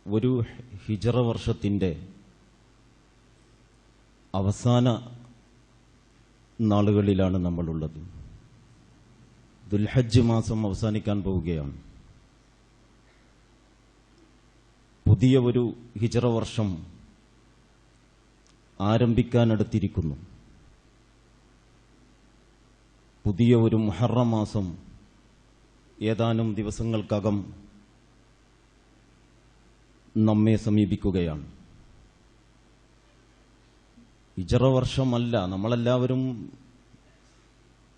ഒരു ഹിജറ വർഷത്തിൻ്റെ അവസാന നാളുകളിലാണ് നമ്മളുള്ളത്. ദുൽഹജ്ജ് മാസം അവസാനിക്കാൻ പോവുകയാണ്. പുതിയ ഒരു ഹിജറ വർഷം ആരംഭിക്കാനടുത്തിരിക്കുന്നു. പുതിയ ഒരു മുഹറം മാസം ഏതാനും ദിവസങ്ങൾക്കകം നമ്മെ സമീപിക്കുകയാണ്. ഹിജറ വർഷമല്ല, നമ്മളെല്ലാവരും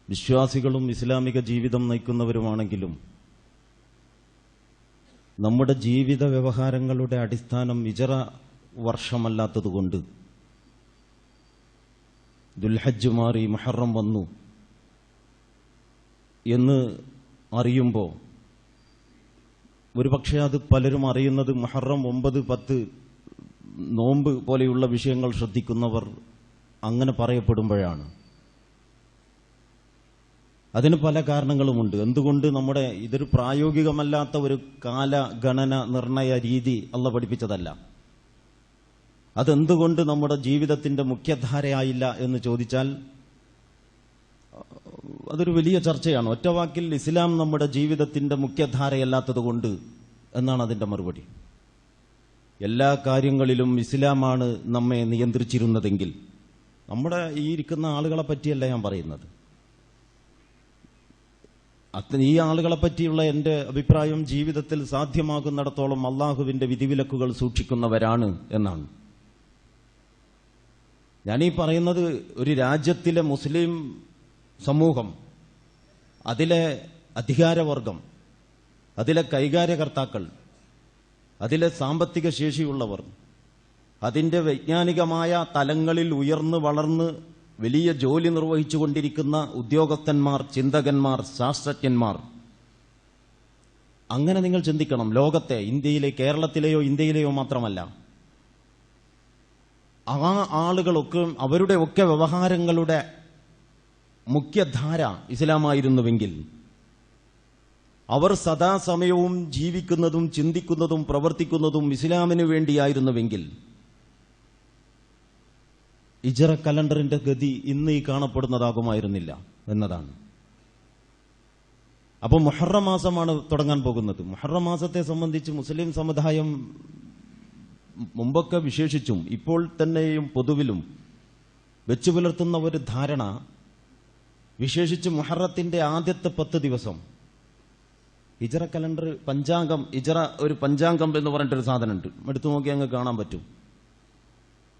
വിശ്വാസികളും ഇസ്ലാമിക ജീവിതം നയിക്കുന്നവരുമാണെങ്കിലും നമ്മുടെ ജീവിത വ്യവഹാരങ്ങളുടെ അടിസ്ഥാനം ഹിജറ വർഷമല്ലാത്തതുകൊണ്ട് ദുൽഹജ്ജ് മാറി മുഹറം വന്നു എന്ന് അറിയുമ്പോൾ ഒരുപക്ഷെ അത് പലരും അറിയുന്നത് മുഹറം 9, 10 നോമ്പ് പോലെയുള്ള വിഷയങ്ങൾ ശ്രദ്ധിക്കുന്നവർ അങ്ങനെ പറയപ്പെടുമ്പോഴാണ്. അതിന് പല കാരണങ്ങളുമുണ്ട്. എന്തുകൊണ്ട് ഇതൊരു പ്രായോഗികമല്ലാത്ത ഒരു കാലഗണന നിർണയ രീതി അള്ളാഹു പഠിപ്പിച്ചതല്ല. അതെന്തുകൊണ്ട് നമ്മുടെ ജീവിതത്തിന്റെ മുഖ്യധാരയായില്ല എന്ന് ചോദിച്ചാൽ അതൊരു വലിയ ചർച്ചയാണ്. ഒറ്റവാക്കിൽ ഇസ്ലാം നമ്മുടെ ജീവിതത്തിന്റെ മുഖ്യധാരയല്ലാത്തതുകൊണ്ട് എന്നാണ് അതിന്റെ മറുപടി. എല്ലാ കാര്യങ്ങളിലും ഇസ്ലാമാണ് നമ്മെ നിയന്ത്രിച്ചിരുന്നതെങ്കിൽ, നമ്മുടെ ഈ ഇരിക്കുന്ന ആളുകളെ പറ്റിയല്ല ഞാൻ പറയുന്നത്, ഈ ആളുകളെ പറ്റിയുള്ള എൻ്റെ അഭിപ്രായം ജീവിതത്തിൽ സാധ്യമാകുന്നിടത്തോളം അള്ളാഹുവിന്റെ വിധിവിലക്കുകൾ സൂക്ഷിക്കുന്നവരാണ് എന്നാണ്. ഞാനീ പറയുന്നത് ഒരു രാജ്യത്തിലെ മുസ്ലിം സമൂഹം, അതിലെ അധികാരവർഗം, അതിലെ കൈകാര്യകർത്താക്കൾ, അതിലെ സാമ്പത്തിക ശേഷിയുള്ളവർ, അതിൻ്റെ വൈജ്ഞാനികമായ തലങ്ങളിൽ ഉയർന്നു വളർന്ന് വലിയ ജോലി നിർവഹിച്ചുകൊണ്ടിരിക്കുന്ന ഉദ്യോഗസ്ഥന്മാർ, ചിന്തകന്മാർ, ശാസ്ത്രജ്ഞന്മാർ, അങ്ങനെ നിങ്ങൾ ചിന്തിക്കണം. ലോകത്തെ, ഇന്ത്യയിലെ, കേരളത്തിലെയോ ഇന്ത്യയിലെയോ മാത്രമല്ല, ആ ആളുകളൊക്കെ അവരുടെ ഒക്കെ വ്യവഹാരങ്ങളുടെ മുഖ്യധാര ഇസ്ലാമായിരുന്നുവെങ്കിൽ, അവർ സദാസമയവും ജീവിക്കുന്നതും ചിന്തിക്കുന്നതും പ്രവർത്തിക്കുന്നതും ഇസ്ലാമിനു വേണ്ടിയായിരുന്നുവെങ്കിൽ ഹിജറ കലണ്ടറിന്റെ ഗതി ഇന്ന് ഈ കാണപ്പെടുന്നതാകുമായിരുന്നില്ല എന്നതാണ്. അപ്പോൾ മുഹറം മാസമാണ് തുടങ്ങാൻ പോകുന്നത്. മുഹറം മാസത്തെ സംബന്ധിച്ച് മുസ്ലിം സമുദായം മുമ്പൊക്കെ വിശേഷിച്ചും ഇപ്പോൾ തന്നെയും പൊതുവിലും വെച്ചു പുലർത്തുന്ന ഒരു ധാരണ, വിശേഷിച്ച് മുഹറത്തിന്റെ ആദ്യത്തെ 10 ദിവസം ഹിജറ കലണ്ടർ പഞ്ചാംഗം, ഹിജറ ഒരു പഞ്ചാംഗം എന്ന് പറഞ്ഞിട്ടൊരു സാധനമുണ്ട്, എടുത്തു നോക്കി അങ്ങ് കാണാൻ പറ്റും.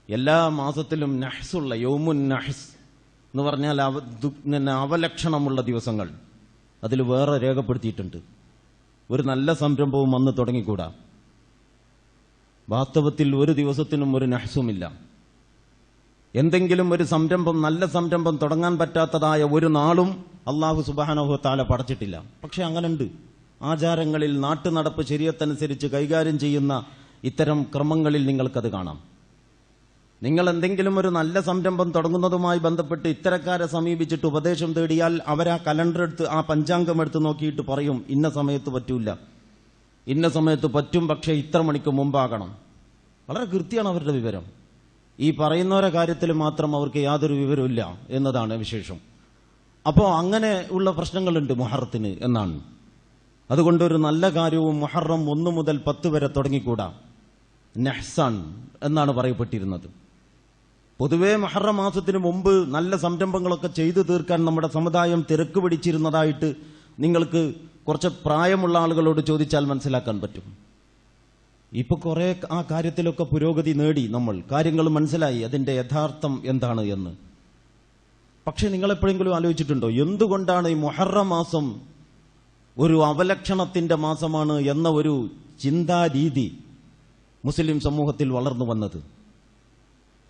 എല്ലാ മാസത്തിലും നഹ്സുള്ള യൗമുൻ നഹ്സ് എന്ന് പറഞ്ഞാൽ അവലക്ഷണമുള്ള ദിവസങ്ങൾ അതിൽ വേറെ രേഖപ്പെടുത്തിയിട്ടുണ്ട്. ഒരു നല്ല സംരംഭവും അന്ന് തുടങ്ങിക്കൂടാ. വാസ്തവത്തിൽ ഒരു ദിവസത്തിനും ഒരു നഹ്സുമില്ല. എന്തെങ്കിലും ഒരു സംരംഭം, നല്ല സംരംഭം തുടങ്ങാൻ പറ്റാത്തതായ ഒരു നാളും അല്ലാഹു സുബ്ഹാനഹു വ തആല പടച്ചിട്ടില്ല. പക്ഷെ അങ്ങനെയുണ്ട്. ആചാരങ്ങളിൽ, നാട്ടുനടപ്പ് ശരീഅത്തനുസരിച്ച് കൈകാര്യം ചെയ്യുന്ന ഇത്തരം ക്രമങ്ങളിൽ നിങ്ങൾക്കത് കാണാം. നിങ്ങൾ എന്തെങ്കിലും ഒരു നല്ല സംരംഭം തുടങ്ങുന്നതുമായി ബന്ധപ്പെട്ട് ഇത്തരക്കാരെ സമീപിച്ചിട്ട് ഉപദേശം തേടിയാൽ അവരാ കലണ്ടർ എടുത്ത്, ആ പഞ്ചാംഗം എടുത്ത് നോക്കിയിട്ട് പറയും, ഇന്ന സമയത്ത് പറ്റൂല, ഇന്ന സമയത്ത് പറ്റും, പക്ഷെ ഇത്ര മണിക്ക് മുമ്പാകണം. വളരെ കൃത്യമാണ് അവരുടെ വിവരം. ഈ പറയുന്നവരുടെ കാര്യത്തിൽ മാത്രം അവർക്ക് യാതൊരു വിവരമില്ല എന്നതാണ് വിശേഷം. അപ്പോൾ അങ്ങനെ ഉള്ള പ്രശ്നങ്ങളുണ്ട് മുഹറത്തിന് എന്നാണ്. അതുകൊണ്ട് ഒരു നല്ല കാര്യവും മുഹറം 1 മുതൽ 10 വരെ തുടങ്ങിക്കൂടാ. നഹ്സാൻ എന്നാണ് പറയപ്പെട്ടിരുന്നത്. പൊതുവേ മുഹറം മാസത്തിന് മുമ്പ് നല്ല സംരംഭങ്ങളൊക്കെ ചെയ്തു തീർക്കാൻ നമ്മുടെ സമുദായം തിരക്ക് പിടിച്ചിരുന്നതായിട്ട് നിങ്ങൾക്ക് കുറച്ച് പ്രായമുള്ള ആളുകളോട് ചോദിച്ചാൽ മനസ്സിലാക്കാൻ പറ്റും. ഇപ്പൊ കുറെ ആ കാര്യത്തിലൊക്കെ പുരോഗതി നേടി, നമ്മൾ കാര്യങ്ങൾ മനസ്സിലായി അതിന്റെ യഥാർത്ഥം എന്താണ് എന്ന്. പക്ഷെ നിങ്ങൾ എപ്പോഴെങ്കിലും ആലോചിച്ചിട്ടുണ്ടോ എന്തുകൊണ്ടാണ് ഈ മുഹറം മാസം ഒരു അവലക്ഷണത്തിന്റെ മാസമാണ് എന്ന ഒരു ചിന്താരീതി മുസ്ലിം സമൂഹത്തിൽ വളർന്നു വന്നത്?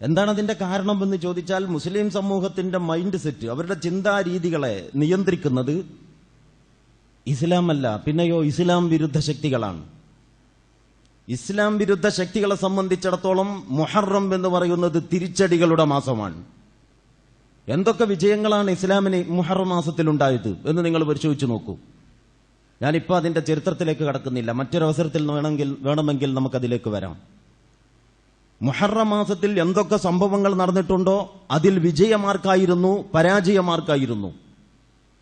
എന്താണ് അതിന്റെ കാരണം എന്ന് ചോദിച്ചാൽ, മുസ്ലിം സമൂഹത്തിന്റെ മൈൻഡ് സെറ്റ്, അവരുടെ ചിന്താരീതികളെ നിയന്ത്രിക്കുന്നത് ഇസ്ലാമല്ല, പിന്നെയോ ഇസ്ലാം വിരുദ്ധ ശക്തികളാണ്. ഇസ്ലാം വിരുദ്ധ ശക്തികളെ സംബന്ധിച്ചിടത്തോളം മുഹറം എന്ന് പറയുന്നത് തിരിച്ചടികളുടെ മാസമാണ്. എന്തൊക്കെ വിജയങ്ങളാണ് ഇസ്ലാമിന് മുഹറം മാസത്തിലുണ്ടായത് എന്ന് നിങ്ങൾ പരിശോധിച്ചു നോക്കൂ. ഞാനിപ്പോൾ അതിന്റെ ചരിത്രത്തിലേക്ക് കടക്കുന്നില്ല, മറ്റൊരവസരത്തിൽ വേണമെങ്കിൽ നമുക്കതിലേക്ക് വരാം. മുഹറം മാസത്തിൽ എന്തൊക്കെ സംഭവങ്ങൾ നടന്നിട്ടുണ്ടോ അതിൽ വിജയമാർക്കായിരുന്നു പരാജയമാർക്കായിരുന്നു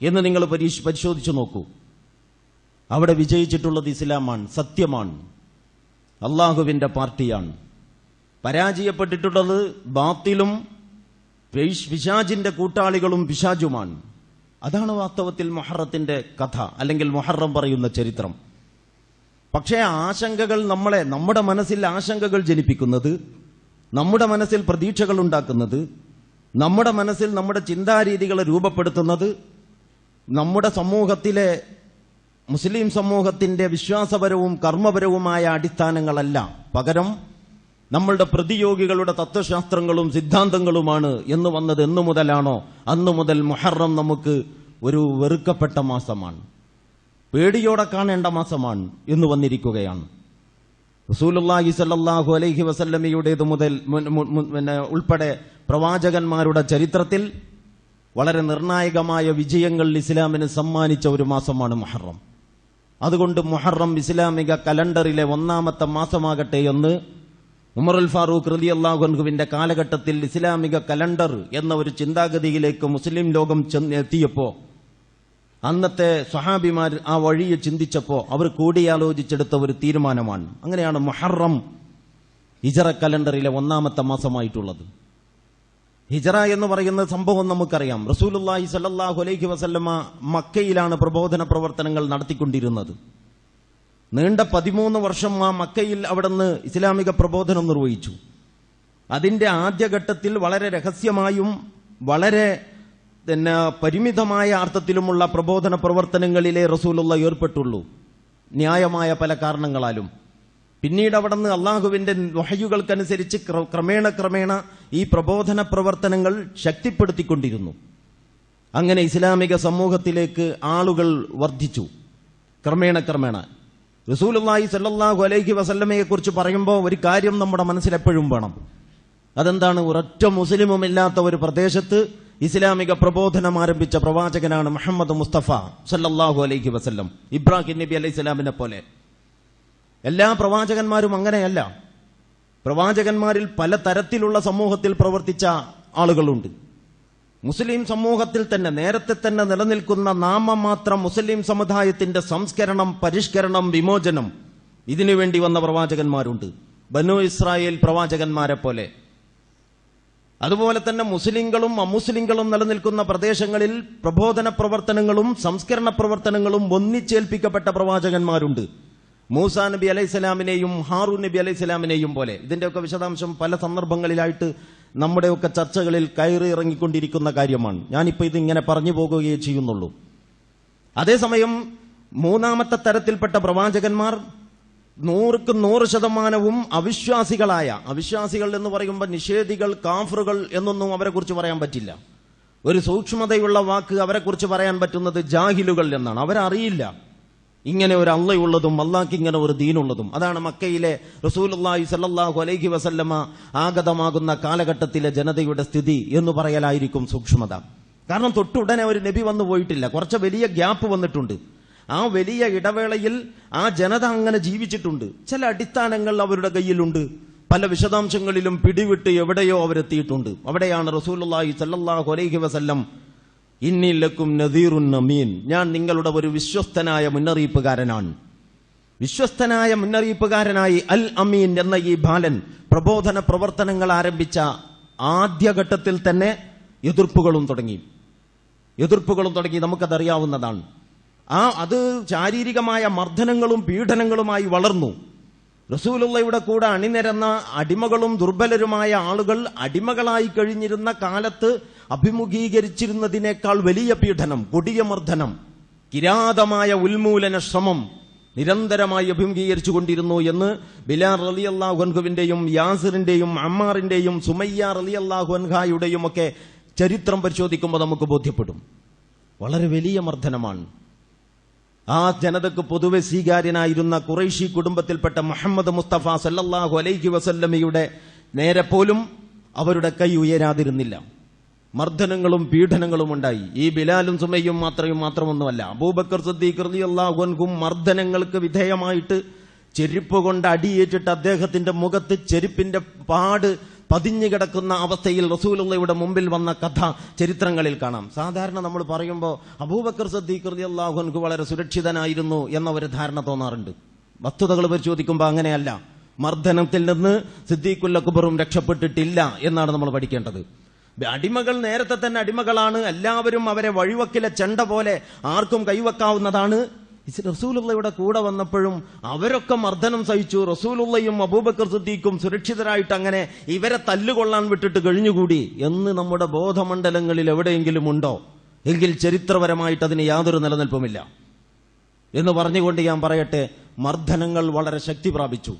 എന്ന് നിങ്ങൾ പരിശോധിച്ചു നോക്കൂ. അവിടെ വിജയിച്ചിട്ടുള്ളത് ഇസ്ലാമാണ്, സത്യമാണ്, അള്ളാഹുവിന്റെ പാർട്ടിയാണ്. പരാജയപ്പെട്ടിട്ടുള്ളത് ബാത്തിലും പിശാചിന്റെ കൂട്ടാളികളും പിശാചുമാണ്. അതാണ് വാസ്തവത്തിൽ മുഹറത്തിന്റെ കഥ, അല്ലെങ്കിൽ മുഹറം പറയുന്ന ചരിത്രം. പക്ഷേ ആശങ്കകൾ നമ്മുടെ മനസ്സിൽ ആശങ്കകൾ ജനിപ്പിക്കുന്നത്, നമ്മുടെ മനസ്സിൽ പ്രതീക്ഷകൾ ഉണ്ടാക്കുന്നത്, നമ്മുടെ മനസ്സിൽ നമ്മുടെ ചിന്താരീതികളെ രൂപപ്പെടുത്തുന്നത് നമ്മുടെ സമൂഹത്തിലെ മുസ്ലിം സമൂഹത്തിന്റെ വിശ്വാസപരവും കർമ്മപരവുമായ അടിസ്ഥാനങ്ങളല്ല, പകരം നമ്മളുടെ പ്രതിയോഗികളുടെ തത്വശാസ്ത്രങ്ങളും സിദ്ധാന്തങ്ങളുമാണ് എന്ന് വന്നത് എന്നു മുതലാണോ അന്നു മുതൽ മുഹറം നമുക്ക് ഒരു വെറുക്കപ്പെട്ട മാസമാണ്, പേടിയോടെ കാണേണ്ട മാസമാണ് എന്ന് വന്നിരിക്കുകയാണ്. റസൂലുള്ളാഹി സ്വല്ലല്ലാഹു അലൈഹി വസല്ലമയുടേത് മുതൽ ഉൾപ്പെടെ പ്രവാചകന്മാരുടെ ചരിത്രത്തിൽ വളരെ നിർണായകമായ വിജയങ്ങൾ ഇസ്ലാമിന് സമ്മാനിച്ച ഒരു മാസമാണ് മുഹറം. അതുകൊണ്ട് മുഹറം ഇസ്ലാമിക കലണ്ടറിലെ ഒന്നാമത്തെ മാസമാകട്ടെ എന്ന് ഉമറുൽ ഫാറൂഖ് റളിയല്ലാഹു അൻഹുവിന്റെ കാലഘട്ടത്തിൽ ഇസ്ലാമിക കലണ്ടർ എന്ന ഒരു ചിന്താഗതിയിലേക്ക് മുസ്ലിം ലോകം എത്തിയപ്പോൾ, അന്നത്തെ സ്വഹാബിമാർ ആ വഴിയെ ചിന്തിച്ചപ്പോൾ അവർ കൂടിയാലോചിച്ചെടുത്ത ഒരു തീരുമാനമാണ്. അങ്ങനെയാണ് മുഹറം ഹിജറ കലണ്ടറിലെ ഒന്നാമത്തെ മാസമായിട്ടുള്ളത്. ഹിജറ എന്ന് പറയുന്ന സംഭവം നമുക്കറിയാം. റസൂലുള്ളാഹി സ്വല്ലല്ലാഹു അലൈഹി വസല്ലമ മക്കയിലാണ് പ്രബോധന പ്രവർത്തനങ്ങൾ നടത്തിക്കൊണ്ടിരുന്നത്. നീണ്ട 13 വർഷം ആ മക്കയിൽ അവിടുന്ന് ഇസ്ലാമിക പ്രബോധനം നിർവഹിച്ചു. അതിന്റെ ആദ്യഘട്ടത്തിൽ വളരെ രഹസ്യമായും വളരെ പരിമിതമായ അർത്ഥത്തിലുമുള്ള പ്രബോധന പ്രവർത്തനങ്ങളിലെ റസൂലുള്ള ഏർപ്പെട്ടുള്ളൂ, ന്യായമായ പല കാരണങ്ങളാലും. പിന്നീട് അവിടുന്ന് അള്ളാഹുവിന്റെ വഹയുകൾക്കനുസരിച്ച് ക്രമേണ ഈ പ്രബോധന പ്രവർത്തനങ്ങൾ ശക്തിപ്പെടുത്തിക്കൊണ്ടിരുന്നു. അങ്ങനെ ഇസ്ലാമിക സമൂഹത്തിലേക്ക് ആളുകൾ വർദ്ധിച്ചു ക്രമേണ. റസൂലുള്ളാഹി സ്വല്ലല്ലാഹു അലൈഹി വസല്ലമയെ കുറിച്ച് പറയുമ്പോൾ ഒരു കാര്യം നമ്മുടെ മനസ്സിൽ എപ്പോഴും വേണം. അതെന്താണ്? ഒരൊറ്റ മുസ്ലിമുമില്ലാത്ത ഒരു പ്രദേശത്ത് ഇസ്ലാമിക പ്രബോധനം ആരംഭിച്ച പ്രവാചകനാണ് മുഹമ്മദ് മുസ്തഫ സല്ലല്ലാഹു അലൈഹി വസല്ലം. ഇബ്രാഹിം നബി അലൈഹി സ്വലാമിനെ പോലെ. എല്ലാ പ്രവാചകന്മാരും അങ്ങനെയല്ല. പ്രവാചകന്മാരിൽ പല തരത്തിലുള്ള സമൂഹത്തിൽ പ്രവർത്തിച്ച ആളുകളുണ്ട്. മുസ്ലിം സമൂഹത്തിൽ തന്നെ നേരത്തെ തന്നെ നിലനിൽക്കുന്ന നാമമാത്ര മുസ്ലിം സമുദായത്തിന്റെ സംസ്കരണം, പരിഷ്കരണം, വിമോചനം, ഇതിനുവേണ്ടി വന്ന പ്രവാചകന്മാരുണ്ട്, ബനു ഇസ്രായേൽ പ്രവാചകന്മാരെ പോലെ. അതുപോലെ തന്നെ മുസ്ലിങ്ങളും അമുസ്ലിങ്ങളും നിലനിൽക്കുന്ന പ്രദേശങ്ങളിൽ പ്രബോധന പ്രവർത്തനങ്ങളും സംസ്കരണ പ്രവർത്തനങ്ങളും ഒന്നിച്ചേൽപ്പിക്കപ്പെട്ട പ്രവാചകന്മാരുണ്ട്, മൂസാ നബി അലൈഹിസ്സലാമിനെയും ഹാറൂൻ നബി അലൈഹിസ്സലാമിനെയും പോലെ. ഇതിന്റെയൊക്കെ വിശദാംശം പല സന്ദർഭങ്ങളിലായിട്ട് നമ്മുടെയൊക്കെ ചർച്ചകളിൽ കയറി ഇറങ്ങിക്കൊണ്ടിരിക്കുന്ന കാര്യമാണ്. ഞാനിപ്പോൾ ഇതിങ്ങനെ പറഞ്ഞു പോകുകയേ ചെയ്യുന്നുള്ളൂ. അതേസമയം മൂന്നാമത്തെ തരത്തിൽപ്പെട്ട പ്രവാചകന്മാർ 100% അവിശ്വാസികളായ, അവിശ്വാസികൾ എന്ന് പറയുമ്പോൾ നിഷേധികൾ, കാഫറുകൾ എന്നൊന്നും അവരെ കുറിച്ച് പറയാൻ പറ്റില്ല. ഒരു സൂക്ഷ്മതയുള്ള വാക്ക് അവരെ കുറിച്ച് പറയാൻ പറ്റുന്നത് ജാഹിലുകൾ എന്നാണ്. അവരറിയില്ല ഇങ്ങനെ ഒരു അള്ളയുള്ളതും അള്ളാഹ്ക്ക് ഇങ്ങനെ ഒരു ദീനുള്ളതും. അതാണ് മക്കയിലെ റസൂലുള്ളാഹി സ്വല്ലല്ലാഹു അലൈഹി വസല്ലമ ആഗതമാകുന്ന കാലഘട്ടത്തിലെ ജനതയുടെ സ്ഥിതി എന്ന് പറയലായിരിക്കും സൂക്ഷ്മത. കാരണം തൊട്ടുടനെ ഒരു നബി വന്നു പോയിട്ടില്ല, കുറച്ച് വലിയ ഗ്യാപ്പ് വന്നിട്ടുണ്ട്. ആ വലിയ ഇടവേളയിൽ ആ ജനത അങ്ങനെ ജീവിച്ചിട്ടുണ്ട്. ചില അടിസ്ഥാനങ്ങൾ അവരുടെ കയ്യിലുണ്ട്, പല വിശദാംശങ്ങളിലും പിടിവിട്ട് എവിടെയോ അവരെത്തിയിട്ടുണ്ട്. അവിടെയാണ് റസൂലുള്ളാഹി സ്വല്ലല്ലാഹു അലൈഹി വസല്ലം ഇന്നി ലക്കും നദീറുൻ അമീൻ, ഞാൻ നിങ്ങളുടെ ഒരു വിശ്വസ്തനായ മുന്നറിയിപ്പുകാരനാണ്. വിശ്വസ്തനായ മുന്നറിയിപ്പുകാരനായി അൽ അമീൻ എന്ന ഈ ബാലൻ പ്രബോധന പ്രവർത്തനങ്ങൾ ആരംഭിച്ച ആദ്യഘട്ടത്തിൽ തന്നെ എതിർപ്പുകളും തുടങ്ങി. നമുക്കതറിയാവുന്നതാണ്. അത് ശാരീരികമായ മർദ്ദനങ്ങളും പീഡനങ്ങളുമായി വളർന്നു. റസൂലുള്ളയുടെ കൂടെ അണിനിരന്ന അടിമകളും ദുർബലരുമായ ആളുകൾ അടിമകളായി കഴിഞ്ഞിരുന്ന കാലത്ത് അഭിമുഖീകരിച്ചിരുന്നതിനേക്കാൾ വലിയ പീഡനം, കൊടിയ മർദ്ദനം, കിരാതമായ ഉന്മൂലന ശ്രമം നിരന്തരമായി അഭിമുഖീകരിച്ചു കൊണ്ടിരുന്നു എന്ന് ബിലാൽ റളിയല്ലാഹു അൻഹുവിന്റെയും യാസിറിന്റെയും അമ്മാറിന്റെയും സുമയ്യ റളിയല്ലാഹു അൻഹായുടെയും ഒക്കെ ചരിത്രം പരിശോധിക്കുമ്പോൾ നമുക്ക് ബോധ്യപ്പെടും. വളരെ വലിയ മർദ്ദനമാണ്. ആ ജനതക്ക് പൊതുവെ സ്വീകാര്യനായിരുന്ന ഖുറൈശി കുടുംബത്തിൽപ്പെട്ട മുഹമ്മദ് മുസ്തഫ സല്ലല്ലാഹു അലൈഹി വസല്ലമയുടെ നേരെ പോലും അവരുടെ കൈ ഉയരാതിരുന്നില്ല. മർദ്ദനങ്ങളും പീഡനങ്ങളും ഉണ്ടായി. ഈ ബിലാലും സുമയ്യും മാത്രമൊന്നുമല്ല. അബൂബക്കർ സിദ്ദീഖ് റളിയല്ലാഹു അൻഹു മർദ്ദനങ്ങൾക്ക് വിധേയമായിട്ട് ചെരുപ്പ് കൊണ്ട് അടിയേറ്റിട്ട് അദ്ദേഹത്തിന്റെ മുഖത്ത് ചെരുപ്പിന്റെ പാട് പതിഞ്ഞു കിടക്കുന്ന അവസ്ഥയിൽ റസൂലുള്ളാഹിയുടെ മുമ്പിൽ വന്ന കഥ ചരിത്രങ്ങളിൽ കാണാം. സാധാരണ നമ്മൾ പറയുമ്പോൾ അബൂബക്കർ സിദ്ദീഖ് റളിയല്ലാഹു അൻഹു വളരെ സുരക്ഷിതനായിരുന്നു എന്ന ഒരു ധാരണ തോന്നാറുണ്ട്. വസ്തുതകൾ പരിശോധിക്കുമ്പോൾ അങ്ങനെയല്ല. മർദ്ദനത്തിൽ നിന്ന് സിദ്ദീഖുൽ അക്ബറും രക്ഷപ്പെട്ടിട്ടില്ല എന്നാണ് നമ്മൾ പഠിക്കേണ്ടത്. അടിമകൾ നേരത്തെ തന്നെ അടിമകളാണ്. എല്ലാവരും അവരെ വഴിവക്കിലെ ചെണ്ട പോലെ ആർക്കും കൈവെക്കാവുന്നതാണ്. റസൂലുള്ളാഹിയുടെ കൂടെ വന്നപ്പോഴും അവരൊക്കെ മർദ്ദനം സഹിച്ചു. റസൂലുള്ളാഹിയും അബൂബക്കർ സിദ്ദീഖും സുരക്ഷിതരായിട്ട് അങ്ങനെ ഇവരെ തല്ലുകൊള്ളാൻ വിട്ടിട്ട് കഴിഞ്ഞുകൂടി എന്ന് നമ്മുടെ ബോധമണ്ഡലങ്ങളിൽ എവിടെയെങ്കിലും ഉണ്ടോ? എങ്കിൽ ചരിത്രപരമായിട്ട് അതിന് യാതൊരു നിലനിൽപ്പുമില്ല എന്ന് പറഞ്ഞുകൊണ്ട് ഞാൻ പറയട്ടെ, മർദ്ദനങ്ങൾ വളരെ ശക്തി പ്രാപിച്ചു.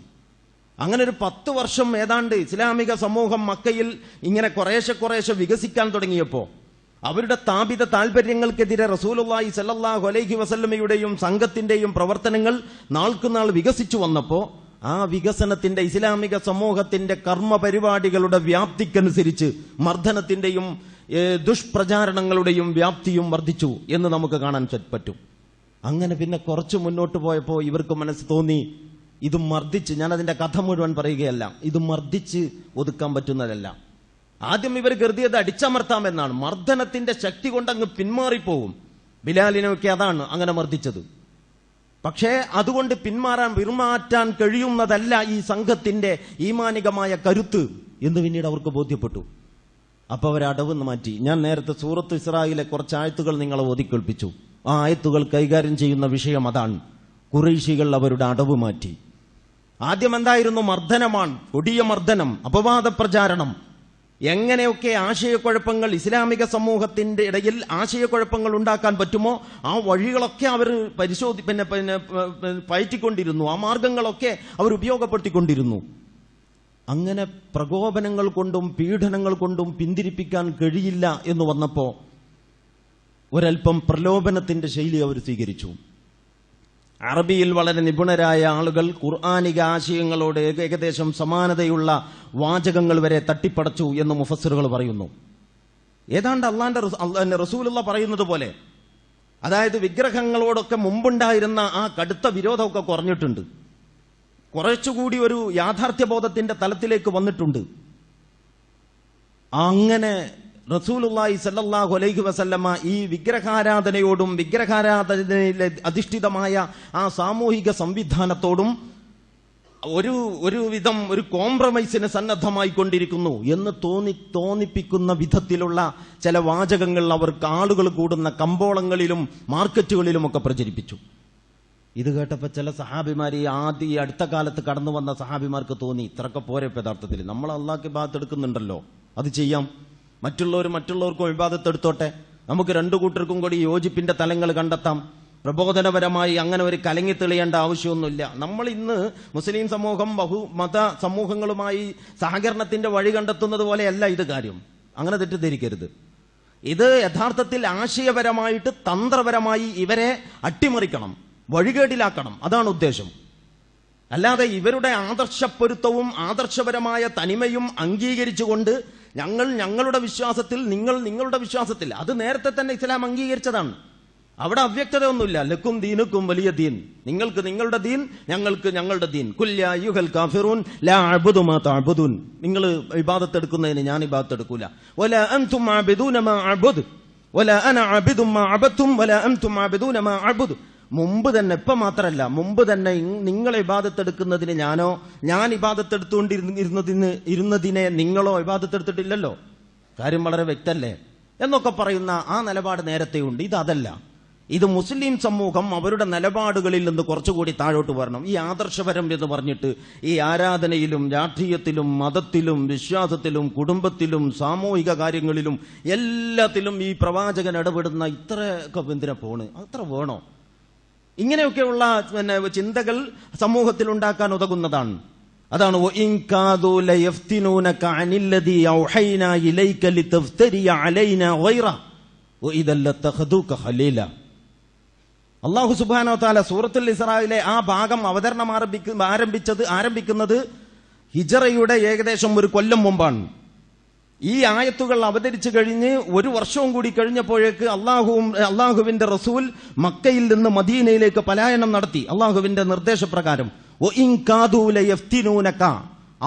അങ്ങനെ ഒരു 10 വർഷം ഏതാണ്ട് ഇസ്ലാമിക സമൂഹം മക്കയിൽ ഇങ്ങനെ കുറേശ്ശെ വികസിക്കാൻ തുടങ്ങിയപ്പോൾ അവരുടെ സ്ഥാപിത താൽപര്യങ്ങൾക്കെതിരെ റസൂലുള്ളാഹി സ്വല്ലല്ലാഹു അലൈഹി വസല്ലമയുടെയും സംഘത്തിന്റെയും പ്രവർത്തനങ്ങൾ നാൾക്കുനാൾ വികസിച്ചു വന്നപ്പോൾ ആ വികസനത്തിന്റെ ഇസ്ലാമിക സമൂഹത്തിന്റെ കർമ്മ പരിപാടികളുടെ വ്യാപ്തിക്കനുസരിച്ച് മർദ്ദനത്തിന്റെയും ദുഷ്പ്രചാരണങ്ങളുടെയും വ്യാപ്തിയും വർദ്ധിച്ചു എന്ന് നമുക്ക് കാണാൻ പറ്റും. അങ്ങനെ പിന്നെ കുറച്ച് മുന്നോട്ട് പോയപ്പോൾ ഇവർക്ക് മനസ്സ് തോന്നി, ഇത് മർദ്ദിച്ച്, ഞാനതിന്റെ കഥ മുഴുവൻ പറയുകയല്ല, ഇത് മർദ്ദിച്ച് ഒതുക്കാൻ പറ്റുന്നതല്ല. ആദ്യം ഇവർ കരുതിയത് അടിച്ചമർത്താമെന്നാണ്. മർദ്ദനത്തിന്റെ ശക്തി കൊണ്ടങ്ങ് പിന്മാറിപ്പോവും. ബിലാലിനൊക്കെ അതാണ് അങ്ങനെ മർദ്ദിച്ചത്. പക്ഷേ അതുകൊണ്ട് പിന്മാറ്റാൻ കഴിയുന്നതല്ല ഈ സംഘത്തിന്റെ ഈമാനികമായ കരുത്ത് എന്ന് പിന്നീട് അവർക്ക് ബോധ്യപ്പെട്ടു. അപ്പൊ അവർ അടവ് മാറ്റി. ഞാൻ നേരത്തെ സൂറത്ത് ഇസ്രായിലെ കുറച്ച് ആയത്തുകൾ നിങ്ങളെ ഓതിക്കേൾപ്പിച്ചു. ആ ആയത്തുകൾ കൈകാര്യം ചെയ്യുന്ന വിഷയം അതാണ്. ഖുറൈശികൾ അവരുടെ അടവ് മാറ്റി. ആദ്യം എന്തായിരുന്നു? മർദ്ദനമാണ്, കൊടിയ മർദ്ദനം, അപവാദ പ്രചാരണം. എങ്ങനെയൊക്കെ ആശയക്കുഴപ്പങ്ങൾ ഇസ്ലാമിക സമൂഹത്തിന്റെ ഇടയിൽ ആശയക്കുഴപ്പങ്ങൾ ഉണ്ടാക്കാൻ പറ്റുമോ ആ വഴികളൊക്കെ അവർ പയറ്റിക്കൊണ്ടിരുന്നു. ആ മാർഗങ്ങളൊക്കെ അവർ ഉപയോഗപ്പെടുത്തിക്കൊണ്ടിരുന്നു. അങ്ങനെ പ്രകോപനങ്ങൾ കൊണ്ടും പീഡനങ്ങൾ കൊണ്ടും പിന്തിരിപ്പിക്കാൻ കഴിയില്ല എന്ന് വന്നപ്പോ ഒരൽപ്പം പ്രലോഭനത്തിന്റെ ശൈലി അവർ സ്വീകരിച്ചു. അറബിയിൽ വളരെ നിപുണരായ ആളുകൾ ഖുർആനിക ആശയങ്ങളോട് ഏകദേശം സമാനതയുള്ള വാചകങ്ങൾ വരെ തട്ടിപ്പടച്ചു എന്ന് മുഫസ്സിറുകൾ പറയുന്നു. ഏതാണ്ട് അള്ളാന്റെ റസൂലുള്ള പറയുന്നത് പോലെ, അതായത് വിഗ്രഹങ്ങളോടൊക്കെ മുമ്പുണ്ടായിരുന്ന ആ കടുത്ത വിരോധമൊക്കെ കുറഞ്ഞിട്ടുണ്ട്. കുറച്ചുകൂടി ഒരു യാഥാർത്ഥ്യബോധത്തിന്റെ തലത്തിലേക്ക് വന്നിട്ടുണ്ട്. അങ്ങനെ റസൂലുള്ളാഹി സ്വല്ലല്ലാഹു അലൈഹി വസല്ലമ ഈ വിഗ്രഹാരാധനയോടും വിഗ്രഹാരാധനയിൽ അധിഷ്ഠിതമായ ആ സാമൂഹിക സംവിധാനത്തോടും ഒരുവിധം ഒരു കോംപ്രമൈസിന് സന്നദ്ധമായി കൊണ്ടിരിക്കുന്നു എന്ന് തോന്നിപ്പിക്കുന്ന വിധത്തിലുള്ള ചില വാചകങ്ങൾ അവർക്ക് ആളുകൾ കൂടുന്ന കമ്പോളങ്ങളിലും മാർക്കറ്റുകളിലുമൊക്കെ പ്രചരിപ്പിച്ചു. ഇത് കേട്ടപ്പോൾ ചില സഹാബിമാർ ഈ അടുത്ത കാലത്ത് കടന്നു വന്ന സഹാബിമാർക്ക് തോന്നി, ഇത്രയൊക്കെ പോരെ യഥാർത്ഥത്തിൽ നമ്മൾ അള്ളാഹ്ക്ക് ഇബാദത്ത് എടുക്കുന്നുണ്ടല്ലോ, അത് ചെയ്യാം, മറ്റുള്ളവർക്കും ഇബാദത്ത് എടുത്തോട്ടെ, നമുക്ക് രണ്ടു കൂട്ടർക്കും കൂടി യോജിപ്പിന്റെ തലങ്ങൾ കണ്ടെത്താം. പ്രബോധനപരമായി അങ്ങനെ ഒരു കലങ്ങി തെളിയേണ്ട ആവശ്യമൊന്നുമില്ല. നമ്മൾ ഇന്ന് മുസ്ലിം സമൂഹം ബഹുമത സമൂഹങ്ങളുമായി സഹകരണത്തിന്റെ വഴി കണ്ടെത്തുന്നത് പോലെയല്ല ഇത് കാര്യം. അങ്ങനെ തെറ്റിദ്ധരിക്കരുത്. ഇത് യഥാർത്ഥത്തിൽ ആശയപരമായിട്ട് തന്ത്രപരമായി ഇവരെ അട്ടിമറിക്കണം, വഴികേടിലാക്കണം. അതാണ് ഉദ്ദേശം. അല്ലാതെ ഇവരുടെ ആദർശപ്പൊരുത്തവും ആദർശപരമായ തനിമയും അംഗീകരിച്ചുകൊണ്ട് ഞങ്ങളുടെ വിശ്വാസത്തിൽ, നിങ്ങൾ നിങ്ങളുടെ വിശ്വാസത്തിൽ, അത് നേരത്തെ തന്നെ ഇസ്ലാം അംഗീകരിച്ചതാണ്. അവിടെ അവ്യക്തത ഒന്നുമില്ല. ലക്കും ദീനുക്കും വലിയ ദീൻ, നിങ്ങൾക്ക് നിങ്ങളുടെ ദീൻ, ഞങ്ങൾക്ക് ഞങ്ങളുടെ ദീൻ. കുല്യാ യുഹൽ കാഫിറൂൻ ലാ അഅ്ബുദു മാ തഅ്ബുദൂൻ, നിങ്ങൾ ഇബാദത്ത് എടുക്കുന്നതിന് ഞാൻ ഇബാദത്ത് എടുക്കൂല. വലാ അൻതും അഅ്ബുദൂന മാ അഅ്ബുദു വലാ അന അഅ്ബുദു മാ അഅ്ബദതും വലാ അൻതും അഅ്ബുദൂന മാ അഅ്ബുദു. മുമ്പ് തന്നെ, ഇപ്പം മാത്രമല്ല, മുമ്പ് തന്നെ നിങ്ങൾ ഇബാദത്ത് എടുക്കുന്നതിന് ഞാനോ, ഞാൻ ഇബാദത്ത് എടുത്തുകൊണ്ടിരുന്നതിനെ നിങ്ങളോ ഇബാദത്ത് എടുത്തിട്ടില്ലല്ലോ. കാര്യം വളരെ വ്യക്തല്ലേ എന്നൊക്കെ പറയുന്ന ആ നിലപാട് നേരത്തെയുണ്ട്. ഇതല്ല. ഇത് മുസ്ലിം സമൂഹം അവരുടെ നിലപാടുകളിൽ നിന്ന് കുറച്ചുകൂടി താഴോട്ട് വരണം. ഈ ആദർശപരം എന്ന് പറഞ്ഞിട്ട് ഈ ആരാധനയിലും രാഷ്ട്രീയത്തിലും മതത്തിലും വിശ്വാസത്തിലും കുടുംബത്തിലും സാമൂഹിക കാര്യങ്ങളിലും എല്ലാത്തിലും ഈ പ്രവാചകൻ ഇടപെടുന്ന ഇത്രയൊക്കെ എന്തിനാ പോണ്, അത്ര വേണോ? ഇങ്ങനെയൊക്കെയുള്ള ചിന്തകൾ സമൂഹത്തിൽ ഉണ്ടാക്കാൻ ഉതകുന്നതാണ്. അതാണ് അല്ലാഹു സുബ്ഹാനഹു വ തആല സൂറത്തുൽ ഇസ്രായിലെ ആ ഭാഗം അവതരണം ആരംഭിക്കുന്നത് ഹിജറയുടെ ഏകദേശം ഒരു കൊല്ലം മുമ്പാണ്. ഈ ആയത്തുകൾ അവതരിച്ചു കഴിഞ്ഞ് ഒരു വർഷവും കൂടി കഴിഞ്ഞപ്പോഴേക്ക് അള്ളാഹുവിന്റെ റസൂൽ മക്കയിൽ നിന്ന് മദീനയിലേക്ക് പലായനം നടത്തി. അള്ളാഹുവിന്റെ നിർദ്ദേശപ്രകാരം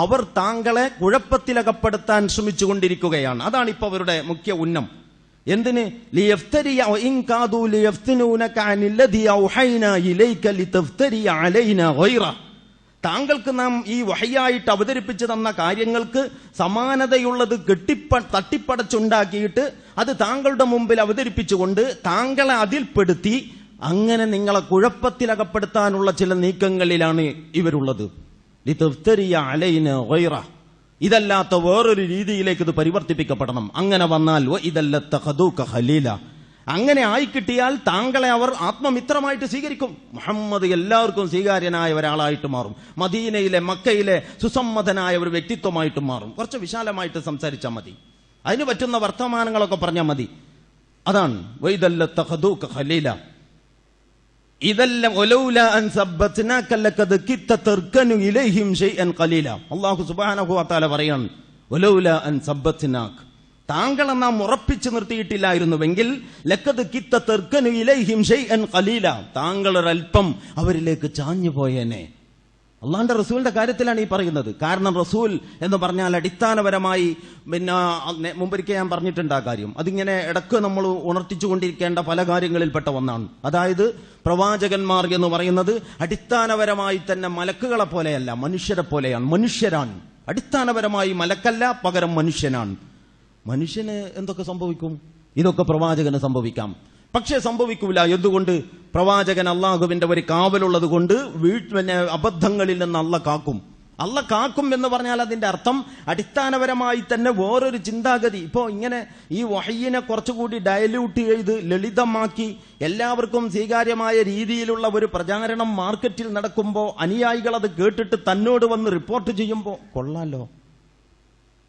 അവർ താങ്കളെ കുഴപ്പത്തിലകപ്പെടുത്താൻ ശ്രമിച്ചുകൊണ്ടിരിക്കുകയാണ്. അതാണ് ഇപ്പൊ അവരുടെ മുഖ്യ ഉന്നം. എന്തിന്? താങ്കൾക്ക് നാം ഈ വഹയ്യായിട്ട് അവതരിപ്പിച്ചു തന്ന കാര്യങ്ങൾക്ക് സമാനതയുള്ളത് തട്ടിപ്പടച്ചുണ്ടാക്കിയിട്ട് അത് താങ്കളുടെ മുമ്പിൽ അവതരിപ്പിച്ചുകൊണ്ട് താങ്കളെ അതിൽപ്പെടുത്തി അങ്ങനെ നിങ്ങളെ കുഴപ്പത്തിലകപ്പെടുത്താനുള്ള ചില നീക്കങ്ങളിലാണ് ഇവരുള്ളത്. ഇതല്ലാത്ത വേറൊരു രീതിയിലേക്ക് ഇത് പരിവർത്തിപ്പിക്കപ്പെടണം. അങ്ങനെ വന്നാൽ അങ്ങനെ ആയിക്കിട്ടിയാൽ താങ്കളെ അവർ ആത്മമിത്രമായിട്ട് സ്വീകരിക്കും. മുഹമ്മദ് എല്ലാവർക്കും സ്വീകാര്യനായ ഒരാളായിട്ട് മാറും. മദീനയിലെ മക്കയിലെ സുസമ്മതനായ ഒരു വ്യക്തിത്വമായിട്ട് മാറും. കുറച്ച് വിശാലമായിട്ട് സംസാരിച്ചാൽ മതി, അതിന് പറ്റുന്ന വർത്തമാനങ്ങളൊക്കെ പറഞ്ഞാൽ മതി. അതാണ് ഇതെല്ലാം അല്ലാഹു സുബ്ഹാനഹു വ തആല പറയാണ്, താങ്കളെ നാം ഉറപ്പിച്ചു നിർത്തിയിട്ടില്ലായിരുന്നുവെങ്കിൽ ലഖദ് കിത്ത തർക്കനു ഇലൈഹിം ഷൈഅൻ ഖലീല, താങ്കൾ ഒരൽപ്പം അവരിലേക്ക് ചാഞ്ഞു പോയേനെ. അള്ളാന്റെ റസൂലിന്റെ കാര്യത്തിലാണ് ഈ പറയുന്നത്. കാരണം റസൂൽ എന്ന് പറഞ്ഞാൽ അടിസ്ഥാനപരമായി മുമ്പൊരിക്കൽ ഞാൻ പറഞ്ഞിട്ടുണ്ട് ആ കാര്യം. അതിങ്ങനെ ഇടക്ക് നമ്മൾ ഉണർത്തിച്ചുകൊണ്ടിരിക്കേണ്ട പല കാര്യങ്ങളിൽപ്പെട്ട ഒന്നാണ്. അതായത് പ്രവാചകന്മാർ എന്ന് പറയുന്നത് അടിസ്ഥാനപരമായി തന്നെ മലക്കുകളെ പോലെയല്ല, മനുഷ്യരെ പോലെയാണ്. മനുഷ്യരാണ് അടിസ്ഥാനപരമായി, മലക്കല്ല, പകരം മനുഷ്യനാണ്. മനുഷ്യന് എന്തൊക്കെ സംഭവിക്കും? ഇതൊക്കെ പ്രവാചകന് സംഭവിക്കാം. പക്ഷെ സംഭവിക്കൂല. എന്തുകൊണ്ട്? പ്രവാചകൻ അള്ളാഹുവിന്റെ ഒരു കാവലുള്ളത് കൊണ്ട് അബദ്ധങ്ങളിൽ നിന്ന് അള്ള കാക്കും. അള്ള കാക്കും എന്ന് പറഞ്ഞാൽ അതിന്റെ അർത്ഥം അടിസ്ഥാനപരമായി തന്നെ വേറൊരു ചിന്താഗതി. ഇപ്പോ ഇങ്ങനെ ഈ വഹയ്യിനെ കുറച്ചുകൂടി ഡയലൂട്ട് ചെയ്ത് ലളിതമാക്കി എല്ലാവർക്കും സ്വീകാര്യമായ രീതിയിലുള്ള ഒരു പ്രചാരണം മാർക്കറ്റിൽ നടക്കുമ്പോൾ അനുയായികൾ അത് കേട്ടിട്ട് തന്നോട് വന്ന് റിപ്പോർട്ട് ചെയ്യുമ്പോൾ കൊള്ളാലോ,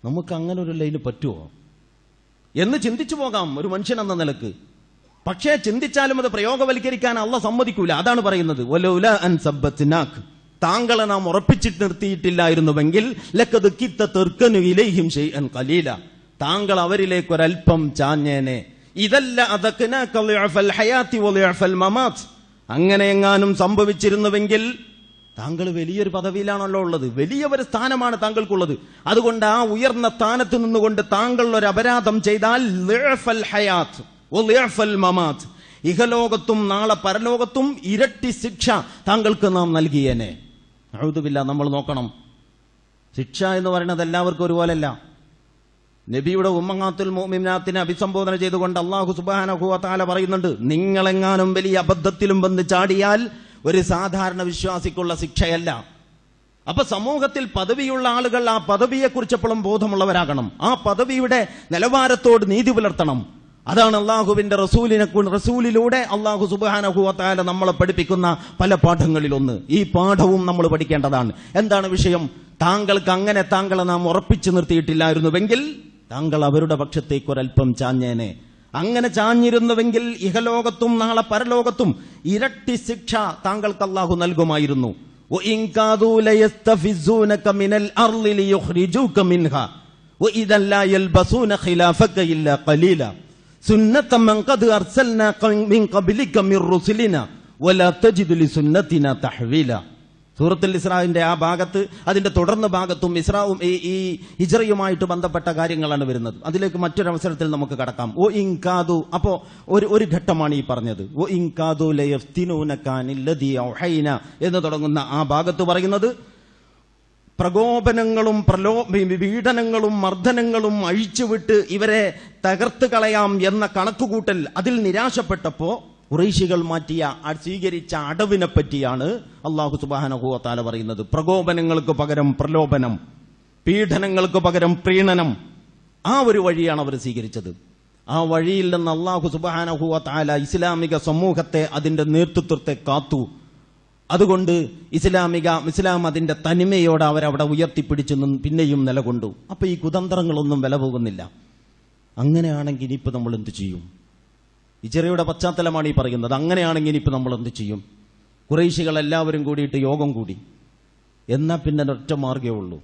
നമുക്ക് അങ്ങനെ ഒരു ലൈന് പറ്റുമോ എന്ന് ചിന്തിച്ചു പോകാം ഒരു മനുഷ്യൻ എന്ന നിലക്ക്. പക്ഷേ ചിന്തിച്ചാലും അത് പ്രയോഗവൽക്കരിക്കാൻ അള്ള സമ്മതിക്കൂല. അതാണ് പറയുന്നത്, വലൗലാ അൻ സബ്ബത്നാക്, താങ്കളെ നാം ഉറപ്പിച്ചിട്ട് നിർത്തിയിട്ടില്ലായിരുന്നുവെങ്കിൽ ലഖദ് കിത്ത തർക്കനു ഇലൈഹിം ഷൈഅൻ ഖലീല, താങ്കൾ അവരിലേക്ക് ഒരൽപ്പം ചാഞ്ഞേനെ. ഇതല്ല അദഖനാക ളിഅഫൽ ഹയാത്തി വളിഅഫൽ മമാത്, അങ്ങനെ എങ്ങാനും സംഭവിച്ചിരുന്നുവെങ്കിൽ താങ്കൾ വലിയൊരു പദവിയിലാണല്ലോ ഉള്ളത്, വലിയ ഒരു സ്ഥാനമാണ് താങ്കൾക്കുള്ളത്. അതുകൊണ്ട് ആ ഉയർന്ന സ്ഥാനത്ത് നിന്നുകൊണ്ട് താങ്കൾ ഒരു അപരാധം ചെയ്താൽ ളിഅഫൽ ഹയാത്ത് വളിഅഫൽ മമാത്, ഇഹലോകത്തും നാളെ പരലോകത്തും ഇരട്ടി ശിക്ഷ താങ്കൾക്ക് നാം നൽകിയേനെ. അഊദുബില്ലാ. നമ്മൾ നോക്കണം, ശിക്ഷ എന്ന് പറയുന്നത് എല്ലാവർക്കും ഒരുപോലല്ല. നബിയുടെ ഉമ്മഹാത്തുൽ മുഅ്മിനാത്തിനെ അഭിസംബോധന ചെയ്തുകൊണ്ട് അല്ലാഹു സുബ്ഹാനഹു വ തആല പറയുന്നുണ്ട്, നിങ്ങളെങ്ങാനും വലിയ അബദ്ധത്തിലും വന്ന് ചാടിയാൽ ഒരു സാധാരണ വിശ്വാസിക്കുള്ള ശിക്ഷയല്ല. അപ്പൊ സമൂഹത്തിൽ പദവിയുള്ള ആളുകൾ ആ പദവിയെക്കുറിച്ച് എപ്പോഴും ബോധമുള്ളവരാകണം. ആ പദവിയുടെ നിലവാരത്തോട് നീതി പുലർത്തണം. അതാണ് അള്ളാഹുവിന്റെ റസൂലിലൂടെ അള്ളാഹു സുബ്ഹാനഹു വ തആല നമ്മളെ പഠിപ്പിക്കുന്ന പല പാഠങ്ങളിലൊന്ന്. ഈ പാഠവും നമ്മൾ പഠിക്കേണ്ടതാണ്. എന്താണ് വിഷയം? താങ്കൾക്ക് അങ്ങനെ താങ്കളെ നാം ഉറപ്പിച്ചു നിർത്തിയിട്ടില്ലായിരുന്നുവെങ്കിൽ താങ്കൾ അവരുടെ പക്ഷത്തേക്ക് ഒരൽപ്പം ചാഞ്ഞേനെ. അങ്ങനെ ചാഞ്ഞിരുന്നുവെങ്കിൽ ഇഹലോകത്തും നാളെ പരലോകത്തും ഇരട്ടി ശിക്ഷ താങ്കൾക്ക് അല്ലാഹു നൽകുമായിരുന്നു. വഇൻ കാദൂ ലയസ്തഫിസൂനക മിനൽ അർളി ലിയുഖ്രിജൂക മിൻഹാ വഇദൻ ലാ യൽബസൂന ഖിലാഫക ഇല്ലാ ഖലീല സുന്നത മൻ ഖദ് അർസൽനാ മിൻ ഖബ്ലിക മിർ റുസുലിനാ വലാ തജിദു ലിസുന്നതിനാ തഹ്വീല. സൂറത്തുൽ ഇസ്രാഇന്റെ ആ ഭാഗത്ത്, അതിന്റെ തുടർന്ന് ഭാഗത്തും ഇസ്രാവും ഈ ഹിജ്റയുമായിട്ട് ബന്ധപ്പെട്ട കാര്യങ്ങളാണ് വരുന്നത്. അതിലേക്ക് മറ്റൊരവസരത്തിൽ നമുക്ക് കടക്കാം. ഓ ഇൻകാദു, അപ്പോ ഒരു ഘട്ടമാണ് ഈ പറഞ്ഞത്. ഓ ഇൻകാദു ലയഫ്തിനൂനക അനില്ലദീ ഔഹൈന എന്ന് തുടങ്ങുന്ന ആ ഭാഗത്ത് പറയുന്നത് പ്രകോപനങ്ങളും പീഡനങ്ങളും മർദ്ദനങ്ങളും അഴിച്ചുവിട്ട് ഇവരെ തകർത്ത് കളയാം എന്ന കണക്കുകൂട്ടൽ അതിൽ നിരാശപ്പെട്ടപ്പോ ഖുറൈശികൾ സ്വീകരിച്ച അടവിനെ പറ്റിയാണ് അല്ലാഹു സുബ്ഹാനഹു വ തആല പറയുന്നത്. പ്രകോപനങ്ങൾക്ക് പകരം പ്രലോഭനം, പീഡനങ്ങൾക്ക് പകരം പ്രീണനം, ആ ഒരു വഴിയാണ് അവർ സ്വീകരിച്ചത്. ആ വഴിയിൽ നിന്ന് അല്ലാഹു സുബ്ഹാനഹു വ തആല ഇസ്ലാമിക സമൂഹത്തെ, അതിന്റെ നേതൃത്വത്തെ കാത്തു. അതുകൊണ്ട് ഇസ്ലാം അതിന്റെ തനിമയോടെ അവരവിടെ ഉയർത്തിപ്പിടിച്ചു പിന്നെയും നിലകൊണ്ടു. അപ്പൊ ഈ കുതന്ത്രങ്ങളൊന്നും വില പോകുന്നില്ല. അങ്ങനെയാണെങ്കിൽ ഇനിയിപ്പോ നമ്മൾ എന്ത് ചെയ്യും? ഹിജ്റയുടെ പശ്ചാത്തലമാണ് ഈ പറയുന്നത്. അങ്ങനെയാണെങ്കിൽ ഇനിയിപ്പോ നമ്മൾ എന്ത് ചെയ്യും? ഖുറൈശികൾ എല്ലാവരും കൂടിയിട്ട് യോഗം കൂടി. എന്നാൽ പിന്നെ ഒറ്റ മാർഗ്ഗമേ ഉള്ളൂ.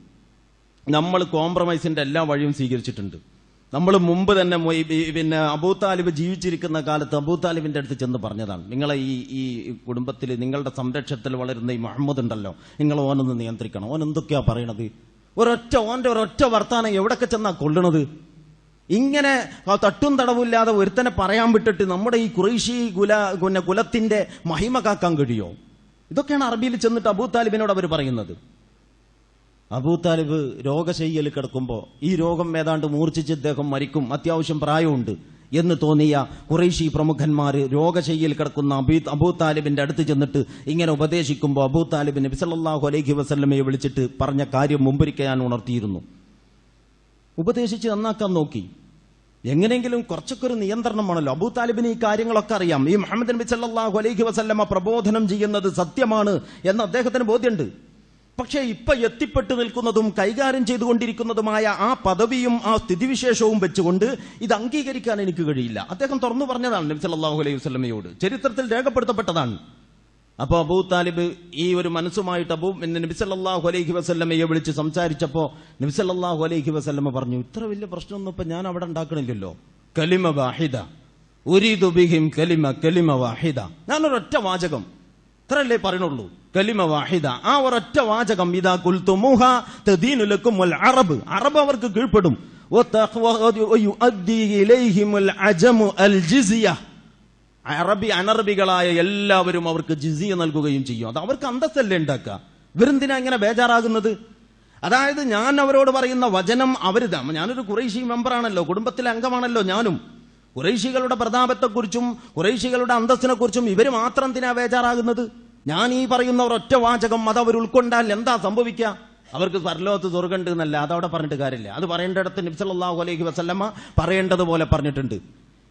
നമ്മൾ കോംപ്രമൈസിന്റെ എല്ലാ വഴിയും സ്വീകരിച്ചിട്ടുണ്ട്. നമ്മൾ മുമ്പ് തന്നെ പിന്നെ അബൂ താലിബ് ജീവിച്ചിരിക്കുന്ന കാലത്ത് അബൂ താലിബിന്റെ അടുത്ത് ചെന്ന് പറഞ്ഞതാണ്, നിങ്ങളെ ഈ കുടുംബത്തിൽ നിങ്ങളുടെ സംരക്ഷണത്തിൽ വളരുന്ന ഈ മുഹമ്മദ് ഉണ്ടല്ലോ, നിങ്ങൾ ഓനൊന്ന് നിയന്ത്രിക്കണം. ഓൻ എന്തൊക്കെയാ പറയണത്? ഓന്റെ ഒരൊറ്റ വർത്താനം എവിടൊക്കെ ചെന്നാ കൊള്ളണത്? ഇങ്ങനെ തട്ടും തടവില്ലാതെ ഒരുത്തനെ പറയാൻ വിട്ടിട്ട് നമ്മുടെ ഈ ഖുറൈശി കുലത്തിന്റെ മഹിമ കാക്കാൻ കഴിയോ? ഇതൊക്കെയാണ് അറബിയിൽ ചെന്നിട്ട് അബൂ താലിബിനോട് അവർ പറയുന്നത്. അബൂ താലിബ് രോഗശയ്യയിൽ കിടക്കുമ്പോൾ ഈ രോഗം ഏതാണ്ട് മൂർച്ഛിച്ച് ഇദ്ദേഹം മരിക്കും, അത്യാവശ്യം പ്രായമുണ്ട് എന്ന് തോന്നിയ ഖുറൈശി പ്രമുഖന്മാർ രോഗശയ്യയിൽ കിടക്കുന്ന അബൂ താലിബിന്റെ അടുത്ത് ചെന്നിട്ട് ഇങ്ങനെ ഉപദേശിക്കുമ്പോൾ അബൂ താലിബ് നബി സല്ലല്ലാഹു അലൈഹി വസല്ലമയെ വിളിച്ചിട്ട് പറഞ്ഞ കാര്യം മുമ്പൊരിക്കൽ ഞാൻ ഉണർത്തിയിരുന്നു. ഉപദേശിച്ച് നന്നാക്കാൻ നോക്കി. എങ്ങനെയെങ്കിലും കുറച്ചൊക്കെ ഒരു നിയന്ത്രണം വേണമല്ലോ. അബൂ താലിബിന് ഈ കാര്യങ്ങളൊക്കെ അറിയാം. ഈ മുഹമ്മദ് നബി സല്ലല്ലാഹു അലൈഹി വസല്ലമ പ്രബോധനം ചെയ്യുന്നത് സത്യമാണ് എന്ന് അദ്ദേഹത്തിന് ബോധ്യമുണ്ട്. പക്ഷേ ഇപ്പൊ എത്തിപ്പെട്ടു നിൽക്കുന്നതും കൈകാര്യം ചെയ്തുകൊണ്ടിരിക്കുന്നതുമായ ആ പദവിയും ആ സ്ഥിതിവിശേഷവും വെച്ചുകൊണ്ട് ഇത് അംഗീകരിക്കാൻ എനിക്ക് കഴിയില്ല. അദ്ദേഹം തുറന്നു പറഞ്ഞതാണ് നബി സല്ലല്ലാഹു അലൈഹി വസല്ലമയോട്, ചരിത്രത്തിൽ രേഖപ്പെടുത്തപ്പെട്ടതാണ്. അപ്പൊ അബൂ താലിബ് ഈ ഒരു മനസ്സുമായിട്ട് നബി സല്ലല്ലാഹു അലൈഹി വസല്ലമയെ വിളിച്ച് സംസാരിച്ചപ്പോ നബി സല്ലല്ലാഹു അലൈഹി വസല്ലമ പറഞ്ഞു, ഇത്ര വലിയ പ്രശ്നമൊന്നും ഇപ്പൊ ഞാൻ അവിടെ ഉണ്ടാക്കണില്ലല്ലോ. കലിമ വാഹിദ ഉരീദു ബിഹിം കലിമ വാഹിദ. ഞാനൊരൊറ്റ വാചകം ഇത്രയല്ലേ പറയുന്നുള്ളൂ, കലിമ വാഹിദ. ആ ഒരൊറ്റ വാചകം, ഇദാ ഖുൽതുമുഹ തദീനു ലക്കും വൽ അറബ്, അറബ് അവർക്ക് കീഴ്പ്പെടും. വയുഅദ്ദി ഇലൈഹിമുൽ അജമു അൽ ജിസിയ, അനറബികളായ എല്ലാവരും അവർക്ക് ജിസിയ നൽകുകയും ചെയ്യും. അത് അവർക്ക് അന്തസ്സല്ലേ ഉണ്ടാക്കുക. ഇവരെന്തിനാ ഇങ്ങനെ ബേജാറാകുന്നത്? അതായത് ഞാൻ അവരോട് പറയുന്ന വചനം അവരിതാ. ഞാനൊരു ഖുറൈശി മെമ്പറാണല്ലോ, കുടുംബത്തിലെ അംഗമാണല്ലോ ഞാനും. ഖുറൈശികളുടെ പ്രതാപത്തെക്കുറിച്ചും ഖുറൈശികളുടെ അന്തസ്സിനെ കുറിച്ചും ഇവർ മാത്രം എന്തിനാ ബേജാറാകുന്നത്? ഞാൻ ഈ പറയുന്ന ഒരൊറ്റ വാചകം അത് അവർ ഉൾക്കൊണ്ടാൽ എന്താ സംഭവിക്കുക? അവർക്ക് പരലോകത്ത് സ്വർഗ്ഗമുണ്ട് എന്നല്ല, അതവിടെ പറഞ്ഞിട്ട് കാര്യമില്ല. അത് പറയേണ്ടിടത്ത് നബി സല്ലല്ലാഹു അലൈഹി വസല്ലമ പറയേണ്ടതുപോലെ പറഞ്ഞിട്ടുണ്ട്.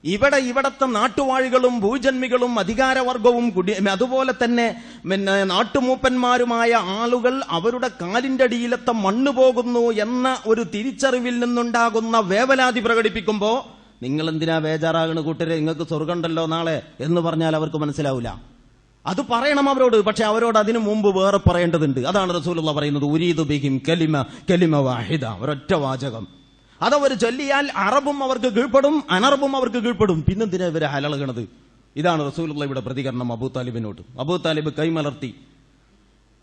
ഇവിടത്തെ നാട്ടുവാഴികളും ഭൂജന്മികളും അധികാരവർഗവും അതുപോലെ തന്നെ നാട്ടുമൂപ്പന്മാരുമായ ആളുകൾ അവരുടെ കാലിന്റെ അടിയിലത്തെ മണ്ണ് പോകുന്നു എന്ന ഒരു തിരിച്ചറിവിൽ നിന്നുണ്ടാകുന്ന വേവലാതി പ്രകടിപ്പിക്കുമ്പോൾ നിങ്ങൾ എന്തിനാ ബേജാറാകണ കൂട്ടരെ, നിങ്ങൾക്ക് സ്വർഗ്ഗമുണ്ടല്ലോ നാളെ എന്ന് പറഞ്ഞാൽ അവർക്ക് മനസ്സിലാവില്ല. അത് പറയണം അവരോട്. പക്ഷെ അവരോട് അതിനു മുമ്പ് വേറെ പറയേണ്ടതുണ്ട്. അതാണ് റസൂലുള്ളാഹി പറയുന്നത്, ഉരീദു ബിഹിം കലിമ വാഹിദ, ഒരൊറ്റ വാചകം. അതവർ ചൊല്ലിയാൽ അറബും അവർക്ക് കീഴ്പ്പെടും, അനറബും അവർക്ക് കീഴ്പ്പെടും. പിന്നെന്തിനാ ഇവരെ ഹലളകണത്? ഇതാണ് റസൂലുള്ളാഹിയുടെ പ്രതികരണം അബൂ താലിബിനോട്. അബൂ താലിബ് കൈമലർത്തി.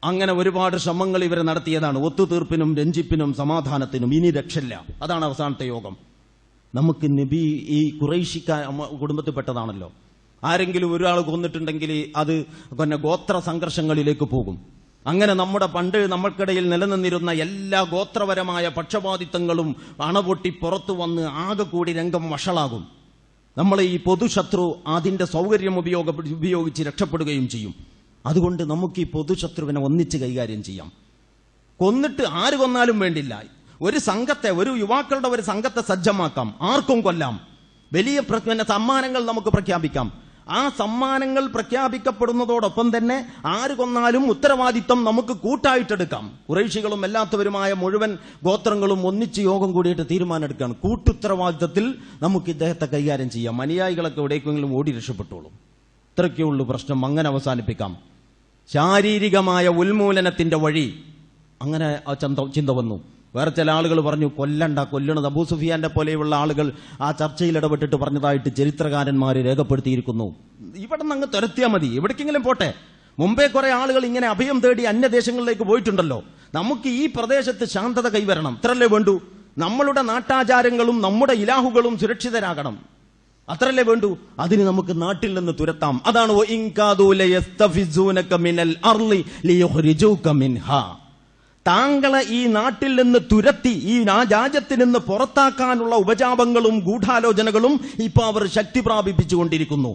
അങ്ങനെ ഒരുപാട് ശ്രമങ്ങൾ ഇവരെ നടത്തിയതാണ്, ഒത്തുതീർപ്പിനും രഞ്ജിപ്പിനും സമാധാനത്തിനും. ഇനി രക്ഷയില്ല. അതാണ് അവസാനത്തെ യോഗം. നമുക്ക് നബി ഈ ഖുറൈശി കുടുംബത്തിൽപ്പെട്ടതാണല്ലോ. ആരെങ്കിലും ഒരാൾ കൊന്നിട്ടുണ്ടെങ്കിൽ അത് ഗോത്ര സംഘർഷങ്ങളിലേക്ക് പോകും. അങ്ങനെ പണ്ട് നമ്മൾക്കിടയിൽ നിലനിന്നിരുന്ന എല്ലാ ഗോത്രപരമായ പക്ഷപാതിത്വങ്ങളും അണപൊട്ടി പുറത്തു വന്ന് ആകെ കൂടി രംഗം വഷളാകും. നമ്മൾ ഈ പൊതുശത്രു അതിന്റെ സൗകര്യം ഉപയോഗിച്ച് രക്ഷപ്പെടുകയും ചെയ്യും. അതുകൊണ്ട് നമുക്ക് ഈ പൊതുശത്രുവിനെ ഒന്നിച്ച് കൈകാര്യം ചെയ്യാം. കൊന്നിട്ട് ആര് കൊന്നാലും വേണ്ടില്ല, ഒരു യുവാക്കളുടെ ഒരു സംഘത്തെ സജ്ജമാക്കാം, ആർക്കും കൊല്ലാം. വലിയ സമ്മാനങ്ങൾ നമുക്ക് പ്രഖ്യാപിക്കാം. ആ സമ്മാനങ്ങൾ പ്രഖ്യാപിക്കപ്പെടുന്നതോടൊപ്പം തന്നെ ആര് കൊന്നാലും ഉത്തരവാദിത്വം നമുക്ക് കൂട്ടായിട്ടെടുക്കാം. ഖുറൈശികളും അല്ലാത്തവരുമായ മുഴുവൻ ഗോത്രങ്ങളും ഒന്നിച്ച് യോഗം കൂടിയിട്ട് തീരുമാനമെടുക്കുകയാണ്. കൂട്ടുത്തരവാദിത്വത്തിൽ നമുക്ക് ഇദ്ദേഹത്തെ കൈകാര്യം ചെയ്യാം. അനുയായികളൊക്കെ എവിടേക്കെങ്കിലും ഓടി രക്ഷപ്പെട്ടോളും. ഇത്രയ്ക്കേ ഉള്ളൂ പ്രശ്നം. അങ്ങനെ അവസാനിപ്പിക്കാം. ശാരീരികമായ ഉന്മൂലനത്തിന്റെ വഴി അങ്ങനെ ചിന്ത വന്നു. വേറെ ചില ആളുകൾ പറഞ്ഞു, കൊല്ലണത്. അബൂ സുഫിയാന്റെ പോലെയുള്ള ആളുകൾ ആ ചർച്ചയിൽ ഇടപെട്ടിട്ട് പറഞ്ഞതായിട്ട് ചരിത്രകാരന്മാർ രേഖപ്പെടുത്തിയിരിക്കുന്നു. ഇവിടെ നിന്ന് അങ്ങ് തുരത്തിയാൽ മതി, എവിടേക്കെങ്കിലും പോട്ടെ. മുമ്പേ കുറെ ആളുകൾ ഇങ്ങനെ അഭയം തേടി അന്യദേശങ്ങളിലേക്ക് പോയിട്ടുണ്ടല്ലോ. നമുക്ക് ഈ പ്രദേശത്ത് ശാന്തത കൈവരണം, ഇത്രല്ലേ വേണ്ടൂ. നമ്മളുടെ നാട്ടാചാരങ്ങളും നമ്മുടെ ഇലാഹുകളും സുരക്ഷിതരാകണം, അത്രല്ലേ വേണ്ടൂ. അതിന് നമുക്ക് നാട്ടിൽ നിന്ന് തുരത്താം. അതാണ് താങ്കളെ ഈ നാട്ടിൽ നിന്ന് തുരത്തി ഈ രാജ്യത്തിൽ നിന്ന് പുറത്താക്കാനുള്ള ഉപജാപങ്ങളും ഗൂഢാലോചനകളും ഇപ്പൊ അവർ ശക്തി പ്രാപിപ്പിച്ചുകൊണ്ടിരിക്കുന്നു.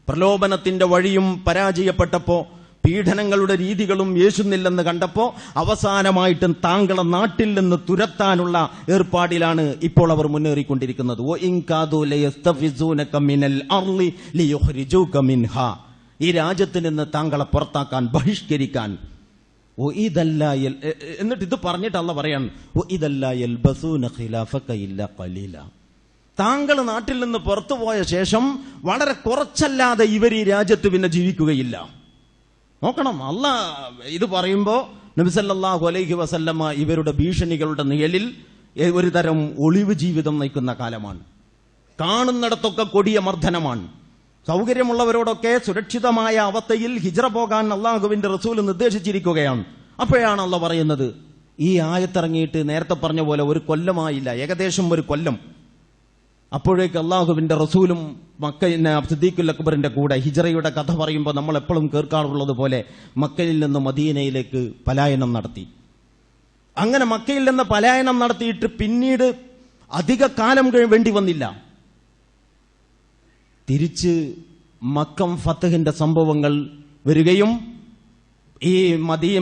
പ്രലോഭനത്തിന്റെ വഴിയും പരാജയപ്പെട്ടപ്പോ, പീഡനങ്ങളുടെ രീതികളും യേശുന്നില്ലെന്ന് കണ്ടപ്പോ അവസാനമായിട്ടും താങ്കളെ നാട്ടിൽ നിന്ന് തുരത്താനുള്ള ഏർപ്പാടിലാണ് ഇപ്പോൾ അവർ മുന്നേറിക്കൊണ്ടിരിക്കുന്നത്. ഈ രാജ്യത്ത് നിന്ന് താങ്കളെ പുറത്താക്കാൻ, ബഹിഷ്കരിക്കാൻ. എന്നിട്ട് ഇത് പറഞ്ഞിട്ട് അല്ലാഹു പറയാണ്, താങ്കൾ നാട്ടിൽ നിന്ന് പുറത്തുപോയ ശേഷം വളരെ കുറച്ചല്ലാതെ ഇവർ ഈ രാജ്യത്ത് പിന്നെ ജീവിക്കുകയില്ല. നോക്കണം, അല്ലാഹ് ഇത് പറയുമ്പോ നബി സല്ലല്ലാഹു അലൈഹി വസല്ലമ ഇവരുടെ ഭീഷണികളുടെ നിഴലിൽ ഒരു തരം ഒളിവ് ജീവിതം നയിക്കുന്ന കാലമാണ്. കാണുന്നിടത്തൊക്കെ കൊടിയ മർദ്ദനമാണ്. സൗകര്യമുള്ളവരോടൊക്കെ സുരക്ഷിതമായ അവസ്ഥയിൽ ഹിജ്റ പോകാൻ അള്ളാഹുവിന്റെ റസൂൽ നിർദ്ദേശിച്ചിരിക്കുകയാണ്. അപ്പോഴാണ് അള്ളാഹ് പറയുന്നത്, ഈ ആയത്തിറങ്ങിയിട്ട് നേരത്തെ പറഞ്ഞ പോലെ ഒരു കൊല്ലമായില്ല, ഏകദേശം ഒരു കൊല്ലം. അപ്പോഴേക്ക് അള്ളാഹുവിന്റെ റസൂലും സിദ്ദീഖുൽ അക്ബറിന്റെ കൂടെ ഹിജ്റയുടെ കഥ പറയുമ്പോൾ നമ്മൾ എപ്പോഴും കേൾക്കാറുള്ളത് പോലെ മക്കയിൽ നിന്ന് മദീനയിലേക്ക് പലായനം നടത്തി. അങ്ങനെ മക്കയിൽ നിന്ന് പലായനം നടത്തിയിട്ട് പിന്നീട് അധിക കാലം വേണ്ടി വന്നില്ല. തിരിച്ച് മക്കം ഫത്തഹിന്റെ സംഭവങ്ങൾ വരികയും ഈ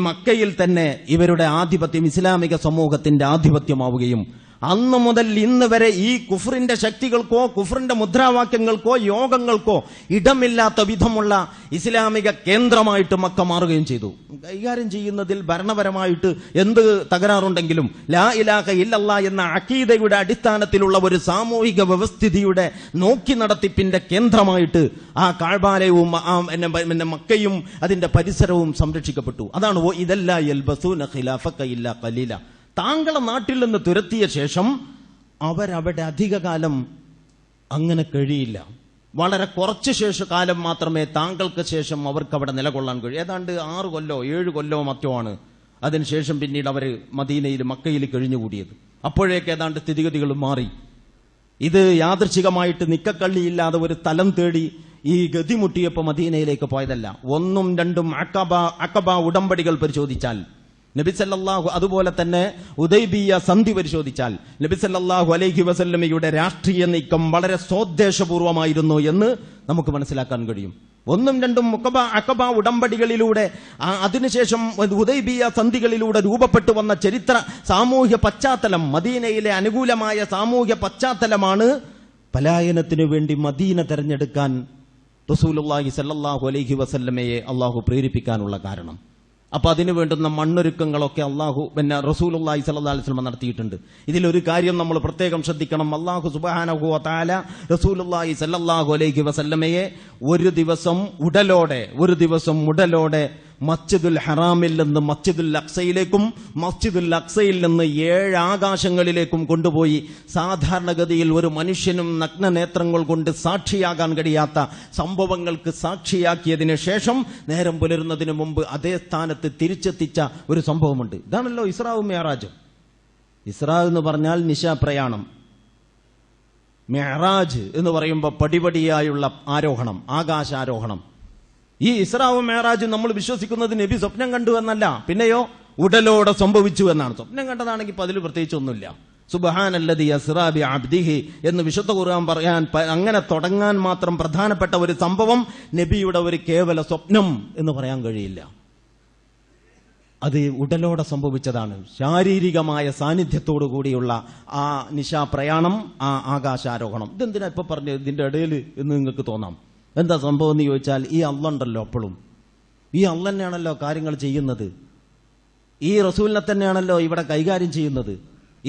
മക്കയിൽ തന്നെ ഇവരുടെ ആധിപത്യം ഇസ്ലാമിക സമൂഹത്തിന്റെ ആധിപത്യമാവുകയും അന്നു മുതൽ ഇന്ന് വരെ ഈ കുഫറിന്റെ ശക്തികൾക്കോ കുഫറിന്റെ മുദ്രാവാക്യങ്ങൾക്കോ യോഗങ്ങൾക്കോ ഇടമില്ലാത്ത വിധമുള്ള ഇസ്ലാമിക കേന്ദ്രമായിട്ട് മക്ക മാറുകയും ചെയ്തു. കൈകാര്യം ചെയ്യുന്നതിൽ ഭരണപരമായിട്ട് എന്ത് തകരാറുണ്ടെങ്കിലും ലാ ഇലാഹ ഇല്ലല്ലാഹ് എന്ന അഖീദയുടെ അടിസ്ഥാനത്തിലുള്ള ഒരു സാമൂഹിക വ്യവസ്ഥിതിയുടെ നോക്കി നടത്തിപ്പിന്റെ കേന്ദ്രമായിട്ട് ആ കഅബാലയവും മക്കയും അതിന്റെ പരിസരവും സംരക്ഷിക്കപ്പെട്ടു. അതാണ് ഇദല്ലാ യൽബസൂന ഖിലാഫക ഇല്ലാ ഖലീല. താങ്കളെ നാട്ടിൽ നിന്ന് തുരത്തിയ ശേഷം അവരവിടെ അധികകാലം അങ്ങനെ കഴിയില്ല. വളരെ കുറച്ച് കാലം മാത്രമേ താങ്കൾക്ക് ശേഷം അവർക്ക് അവിടെ നിലകൊള്ളാൻ കഴിയൂ. ഏതാണ്ട് 6 കൊല്ലോ 7 കൊല്ലോ മറ്റോ ആണ് അതിനുശേഷം പിന്നീട് അവർ മദീനയിൽ മക്കയിൽ കഴിഞ്ഞുകൂടിയത്. അപ്പോഴേക്ക് ഏതാണ്ട് സ്ഥിതിഗതികൾ മാറി. ഇത് യാദൃച്ഛികമായിട്ട് നിക്കക്കള്ളിയില്ലാതെ ഒരു തലം തേടി ഈ ഗതിമുട്ടിയപ്പോൾ മദീനയിലേക്ക് പോയതല്ല. 1ഉം 2ഉം അഖബ ഉടമ്പടികൾ പരിശോധിച്ചാൽ നബി സല്ലല്ലാഹു, അതുപോലെ തന്നെ ഹുദൈബിയ സന്ധി പരിശോധിച്ചാൽ നബി സല്ലല്ലാഹു അലൈഹി വസല്ലമയുടെ രാഷ്ട്രീയ നീക്കം വളരെ സ്വോദ്ദേശപൂർവമായിരുന്നു എന്ന് നമുക്ക് മനസ്സിലാക്കാൻ കഴിയും. 1ഉം 2ഉം അഖബ ഉടമ്പടികളിലൂടെ അതിനുശേഷം ഹുദൈബിയ സന്ധികളിലൂടെ രൂപപ്പെട്ടു വന്ന ചരിത്ര സാമൂഹ്യ പശ്ചാത്തലം, മദീനയിലെ അനുകൂലമായ സാമൂഹ്യ പശ്ചാത്തലമാണ് പലായനത്തിനു വേണ്ടി മദീന തെരഞ്ഞെടുക്കാൻ റസൂലുള്ളാഹി സല്ലല്ലാഹു അലൈഹി വസല്ലമയെ അള്ളാഹു പ്രേരിപ്പിക്കാനുള്ള കാരണം. അപ്പൊ അതിനു വേണ്ടുന്ന മണ്ണൊരുക്കങ്ങളൊക്കെ റസൂലുള്ളാഹി സ്വല്ലല്ലാഹു അലൈഹി വസല്ലം നടത്തിയിട്ടുണ്ട്. ഇതിലൊരു കാര്യം നമ്മൾ പ്രത്യേകം ശ്രദ്ധിക്കണം. അല്ലാഹു സുബ്ഹാനഹു വ തആല റസൂലുള്ളാഹി സ്വല്ലല്ലാഹു അലൈഹി വസല്ലമയെ ഒരു ദിവസം ഉടലോടെ മസ്ജിദുൽ ഹറാമിൽ നിന്ന് മസ്ജിദുൽ അഖ്സയിലേക്കും മസ്ജിദുൽ അഖ്സയിൽ നിന്ന് 7 ആകാശങ്ങളിലേക്കും കൊണ്ടുപോയി സാധാരണഗതിയിൽ ഒരു മനുഷ്യനും നഗ്നനേത്രങ്ങൾ കൊണ്ട് സാക്ഷിയാകാൻ കഴിയാത്ത സംഭവങ്ങൾക്ക് സാക്ഷിയാക്കിയതിനു ശേഷം നേരം പുലരുന്നതിന് മുമ്പ് അതേ സ്ഥാനത്ത് തിരിച്ചെത്തിച്ച ഒരു സംഭവമുണ്ട്. ഇതാണല്ലോ ഇസ്രാവും മിഅ്റാജും. ഇസ്രാ എന്ന് പറഞ്ഞാൽ നിശാപ്രയാണം, മിഅ്റാജ് എന്ന് പറയുമ്പോൾ പടിപടിയായുള്ള ആരോഹണം, ആകാശാരോഹണം. ഈ ഇസ്രാവും മിഅ്റാജും നമ്മൾ വിശ്വസിക്കുന്നത് നബി സ്വപ്നം കണ്ടു എന്നല്ല, പിന്നെയോ ഉടലോടെ സംഭവിച്ചു എന്നാണ്. സ്വപ്നം കണ്ടതാണെങ്കിൽ ഇപ്പൊ അതിൽ പ്രത്യേകിച്ച് ഒന്നുമില്ല. സുബ്ഹാനല്ലദി അസ്റാ ബി അബ്ദിഹി എന്ന് വിശുദ്ധ ഖുർആൻ പറയാൻ അങ്ങനെ തുടങ്ങാൻ മാത്രം പ്രധാനപ്പെട്ട ഒരു സംഭവം നബിയുടെ ഒരു കേവല സ്വപ്നം എന്ന് പറയാൻ കഴിയില്ല. അത് ഉടലോടെ സംഭവിച്ചതാണ്. ശാരീരികമായ സാന്നിധ്യത്തോടു കൂടിയുള്ള ആ നിശാപ്രയാണം, ആ ആകാശാരോഹണം. ഇതെന്തിനാ ഇപ്പൊ പറഞ്ഞു ഇതിന്റെ ഇടയിൽ എന്ന് നിങ്ങൾക്ക് തോന്നാം. എന്താ സംഭവം എന്ന് ചോദിച്ചാൽ, ഈ അള്ളണ്ടല്ലോ അപ്പോഴും ഈ അള്ള തന്നെയാണല്ലോ കാര്യങ്ങൾ ചെയ്യുന്നത്. ഈ റസൂലിനെ തന്നെയാണല്ലോ ഇവിടെ കൈകാര്യം ചെയ്യുന്നത്.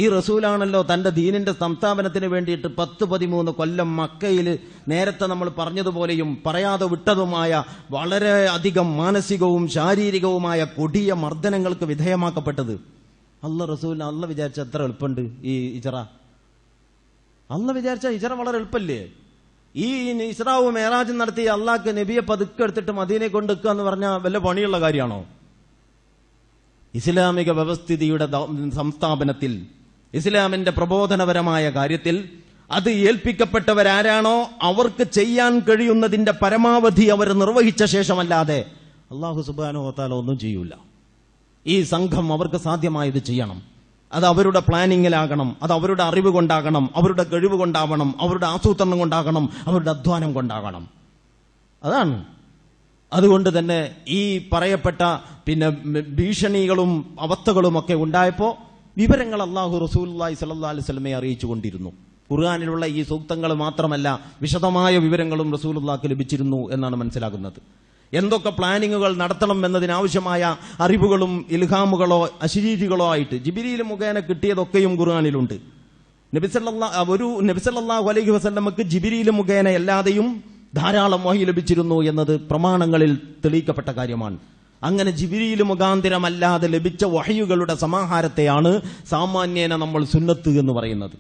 ഈ റസൂലാണല്ലോ തന്റെ ദീനിന്റെ സംസ്ഥാപനത്തിന് വേണ്ടിയിട്ട് 10-13 കൊല്ലം മക്കയിൽ നേരത്തെ നമ്മൾ പറഞ്ഞതുപോലെയും പറയാതെ വിട്ടതുമായ വളരെ അധികം മാനസികവും ശാരീരികവുമായ കൊടിയ മർദ്ദനങ്ങൾക്ക് വിധേയമാക്കപ്പെട്ടത്. അള്ള വിചാരിച്ച എത്ര എളുപ്പമുണ്ട് ഈ ഇജറ. അള്ള വിചാരിച്ച ഇജറ വളരെ എളുപ്പല്ലേ. ഈ ഇസ്രാവും മേറാജും നടത്തി അള്ളാഹ്ക്ക് നബിയെ പതുക്കെ എടുത്തിട്ട് മദീനെ കൊണ്ടുവെക്കുക എന്ന് പറഞ്ഞാൽ വല്ല പണിയുള്ള കാര്യമാണോ? ഇസ്ലാമിക വ്യവസ്ഥിതിയുടെ സംസ്ഥാപനത്തിൽ, ഇസ്ലാമിന്റെ പ്രബോധനപരമായ കാര്യത്തിൽ അത് ഏൽപ്പിക്കപ്പെട്ടവരാരാണോ അവർക്ക് ചെയ്യാൻ കഴിയുന്നതിന്റെ പരമാവധി അവർ നിർവഹിച്ച ശേഷമല്ലാതെ അല്ലാഹു സുബ്ഹാനഹു വ തആല ഒന്നും ചെയ്യൂല. ഈ സംഘം അവർക്ക് സാധ്യമായത് ചെയ്യണം. അത് അവരുടെ പ്ലാനിങ്ങിലാകണം, അത് അവരുടെ അറിവ് കൊണ്ടാകണം, അവരുടെ കഴിവ് കൊണ്ടാവണം, അവരുടെ ആസൂത്രണം കൊണ്ടാകണം, അവരുടെ അധ്വാനം കൊണ്ടാകണം. അതാണ്. അതുകൊണ്ട് തന്നെ ഈ പറയപ്പെട്ട ഭീഷണികളും അവസ്ഥകളുമൊക്കെ ഉണ്ടായപ്പോൾ വിവരങ്ങൾ അല്ലാഹു റസൂലുള്ളാഹി സ്വല്ലല്ലാഹു അലൈഹി വസല്ലമയെ അറിയിച്ചുകൊണ്ടിരുന്നു. ഖുർആനിലുള്ള ഈ സൂക്തങ്ങൾ മാത്രമല്ല, വിശദമായ വിവരങ്ങളും റസൂലുള്ളാഹിക്ക് ലഭിച്ചിരുന്നു എന്നാണ് മനസ്സിലാകുന്നത്. എന്തൊക്കെ പ്ലാനിങ്ങുകൾ നടത്തണം എന്നതിനാവശ്യമായ അറിവുകളും ഇൽഹാമുകളോ അശരീരികളോ ആയിട്ട് ജിബ്രീൽ മുഖേന കിട്ടിയതൊക്കെയും ഖുർആനിലുണ്ട്. നബി സല്ലല്ലാഹു അലൈഹി വസല്ലമക്ക് ജിബ്രീൽ മുഖേന അല്ലാതെയും ധാരാളം വഹി ലഭിച്ചിരുന്നു എന്നത് പ്രമാണങ്ങളിൽ തെളിയിക്കപ്പെട്ട കാര്യമാണ്. അങ്ങനെ ജിബ്രീൽ മുഖാന്തിരമല്ലാതെ ലഭിച്ച വഹയുകളുടെ സമാഹാരത്തെയാണ് സാമാന്യേന നമ്മൾ സുന്നത്ത് എന്ന് പറയുന്നത്.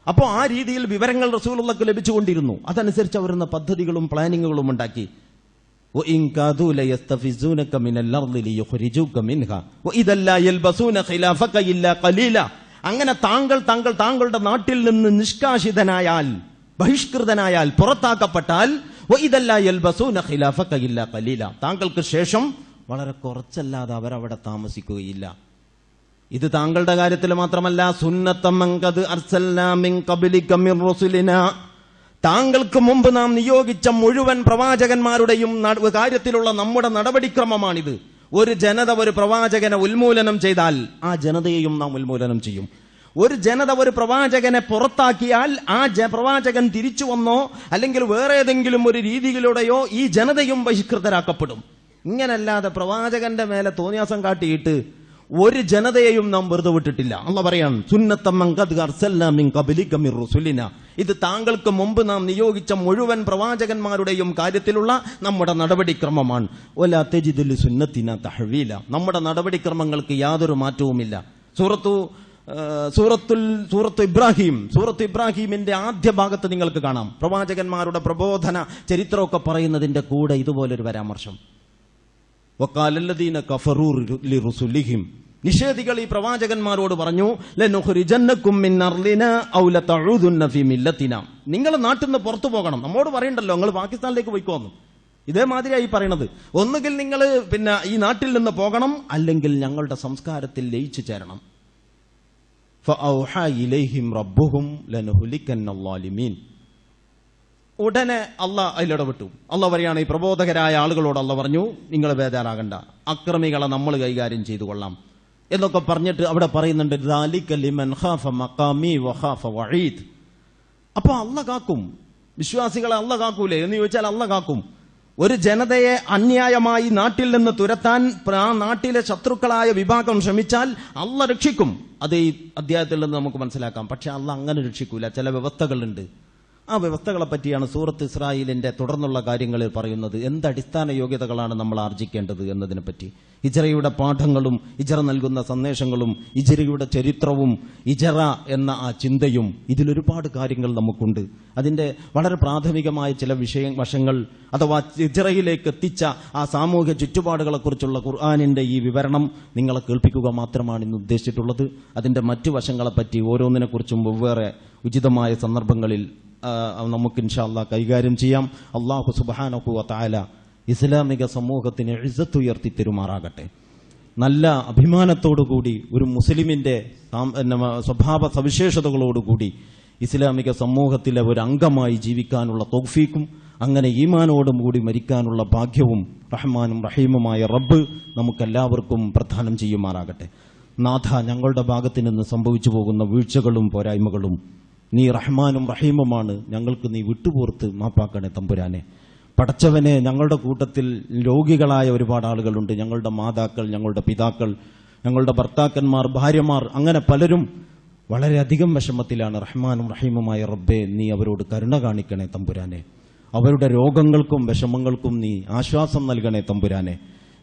അപ്പോൾ ആ രീതിയിൽ വിവരങ്ങൾ റസൂലുള്ളാഹിക്ക് ലഭിച്ചുകൊണ്ടിരുന്നു. അതനുസരിച്ച് അവരുന്ന പദ്ധതികളും പ്ലാനിങ്ങുകളും ഉണ്ടാക്കി. അങ്ങനെ താങ്കളുടെ നാട്ടിൽ നിന്ന് നിഷ്കാശിതനായാൽ, ബഹിഷ്കൃതനായാൽ, പുറത്താക്കപ്പെട്ടാൽ താങ്കൾക്ക് ശേഷം വളരെ കുറച്ചല്ലാതെ അവരവിടെ താമസിക്കുകയില്ല. ഇത് താങ്കളുടെ കാര്യത്തിൽ മാത്രമല്ല, താങ്കൾക്ക് മുമ്പ് നാം നിയോഗിച്ച മുഴുവൻ പ്രവാചകന്മാരുടെയും കാര്യത്തിലുള്ള നമ്മുടെ നടപടിക്രമമാണിത്. ഒരു ജനത ഒരു പ്രവാചകനെ ഉന്മൂലനം ചെയ്താൽ ആ ജനതയെയും നാം ഉന്മൂലനം ചെയ്യും. ഒരു ജനത ഒരു പ്രവാചകനെ പുറത്താക്കിയാൽ ആ പ്രവാചകൻ തിരിച്ചു വന്നോ അല്ലെങ്കിൽ വേറെ ഏതെങ്കിലും ഒരു രീതിയിലൂടെയോ ഈ ജനതയും ബഹിഷ്കൃതരാക്കപ്പെടും. ഇങ്ങനല്ലാതെ പ്രവാചകന്റെ മേലെ തോന്നിയാസം കാട്ടിയിട്ട് ഒരു ജനതയെയും നാം വെറുതെ വിട്ടിട്ടില്ല. അല്ലാഹു പറയാണ്, ഇത് താങ്കൾക്ക് മുമ്പ് നാം നിയോഗിച്ച മുഴുവൻ പ്രവാചകന്മാരുടെയും കാര്യത്തിലുള്ള നമ്മുടെ നടപടിക്രമമാണ്. നമ്മുടെ നടപടിക്രമങ്ങൾക്ക് യാതൊരു മാറ്റവുമില്ല. സൂറത്തു ഇബ്രാഹിമിന്റെ ആദ്യ ഭാഗത്ത് നിങ്ങൾക്ക് കാണാം, പ്രവാചകന്മാരുടെ പ്രബോധന ചരിത്രമൊക്കെ പറയുന്നതിന്റെ കൂടെ ഇതുപോലൊരു പരാമർശം. വഖാലല്ലദീന കഫറൂ ലിറുസുലിഹിം, നിഷേധികൾ ഈ പ്രവാചകന്മാരോട് പറഞ്ഞു, ലനുഖ്രിജന്നകും മിൻ അർളിനാ ഔ ലതഊദുന്ന ഫീ മില്ലത്തിനാ, നിങ്ങൾ നാട്ടിൽ നിന്ന് പുറത്തു പോകണം. നമ്മോട് പറയണ്ടല്ലോ നിങ്ങൾ പാകിസ്ഥാനിലേക്ക് പോയിക്കോന്ന്. ഇതേമാതിരിയായി പറയണത്, ഒന്നുകിൽ നിങ്ങൾ ഈ നാട്ടിൽ നിന്ന് പോകണം, അല്ലെങ്കിൽ ഞങ്ങളുടെ സംസ്കാരത്തിൽ ലയിച്ചു ചേരണം. ഫഔഹാ ഇലൈഹിം റബ്ബുഹും ലനുഹ്ലികന്നൽ-ളാലിമീൻ. ഉടനെ അള്ളാഹ് അതിലിടപെട്ടു. അള്ളാഹ് പറയാണ്, ഈ പ്രബോധകരായ ആളുകളോട് അള്ളാഹ് പറഞ്ഞു, നിങ്ങൾ ബേജാറാകണ്ട, അക്രമികളെ നമ്മൾ കൈകാര്യം ചെയ്തു കൊള്ളാം എന്നൊക്കെ പറഞ്ഞിട്ട് അവിടെ പറയുന്നുണ്ട്, ദാലിക ലിമൻ ഖാഫ മഖാമി വഖാഫ വഈദ്. അപ്പൊ അള്ളാഹ് കാക്കും, വിശ്വാസികളെ അള്ളാഹ് കാക്കൂലേ എന്ന് ചോദിച്ചാൽ അള്ളാഹ് കാക്കും. ഒരു ജനതയെ അന്യായമായി നാട്ടിൽ നിന്ന് തുരത്താൻ ആ നാട്ടിലെ ശത്രുക്കളായ വിഭാഗം ശ്രമിച്ചാൽ അള്ളാഹ് രക്ഷിക്കും. അത് ഈ അധ്യായത്തിൽ നിന്ന് നമുക്ക് മനസ്സിലാക്കാം. പക്ഷെ അള്ളാഹ് അങ്ങനെ രക്ഷിക്കൂല. ചില വ്യവസ്ഥകളുണ്ട്. ആ വ്യവസ്ഥകളെ പറ്റിയാണ് സൂറത്ത് ഇസ്രായേലിന്റെ തുടർന്നുള്ള കാര്യങ്ങളിൽ പറയുന്നത്. എന്ത് അടിസ്ഥാന യോഗ്യതകളാണ് നമ്മൾ ആർജിക്കേണ്ടത് എന്നതിനെ പറ്റി. ഇജറയുടെ പാഠങ്ങളും ഇജറ നൽകുന്ന സന്ദേശങ്ങളും ഇജറയുടെ ചരിത്രവും ഇജറ എന്ന ആ ചിന്തയും ഇതിലൊരുപാട് കാര്യങ്ങൾ നമുക്കുണ്ട്. അതിന്റെ വളരെ പ്രാഥമികമായ ചില വശങ്ങൾ അഥവാ ഇജറയിലേക്ക് എത്തിച്ച ആ സാമൂഹ്യ ചുറ്റുപാടുകളെക്കുറിച്ചുള്ള ഖുർആനിന്റെ ഈ വിവരണം നിങ്ങളെ കേൾപ്പിക്കുക മാത്രമാണ് ഇന്ന് ഉദ്ദേശിച്ചിട്ടുള്ളത്. അതിന്റെ മറ്റു വശങ്ങളെപ്പറ്റി ഓരോന്നിനെക്കുറിച്ചും വെവ്വേറെ ഉചിതമായ സന്ദർഭങ്ങളിൽ നമുക്ക് ഇൻഷാ അല്ലാഹ് കൈകാര്യം ചെയ്യാം. അല്ലാഹു സുബ്ഹാനഹു വ തആല ഇസ്ലാമിക സമൂഹത്തിന് ഇസ്സത്ത് ഉയർത്തി തരുമാറാകട്ടെ. നല്ല അഭിമാനത്തോടുകൂടി ഒരു മുസ്ലിമിന്റെ സ്വഭാവ സവിശേഷതകളോടുകൂടി ഇസ്ലാമിക സമൂഹത്തിലെ ഒരു അംഗമായി ജീവിക്കാനുള്ള തൗഫീഖും അങ്ങനെ ഈമാനോടും കൂടി മരിക്കാനുള്ള ഭാഗ്യവും റഹ്മാനും റഹീമുമായ റബ്ബ് നമുക്കെല്ലാവർക്കും പ്രദാനം ചെയ്യുമാറാകട്ടെ. നാഥ, ഞങ്ങളുടെ ഭാഗത്ത് നിന്ന് സംഭവിച്ചു പോകുന്ന വീഴ്ചകളും പോരായ്മകളും നീ റഹ്മാനും റഹീമുമാണ്, ഞങ്ങൾക്ക് നീ വിട്ടുപുറത്ത് മാപ്പാക്കണേ തമ്പുരാനെ. പടച്ചവനെ, ഞങ്ങളുടെ കൂട്ടത്തിൽ രോഗികളായ ഒരുപാട് ആളുകളുണ്ട്. ഞങ്ങളുടെ മാതാക്കൾ, ഞങ്ങളുടെ പിതാക്കൾ, ഞങ്ങളുടെ ഭർത്താക്കന്മാർ, ഭാര്യമാർ, അങ്ങനെ പലരും വളരെയധികം വിഷമത്തിലാണ്. റഹ്മാനും റഹീമുമായ റബ്ബേ, നീ അവരോട് കരുണ കാണിക്കണേ തമ്പുരാനെ. അവരുടെ രോഗങ്ങൾക്കും വിഷമങ്ങൾക്കും നീ ആശ്വാസം നൽകണേ തമ്പുരാനെ.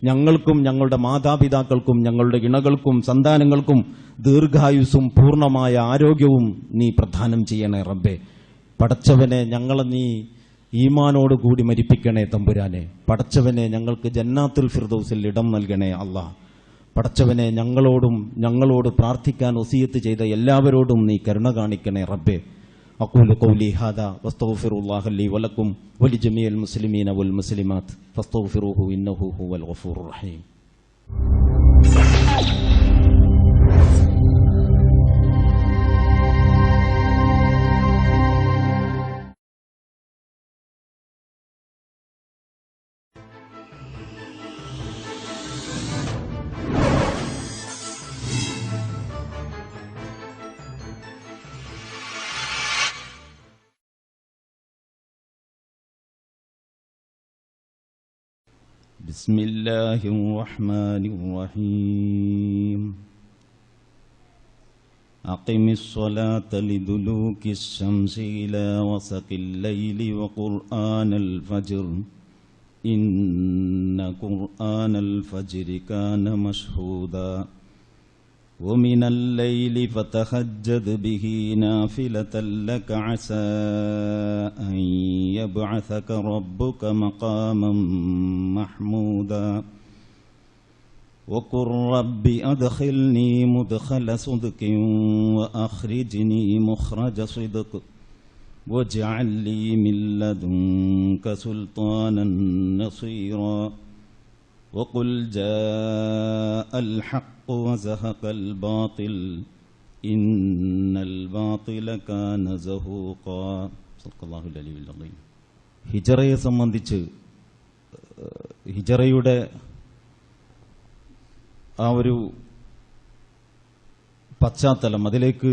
ഞങ്ങൾക്കും ഞങ്ങളുടെ മാതാപിതാക്കൾക്കും ഞങ്ങളുടെ ഇണകൾക്കും സന്താനങ്ങൾക്കും ദീർഘായുസ്സും പൂർണ്ണമായ ആരോഗ്യവും നീ പ്രദാനം ചെയ്യണേ റബ്ബേ. പടച്ചവനെ, ഞങ്ങളെ നീ ഈമാനോടുകൂടി മരിപ്പിക്കണേ തമ്പുരാനെ. പടച്ചവനെ, ഞങ്ങൾക്ക് ജന്നാത്തുൽ ഫിർദൗസിൽ ഇടം നൽകണേ അല്ലാഹ്. പടച്ചവനെ, ഞങ്ങളോട് പ്രാർത്ഥിക്കാൻ വസിയത്ത് ചെയ്ത എല്ലാവരോടും നീ കരുണ കാണിക്കണേ റബ്ബേ. أقول قولي هذا واستغفر الله لي ولكم ولجميع المسلمين والمسلمات فاستغفروه إنه هو الغفور الرحيم. بسم الله الرحمن الرحيم. أقم الصلاة لدلوك الشمس إلى غسق الليل وقرآن الفجر إن قرآن الفجر كان مشهودا ومن الليل فتهجد به نافلة لك عسى أن يبعثك ربك مقاما محمودا وقل رب أدخلني مدخل صدق وأخرجني مخرج صدق واجعل لي من لدنك سلطانا نصيرا وقل جاء الحق وزهق الباطل إن الباطل كان زهوقا صدق الله العلي العظيم. ഹിജറയെ സംബന്ധിച്ച് ഹിജറയുടെ ആ ഒരു പശ്ചാത്തലം, അതിലേക്ക്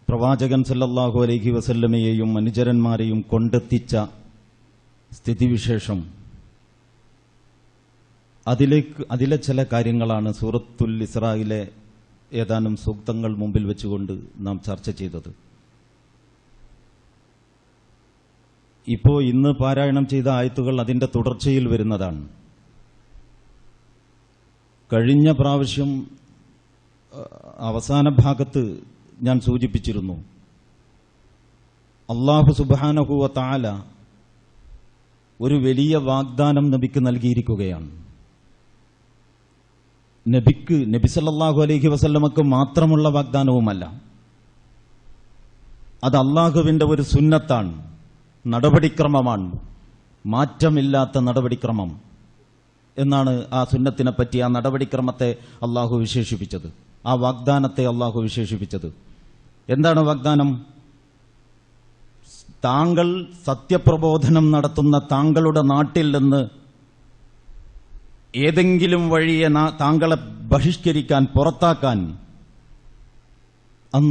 പ്രവാചകൻ സല്ലല്ലാഹു അലൈഹി വസല്ലമയെയും അനുചരന്മാരെയും കൊണ്ടെത്തിച്ച സ്ഥിതിവിശേഷം, അതിലെ ചില കാര്യങ്ങളാണ് സൂറത്തുൽ ഇസ്രായിലെ ഏതാനും സൂക്തങ്ങൾ മുമ്പിൽ വെച്ചുകൊണ്ട് നാം ചർച്ച ചെയ്തത്. ഇപ്പോൾ ഇന്ന് പാരായണം ചെയ്ത ആയത്തുകൾ അതിന്റെ തുടർച്ചയിൽ വരുന്നതാണ്. കഴിഞ്ഞ പ്രാവശ്യം അവസാന ഭാഗത്ത് ഞാൻ സൂചിപ്പിച്ചിരുന്നു, അല്ലാഹു സുബ്ഹാനഹു വ തആല ഒരു വലിയ വാഗ്ദാനം നബിക്ക് നൽകിയിരിക്കുകയാണ്. നബി സല്ലല്ലാഹു അലൈഹി വസല്ലമക്ക് മാത്രമുള്ള വാഗ്ദാനവുമല്ല, അത് അല്ലാഹുവിന്റെ ഒരു സുന്നത്താണ്, നടപടിക്രമമാണ്, മാറ്റമില്ലാത്ത നടപടിക്രമം എന്നാണ് ആ സുന്നത്തിനെ പറ്റി, ആ നടപടിക്രമത്തെ അല്ലാഹു വിശേഷിപ്പിച്ചത്, ആ വാഗ്ദാനത്തെ അല്ലാഹു വിശേഷിപ്പിച്ചത്. എന്താണ് വാഗ്ദാനം? താങ്കൾ സത്യപ്രബോധനം നടത്തുന്ന താങ്കളുടെ നാട്ടിൽ നിന്ന് ഏതെങ്കിലും വഴിയെ താങ്കളെ ബഹിഷ്കരിക്കാൻ, പുറത്താക്കാൻ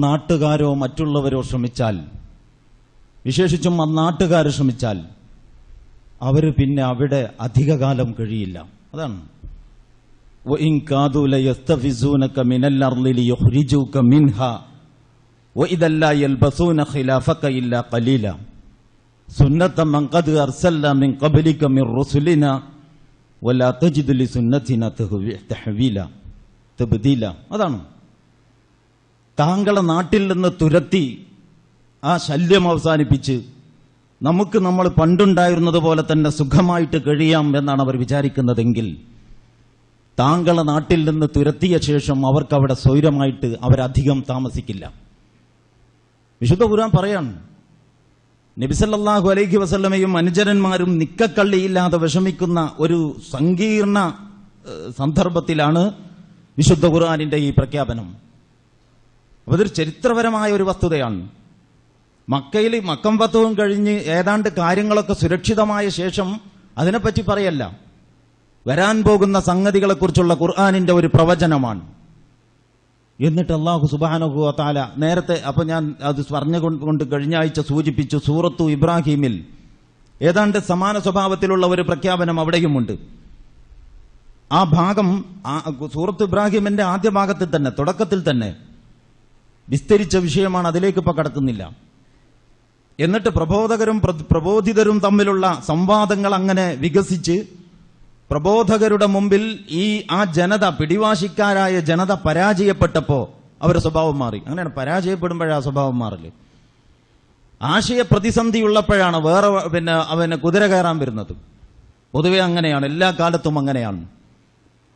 നാട്ടുകാരോ മറ്റുള്ളവരോ ശ്രമിച്ചാൽ, വിശേഷിച്ചും നാട്ടുകാർ ശ്രമിച്ചാൽ, അവർ പിന്നെ അവിടെ അധികകാലം കഴിയില്ല. അതാണ് وَإِن كَادُوا لَيَسْتَفِزُّونَكَ مِنَ الْأَرْضِ لِيُخْرِجُوكَ مِنْهَا وَإِذًا لَّا يَلْبَثُونَ خِلَافَكَ إِلَّا قَلِيلًا سُنَّةَ مَنْ قَدْ أَرْسَلْنَا مِنْ قَبْلِكَ مِنْ رُسُلِنَا وَلَا تَجِدُ لِسُنَّتِنَا تَبْدِيلًا. അതാണ് താങ്കളെ നാട്ടിൽ നിന്ന് തുരത്തി ആ ശല്യം അവസാനിപ്പിച്ച് നമുക്ക് നമ്മൾ പണ്ടുണ്ടായിരുന്നത് പോലെ തന്നെ സുഖമായിട്ട് കഴിയാം എന്നാണ് അവർ വിചാരിക്കുന്നതെങ്കിൽ, താങ്കളെ നാട്ടിൽ നിന്ന് തുരത്തിയ ശേഷം അവർക്കവിടെ സ്വൈരമായിട്ട് അവരധികം താമസിക്കില്ല. വിശുദ്ധ ഖുർആൻ പറയാണ്, നബി സല്ലല്ലാഹു അലൈഹി വസല്ലമയും അനുചരന്മാരും നിക്കക്കള്ളിയില്ലാതെ വിഷമിക്കുന്ന ഒരു സങ്കീർണ സന്ദർഭത്തിലാണ് വിശുദ്ധ ഖുർആനിന്റെ ഈ പ്രഖ്യാപനം. അതൊരു ചരിത്രപരമായ ഒരു വസ്തുതയാണ്. മക്കയിൽ മക്കം ഫത്വവും കഴിഞ്ഞ് ഏതാണ്ട് കാര്യങ്ങളൊക്കെ സുരക്ഷിതമായ ശേഷം അതിനെപ്പറ്റി പറയല്ല, വരാൻ പോകുന്ന സംഗതികളെക്കുറിച്ചുള്ള ഖുർആനിന്റെ ഒരു പ്രവചനമാണ്. എന്നിട്ട് അല്ലാഹു സുബ്ഹാനഹു വ തആല നേരത്തെ, അപ്പൊ ഞാൻ അത് പറഞ്ഞുകൊണ്ട് കഴിഞ്ഞ ആഴ്ച സൂചിപ്പിച്ചു, സൂറത്തു ഇബ്രാഹിമിൽ ഏതാണ്ട് സമാന സ്വഭാവത്തിലുള്ള ഒരു പ്രഖ്യാപനം അവിടെയുമുണ്ട്. ആ ഭാഗം സൂറത്തു ഇബ്രാഹിമിന്റെ ആദ്യ ഭാഗത്തിൽ തന്നെ, തുടക്കത്തിൽ തന്നെ വിസ്തരിച്ച വിഷയമാണ്, അതിലേക്ക് ഇപ്പൊ കടക്കുന്നില്ല. എന്നിട്ട് പ്രബോധകരും പ്രബോധിതരും തമ്മിലുള്ള സംവാദങ്ങൾ അങ്ങനെ വികസിച്ച് പ്രബോധകരുടെ മുമ്പിൽ ആ ജനത, പിടിവാശിക്കാരായ ജനത പരാജയപ്പെട്ടപ്പോ അവരുടെ സ്വഭാവം മാറി. അങ്ങനെയാണ്, പരാജയപ്പെടുമ്പോഴാണ് സ്വഭാവം മാറല്. ആശയ പ്രതിസന്ധി ഉള്ളപ്പോഴാണ് അവന് കുതിര കയറാൻ വരുന്നത്. പൊതുവെ അങ്ങനെയാണ്, എല്ലാ കാലത്തും അങ്ങനെയാണ്.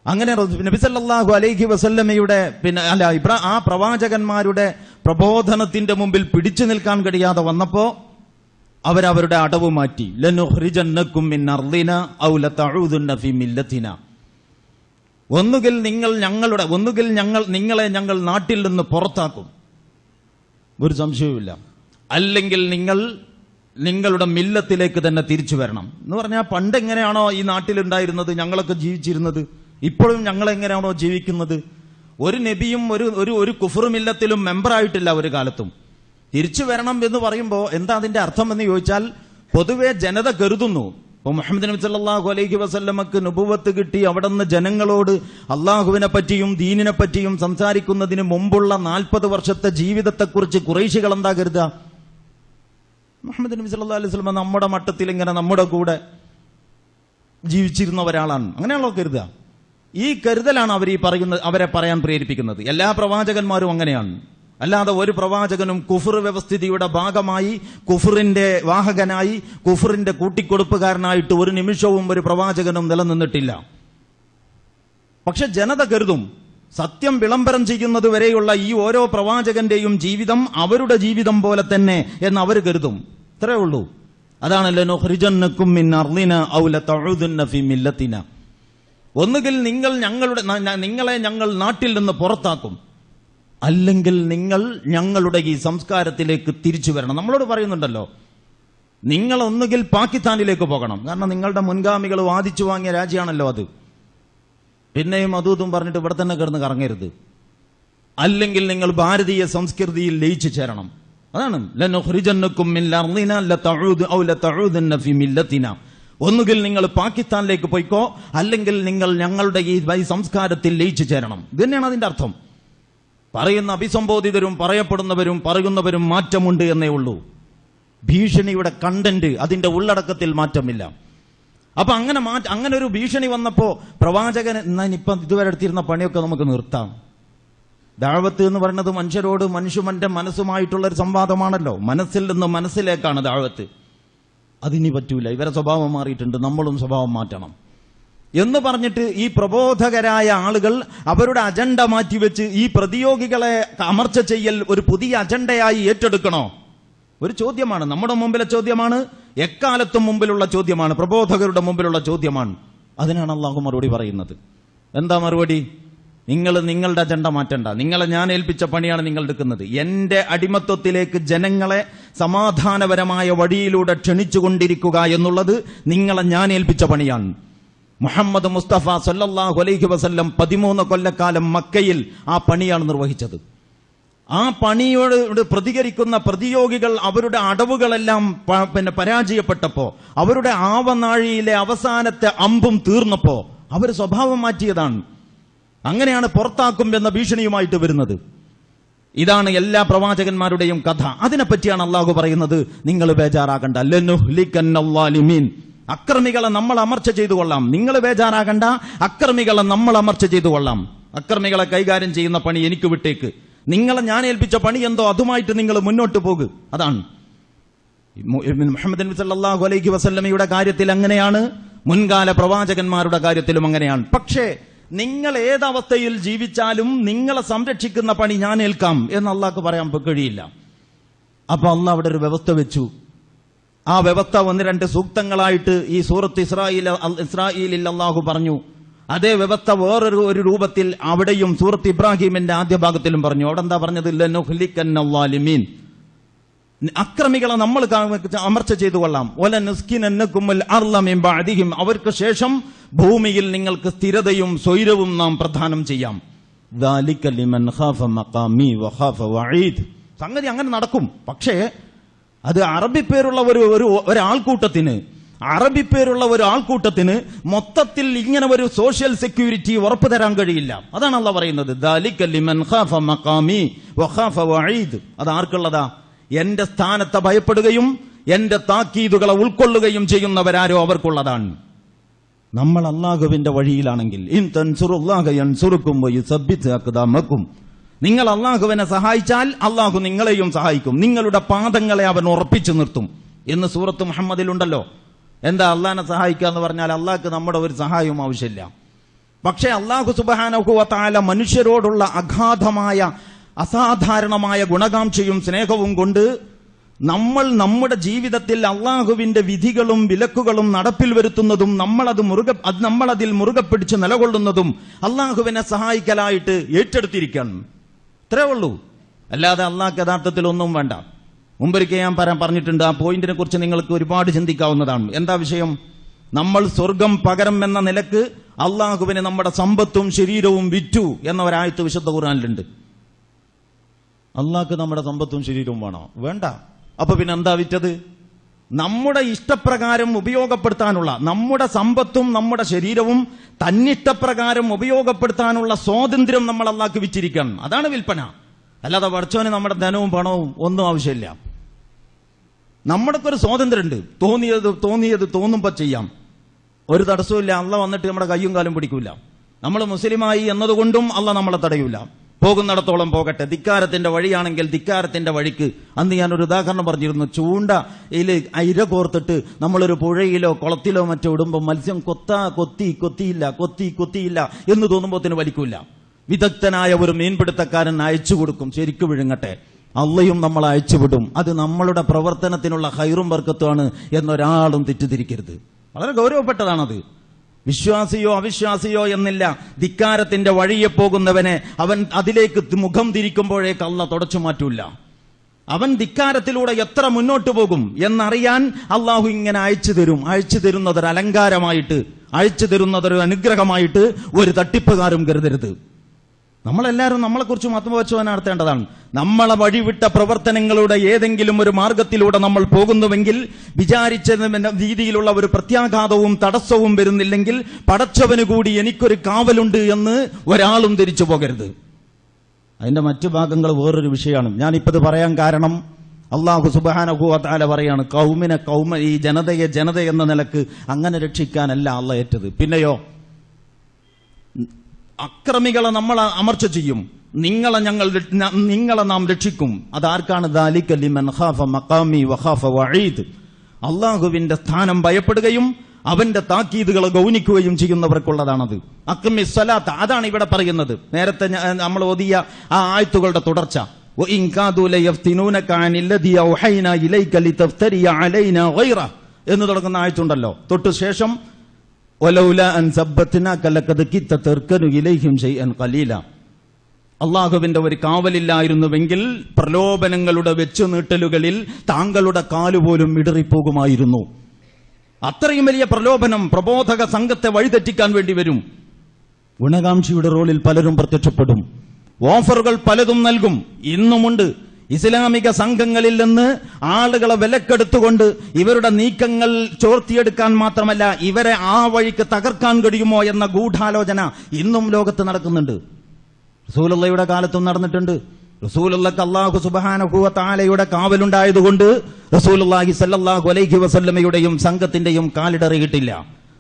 അങ്ങനെ നബി സല്ലല്ലാഹു അലൈഹി വസല്ലമയുടെ ആ പ്രവാചകന്മാരുടെ പ്രബോധനത്തിന്റെ മുമ്പിൽ പിടിച്ചു നിൽക്കാൻ കഴിയാതെ വന്നപ്പോ അവരവരുടെ അടവ് മാറ്റി. ലനുഖ്രിജന്നകും മിൻ അർദിന ഔ ലതഊദുന്ന ഫീ മില്ലത്തിന. ഒന്നുകിൽ നിങ്ങളെ ഞങ്ങൾ നാട്ടിൽ നിന്ന് പുറത്താക്കും, ഒരു സംശയവുമില്ല, അല്ലെങ്കിൽ നിങ്ങളുടെ മില്ലത്തിലേക്ക് തന്നെ തിരിച്ചു വരണം എന്ന് പറഞ്ഞാൽ, പണ്ട് എങ്ങനെയാണോ ഈ നാട്ടിലുണ്ടായിരുന്നത്, ഞങ്ങളൊക്കെ ജീവിച്ചിരുന്നത്, ഇപ്പോഴും ഞങ്ങൾ എങ്ങനെയാണോ ജീവിക്കുന്നത്. ഒരു നബിയും ഒരു കുഫ്ർ മില്ലത്തിലും മെമ്പറായിട്ടില്ല ഒരു കാലത്തും. തിരിച്ചു വരണം എന്ന് പറയുമ്പോൾ എന്താ അതിന്റെ അർത്ഥം എന്ന് ചോദിച്ചാൽ, പൊതുവെ ജനത കരുതുന്നു, ഇപ്പൊ മുഹമ്മദ് നബി സല്ലല്ലാഹു അലൈഹി വസല്ലമക്ക് നുബുവത്ത് കിട്ടി അവിടുന്ന് ജനങ്ങളോട് അള്ളാഹുവിനെ പറ്റിയും ദീനിനെ പറ്റിയും സംസാരിക്കുന്നതിന് മുമ്പുള്ള 40 വർഷത്തെ ജീവിതത്തെക്കുറിച്ച് ഖുറൈശികൾ എന്താ കരുതുക? മുഹമ്മദ് നബി സല്ലല്ലാഹു അലൈഹി വസല്ലം നമ്മുടെ മട്ടത്തിൽ ഇങ്ങനെ നമ്മുടെ കൂടെ ജീവിച്ചിരുന്ന ഒരാളാണ്. അങ്ങനെയാണല്ലോ കരുതുക. ഈ കരുതലാണ് അവരെ പറയാൻ പ്രേരിപ്പിക്കുന്നത്. എല്ലാ പ്രവാചകന്മാരും അങ്ങനെയാണ്. അല്ലാതെ ഒരു പ്രവാചകനും കുഫർ വ്യവസ്ഥിതിയുടെ ഭാഗമായി, കുഫറിന്റെ വാഹകനായി, കുഫറിന്റെ കൂട്ടിക്കൊടുപ്പുകാരനായിട്ട് ഒരു നിമിഷവും ഒരു പ്രവാചകനും നിലനിന്നിട്ടില്ല. പക്ഷെ ജനത കരുതും സത്യം വിളംബരം ചെയ്യുന്നത് വരെയുള്ള ഈ ഓരോ പ്രവാചകന്റെയും ജീവിതം അവരുടെ ജീവിതം പോലെ തന്നെ എന്ന് അവർ കരുതും. ഇത്രേ ഉള്ളൂ. അതാണല്ലോ നുഖ്രിജന്നകും മിൻ അർളിന ഔ ലതഉദുന്ന ഫീ മില്ലത്തിന. ഒന്നുകിൽ നിങ്ങളെ ഞങ്ങൾ നാട്ടിൽ നിന്ന് പുറത്താക്കും, അല്ലെങ്കിൽ നിങ്ങൾ ഞങ്ങളുടെ ഈ സംസ്കാരത്തിലേക്ക് തിരിച്ചു വരണം. നമ്മളോട് പറയുന്നുണ്ടല്ലോ, നിങ്ങൾ ഒന്നുകിൽ പാകിസ്ഥാനിലേക്ക് പോകണം, കാരണം നിങ്ങളുടെ മുൻഗാമികൾ വാദിച്ചു വാങ്ങിയ രാജ്യമാണല്ലോ അത്. പിന്നെയും അതും പറഞ്ഞിട്ട് ഇവിടെ തന്നെ കിടന്ന് കറങ്ങരുത്. അല്ലെങ്കിൽ നിങ്ങൾ ഭാരതീയ സംസ്കൃതിയിൽ ലയിച്ചു ചേരണം. അതാണ് ലനുഖ്രിജന്നകും മിൻ അർളിന ലതഉദു ഔ ലതഉദുന്ന ഫീ മില്ലത്തിന. ഒന്നുകിൽ നിങ്ങൾ പാകിസ്ഥാനിലേക്ക് പോയിക്കോ, അല്ലെങ്കിൽ നിങ്ങൾ ഞങ്ങളുടെ ഈ സംസ്കാരത്തിൽ ലയിച്ചു ചേരണം. ഇത് തന്നെയാണ് അതിന്റെ അർത്ഥം. പറയുന്ന അഭിസംബോധിതരും പറയപ്പെടുന്നവരും പറയുന്നവരും മാറ്റമുണ്ട് എന്നേ ഉള്ളൂ. ഭീഷണിയുടെ കണ്ടന്റ്, അതിന്റെ ഉള്ളടക്കത്തിൽ മാറ്റമില്ല. അപ്പൊ അങ്ങനെ ഒരു ഭീഷണി വന്നപ്പോ പ്രവാചകൻ ഇപ്പം ഇതുവരെ എടുത്തിരുന്ന പണിയൊക്കെ നമുക്ക് നിർത്താം. ദഅവത്ത് എന്ന് പറയുന്നത് മനുഷ്യരോട് മനുഷ്യന്റെ മനസ്സുമായിട്ടുള്ള ഒരു സംവാദമാണല്ലോ. മനസ്സിൽ നിന്ന് മനസ്സിലേക്കാണ് ദഅവത്ത്. അതിനി പറ്റൂല, ഇവരെ സ്വഭാവം മാറിയിട്ടുണ്ട്, നമ്മളും സ്വഭാവം മാറ്റണം എന്ന് പറഞ്ഞിട്ട് ഈ പ്രബോധകരായ ആളുകൾ അവരുടെ അജണ്ട മാറ്റിവെച്ച് ഈ പ്രതിയോഗികളെ അമർച്ച ചെയ്യൽ ഒരു പുതിയ അജണ്ടയായി ഏറ്റെടുക്കണോ? ഒരു ചോദ്യമാണ്, നമ്മുടെ മുമ്പിലെ ചോദ്യമാണ്, എക്കാലത്തും മുമ്പിലുള്ള ചോദ്യമാണ്, പ്രബോധകരുടെ മുമ്പിലുള്ള ചോദ്യമാണ്. അതിനാണ് അള്ളാഹു മറുപടി പറയുന്നത്. എന്താ മറുപടി? നിങ്ങൾ നിങ്ങളുടെ അജണ്ട മാറ്റണ്ട, നിങ്ങളെ ഞാൻ ഏൽപ്പിച്ച പണിയാണ് നിങ്ങൾ എടുക്കുന്നത്. എന്റെ അടിമത്വത്തിലേക്ക് ജനങ്ങളെ സമാധാനപരമായ വഴിയിലൂടെ ക്ഷണിച്ചുകൊണ്ടിരിക്കുക എന്നുള്ളത് നിങ്ങളെ ഞാൻ ഏൽപ്പിച്ച പണിയാണ്. മുഹമ്മദ് മുസ്തഫ സല്ലല്ലാഹു അലൈഹി വസല്ലം 13 കൊല്ലക്കാലം മക്കയിൽ ആ പണിയാണ് നിർവഹിച്ചത്. ആ പണിയോട് പ്രതികരിക്കുന്ന പ്രതിയോഗികൾ അവരുടെ അടവുകളെല്ലാം പരാജയപ്പെട്ടപ്പോ, അവരുടെ ആവനാഴിയിലെ അവസാനത്തെ അമ്പും തീർന്നപ്പോ അവർ സ്വഭാവം മാറ്റിയതാണ്. അങ്ങനെയാണ് പുറത്താക്കും എന്ന ഭീഷണിയുമായിട്ട് വരുന്നത്. ഇതാണ് എല്ലാ പ്രവാചകന്മാരുടെയും കഥ. അതിനെപ്പറ്റിയാണ് അള്ളാഹു പറയുന്നത്, നിങ്ങൾ ബേജാറാകണ്ട. ലനുഹ്ലികന്നല്ലാലിമീൻ, അക്രമികളെ നമ്മൾ അമർച്ച ചെയ്തു കൊള്ളാം. നിങ്ങൾ ബേജാറാകണ്ട, അക്രമികളെ നമ്മൾ അമർച്ച ചെയ്തു കൊള്ളാം. അക്രമികളെ കൈകാര്യം ചെയ്യുന്ന പണി എനിക്ക് വിട്ടേക്ക്. നിങ്ങളെ ഞാൻ ഏൽപ്പിച്ച പണി എന്തോ അതുമായിട്ട് നിങ്ങൾ മുന്നോട്ട് പോകുക. അതാണ് മുഹമ്മദ് നബി സല്ലല്ലാഹു അലൈഹി വസല്ലമയുടെ കാര്യത്തിൽ അങ്ങനെയാണ്, മുൻകാല പ്രവാചകന്മാരുടെ കാര്യത്തിലും അങ്ങനെയാണ്. പക്ഷേ നിങ്ങൾ ഏതവസ്ഥയിൽ ജീവിച്ചാലും നിങ്ങളെ സംരക്ഷിക്കുന്ന പണി ഞാൻ ഏൽക്കാം എന്ന് അള്ളാഹ്ക്ക് പറയാൻ കഴിയില്ല. അപ്പൊ അള്ളാഹ് അവിടെ ഒരു വ്യവസ്ഥ വെച്ചു. ആ വ്യവസ്ഥ 1-2 സൂക്തങ്ങളായിട്ട് ഈ സൂറത്ത് ഇസ്രായീലിൽ അള്ളാഹു പറഞ്ഞു. അതേ വ്യവസ്ഥ വേറൊരു രൂപത്തിൽ അവിടെയും സൂറത്ത് ഇബ്രാഹിമിന്റെ ആദ്യ ഭാഗത്തിലും പറഞ്ഞു. അവിടെ എന്താ പറഞ്ഞത്? ലനുഹ്ലികന്നല്ലാലിമീൻ, അക്രമികളെ നമ്മൾ അമർച്ച ചെയ്തു കൊള്ളാം. വലനുസ്കിനന്നകുമുൽ അർള മിൻ ബഅദിഹിം, അവർക്ക് ശേഷം ഭൂമിയിൽ നിങ്ങൾക്ക് സ്ഥിരതയും സ്വൈരവും നാം പ്രദാനം ചെയ്യാം. ദാലിക ലിമൻ ഖാഫ മഖാമി വഖാഫ വഈദ്. സംഗതി അങ്ങനെ നടക്കും. പക്ഷേ അത് അറബിപ്പേരുള്ള ഒരാൾക്കൂട്ടത്തിന് മൊത്തത്തിൽ ഇങ്ങനെ ഒരു സോഷ്യൽ സെക്യൂരിറ്റി ഉറപ്പു തരാൻ കഴിയില്ല. അതാണ് അല്ലാഹു പറയുന്നത്, ദാലിക ലിമൻ ഖാഫ മഖാമി വഖാഫ വഈദ്. അത് ആർക്കുള്ളതാ? എന്റെ സ്ഥാനത്തെ ഭയപ്പെടുകയും എന്റെ താക്കീതുകളെ ഉൾക്കൊള്ളുകയും ചെയ്യുന്നവരാരോ അവർക്കുള്ളതാണ്. നമ്മൾ അല്ലാഹുവിന്റെ വഴിയിലാണെങ്കിൽ ഇൻ തൻസുറുല്ലാഹ യൻസുറുക്കും വയുസബ്ബിത് അഖ്ദാമക്കും, നിങ്ങൾ അല്ലാഹുവിനെ സഹായിച്ചാൽ അല്ലാഹു നിങ്ങളെയും സഹായിക്കും, നിങ്ങളുടെ പാദങ്ങളെ അവൻ ഉറപ്പിച്ചു നിർത്തും എന്ന് സൂറത്ത് മുഹമ്മദിലുണ്ടല്ലോ. എന്താ അള്ളാഹിനെ സഹായിക്കുക എന്ന് പറഞ്ഞാൽ അള്ളാഹ്ക്ക് നമ്മുടെ ഒരു സഹായവും ആവശ്യമില്ല. പക്ഷേ അല്ലാഹു സുബ്ഹാനഹു വ തആല മനുഷ്യരോടുള്ള അഗാധമായ അസാധാരണമായ ഗുണകാംക്ഷയും സ്നേഹവും കൊണ്ട് നമ്മുടെ ജീവിതത്തിൽ അള്ളാഹുവിന്റെ വിധികളും വിലക്കുകളും നടപ്പിൽ വരുത്തുന്നതും നമ്മളതിൽ മുറുകെ പിടിച്ച് നിലകൊള്ളുന്നതും അള്ളാഹുവിനെ സഹായിക്കലായിട്ട് ഏറ്റെടുത്തിരിക്കണം. ഇത്രേ ഉള്ളൂ. അല്ലാതെ അള്ളാഹ്ക്ക് യഥാർത്ഥത്തിൽ ഒന്നും വേണ്ട. മുമ്പൊരിക്കൽ ഞാൻ പറഞ്ഞിട്ടുണ്ട്, ആ പോയിന്റിനെ കുറിച്ച് നിങ്ങൾക്ക് ഒരുപാട് ചിന്തിക്കാവുന്നതാണ്. എന്താ വിഷയം? നമ്മൾ സ്വർഗം പകരം എന്ന നിലക്ക് അള്ളാഹുവിന് നമ്മുടെ സമ്പത്തും ശരീരവും വിറ്റു എന്ന ഒരായത്ത് വിശുദ്ധ ഖുർആനിലുണ്ട്. അള്ളാഹ്ക്ക് നമ്മുടെ സമ്പത്തും ശരീരവും വേണോ? വേണ്ട. അപ്പൊ പിന്നെ എന്താ വിറ്റത്? നമ്മുടെ ഇഷ്ടപ്രകാരം ഉപയോഗപ്പെടുത്താനുള്ള, നമ്മുടെ സമ്പത്തും നമ്മുടെ ശരീരവും തന്നിഷ്ടപ്രകാരം ഉപയോഗപ്പെടുത്താനുള്ള സ്വാതന്ത്ര്യം നമ്മൾ അള്ളാഹ്ക്ക് വിറ്റിരിക്കണം. അതാണ് വിൽപ്പന. അല്ലാതെ പഠിച്ചവന് നമ്മുടെ ധനവും പണവും ഒന്നും ആവശ്യമില്ല. നമ്മുടെയൊക്കെ ഒരു സ്വാതന്ത്ര്യമുണ്ട്. തോന്നിയത് തോന്നുമ്പോ ചെയ്യാം. ഒരു തടസ്സമില്ല. അള്ള വന്നിട്ട് നമ്മുടെ കയ്യും കാലും പിടിക്കൂല. നമ്മൾ മുസ്ലിമായി എന്നതുകൊണ്ടും അള്ള നമ്മളെ തടയൂല. പോകുന്നിടത്തോളം പോകട്ടെ. ധിക്കാരത്തിന്റെ വഴിയാണെങ്കിൽ ധിക്കാരത്തിന്റെ വഴിക്ക്. അന്ന് ഞാനൊരു ഉദാഹരണം പറഞ്ഞിരുന്നു. ചൂണ്ടയിൽ ഇര കോർത്തിട്ട് നമ്മളൊരു പുഴയിലോ കുളത്തിലോ മറ്റോ ഇടുമ്പോൾ മത്സ്യം കൊത്തിയില്ല എന്ന് തോന്നുമ്പോത്തിന് വലിക്കൂല. വിദഗ്ധനായ ഒരു മീൻപിടുത്തക്കാരൻ അയച്ചു കൊടുക്കും, ശരിക്കു വിഴുങ്ങട്ടെ. അള്ളയും നമ്മൾ അയച്ചുവിടും. അത് നമ്മളുടെ പ്രവർത്തനത്തിനുള്ള ഹൈറും ബർക്കത്തുമാണ് എന്നൊരാളും തെറ്റിദ്ധരിക്കരുത്. വളരെ ഗൗരവപ്പെട്ടതാണത്. വിശ്വാസിയോ അവിശ്വാസിയോ എന്നില്ല. ധിക്കാരത്തിന്റെ വഴിയെ പോകുന്നവനെ അവൻ അതിലേക്ക് മുഖം തിരിക്കുമ്പോഴേക്ക് അള്ള തുടച്ചു മാറ്റൂല. അവൻ ധിക്കാരത്തിലൂടെ എത്ര മുന്നോട്ട് പോകും എന്നറിയാൻ അള്ളാഹു ഇങ്ങനെ അയച്ചു തരും. അയച്ചു തരുന്നതൊരു അലങ്കാരമായിട്ട്, അയച്ചു തരുന്നതൊരു അനുഗ്രഹമായിട്ട് ഒരു തട്ടിപ്പുകാരും കരുതരുത്. നമ്മളെല്ലാവരും നമ്മളെക്കുറിച്ച് ആത്മവചനം നടത്തേണ്ടതാണ്. നമ്മളെ വഴിവിട്ട പ്രവർത്തനങ്ങളുടെ ഏതെങ്കിലും ഒരു മാർഗത്തിലൂടെ നമ്മൾ പോകുന്നുവെങ്കിൽ വിചാരിച്ച രീതിയിലുള്ള ഒരു പ്രത്യാഘാതവും തടസ്സവും വരുന്നില്ലെങ്കിൽ പടച്ചവന് കൂടി എനിക്കൊരു കാവലുണ്ട് എന്ന് ഒരാളും ധരിച്ചു പോകരുത്. അതിന്റെ മറ്റു ഭാഗങ്ങൾ വേറൊരു വിഷയമാണ്. ഞാനിപ്പത് പറയാൻ കാരണം അല്ലാഹു സുബ്ഹാനഹു വ തആല പറയാണ്, ഈ ജനതയെ എന്ന നിലക്ക് അങ്ങനെ രക്ഷിക്കാനല്ല അള്ളാഹ് ഏറ്റത്. പിന്നെയോ അക്രമികളെ നമ്മൾ അമർച്ച ചെയ്യും, നിങ്ങളെ നാം രക്ഷിക്കും. അതാർക്കാണ്? ദാലിക ലിമൻ ഖാഫ മഖാമി വഖാഫ വഈദ്. അള്ളാഹുവിന്റെ സ്ഥാനം ഭയപ്പെടുകയും അവന്റെ താക്കീതുകളെ ഗൗനിക്കുകയും ചെയ്യുന്നവർക്കുള്ളതാണത്. അഖ്മിസ് സ്വലാത്ത്, അതാണ് ഇവിടെ പറയുന്നത്. നേരത്തെ നമ്മൾ ഓതിയ ആ ആയത്തുകളുടെ തുടർച്ച. വഇൻ കാദു ലയഫ്തിനൂനക അനില്ലദീ ഔഹൈനാ ഇലൈക ലിതഫ്തരിയ അലൈനാ ഗൈറ എന്ന് തുടങ്ങുന്ന ആയത്തുണ്ടല്ലോ. തൊട്ടു ശേഷം വലൗലാ അൻ സബ്ബത്നാക ലഖദ് കിത്ത തർകനു ഇലൈഹിം ശൈഅൻ ഖലീല. അള്ളാഹുവിന്റെ ഒരു കാവലില്ലായിരുന്നുവെങ്കിൽ പ്രലോഭനങ്ങളുടെ വെച്ചുനീട്ടലുകളിൽ താങ്കളുടെ കാലുപോലും ഇടറിപ്പോകുമായിരുന്നു. അത്രയും വലിയ പ്രലോഭനം പ്രബോധക സംഘത്തെ വഴിതെറ്റിക്കാൻ വേണ്ടി വരും. ഗുണകാംക്ഷിയുടെ റോളിൽ പലരും പ്രത്യക്ഷപ്പെടും. ഓഫറുകൾ പലതും നൽകും. ഇന്നുമുണ്ട്. ഇസ്ലാമിക സംഘങ്ങളിൽ നിന്ന് ആളുകളെ വിലക്കെടുത്തുകൊണ്ട് ഇവരുടെ നീക്കങ്ങൾ ചോർത്തിയെടുക്കാൻ മാത്രമല്ല ഇവരെ ആ വഴിക്ക് തകർക്കാൻ കഴിയുമോ എന്ന ഗൂഢാലോചന ഇന്നും ലോകത്ത് നടക്കുന്നുണ്ട്. റസൂലുള്ളാഹിയുടെ കാലത്തും നടന്നിട്ടുണ്ട്. റസൂലുള്ളാഹിക്ക് അല്ലാഹു സുബ്ഹാനഹു വ തആലയുടെ കാവലുണ്ടായതുകൊണ്ട് റസൂലുള്ളാഹി സ്വല്ലല്ലാഹു അലൈഹി വസല്ലമയുടെയും സംഘത്തിന്റെയും കാലിടറിയിട്ടില്ല.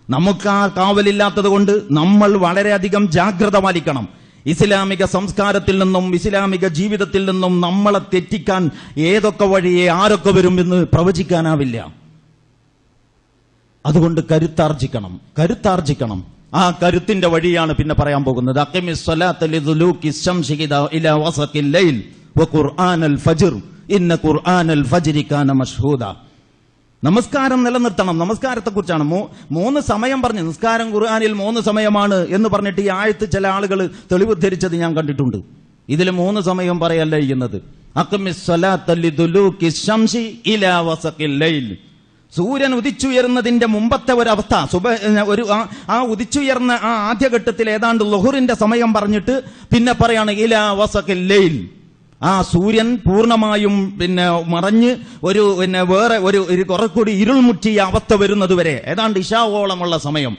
നമുക്ക് ആ കാവലില്ലാത്തത് കൊണ്ട് നമ്മൾ വളരെയധികം ജാഗ്രത പാലിക്കണം. ഇസ്ലാമിക സംസ്കാരത്തിൽ നിന്നും ഇസ്ലാമിക ജീവിതത്തിൽ നിന്നും നമ്മളെ തെറ്റിക്കാൻ ഏതൊക്കെ വഴിയെ ആരൊക്കെ വരും എന്ന് പ്രവചിക്കാനാവില്ല. അതുകൊണ്ട് കരുത്താർജിക്കണം. ആ കരുത്തിന്റെ വഴിയാണ് പിന്നെ പറയാൻ പോകുന്നത്. അഖിമിസ് സ്വലാത്ത ലിദുലൂകി ശംസി ഇലാ വസഖിൽ ലൈൽ വഖുർആനൽ ഫജ്ർ ഇന്ന ഖുർആനൽ ഫജ്രി കാന മശ്ഹൂദ. നമസ്കാരം നിലനിർത്തണം. നമസ്കാരത്തെക്കുറിച്ചാണ് 3 സമയം പറഞ്ഞു. നിസ്കാരം ഖുർആനിൽ 3 സമയമാണ് എന്ന് പറഞ്ഞിട്ട് ഈ ആയത്ത് ചില ആളുകൾ തെളിവുദ്ധരിച്ചത് ഞാൻ കണ്ടിട്ടുണ്ട്. ഇതിൽ 3 സമയം പറയല്ല ചെയ്യുന്നത്. അഖിമിസ് സ്വലാത്ത ലിദുലൂകി ശംസി ഇലാ വസഖിൽ ലൈൽ. സൂര്യൻ ഉദിച്ചുയരുന്നതിന്റെ മുമ്പത്തെ ഒരവസ്ഥ, ആ ഉദിച്ചുയർന്ന ആ ആദ്യഘട്ടത്തിൽ ഏതാണ്ട് ളുഹറിന്റെ സമയം പറഞ്ഞിട്ട് പിന്നെ പറയാണ് ഇലാ വസഖിൽ ലൈൽ. ആ സൂര്യൻ പൂർണ്ണമായും മറഞ്ഞ് വേറെ ഒരു കുറെക്കൂടി ഇരുൾമുറ്റിയ അവസ്ഥ വരുന്നതുവരെ ഏതാണ്ട് ഇശാവോളമുള്ള സമയം.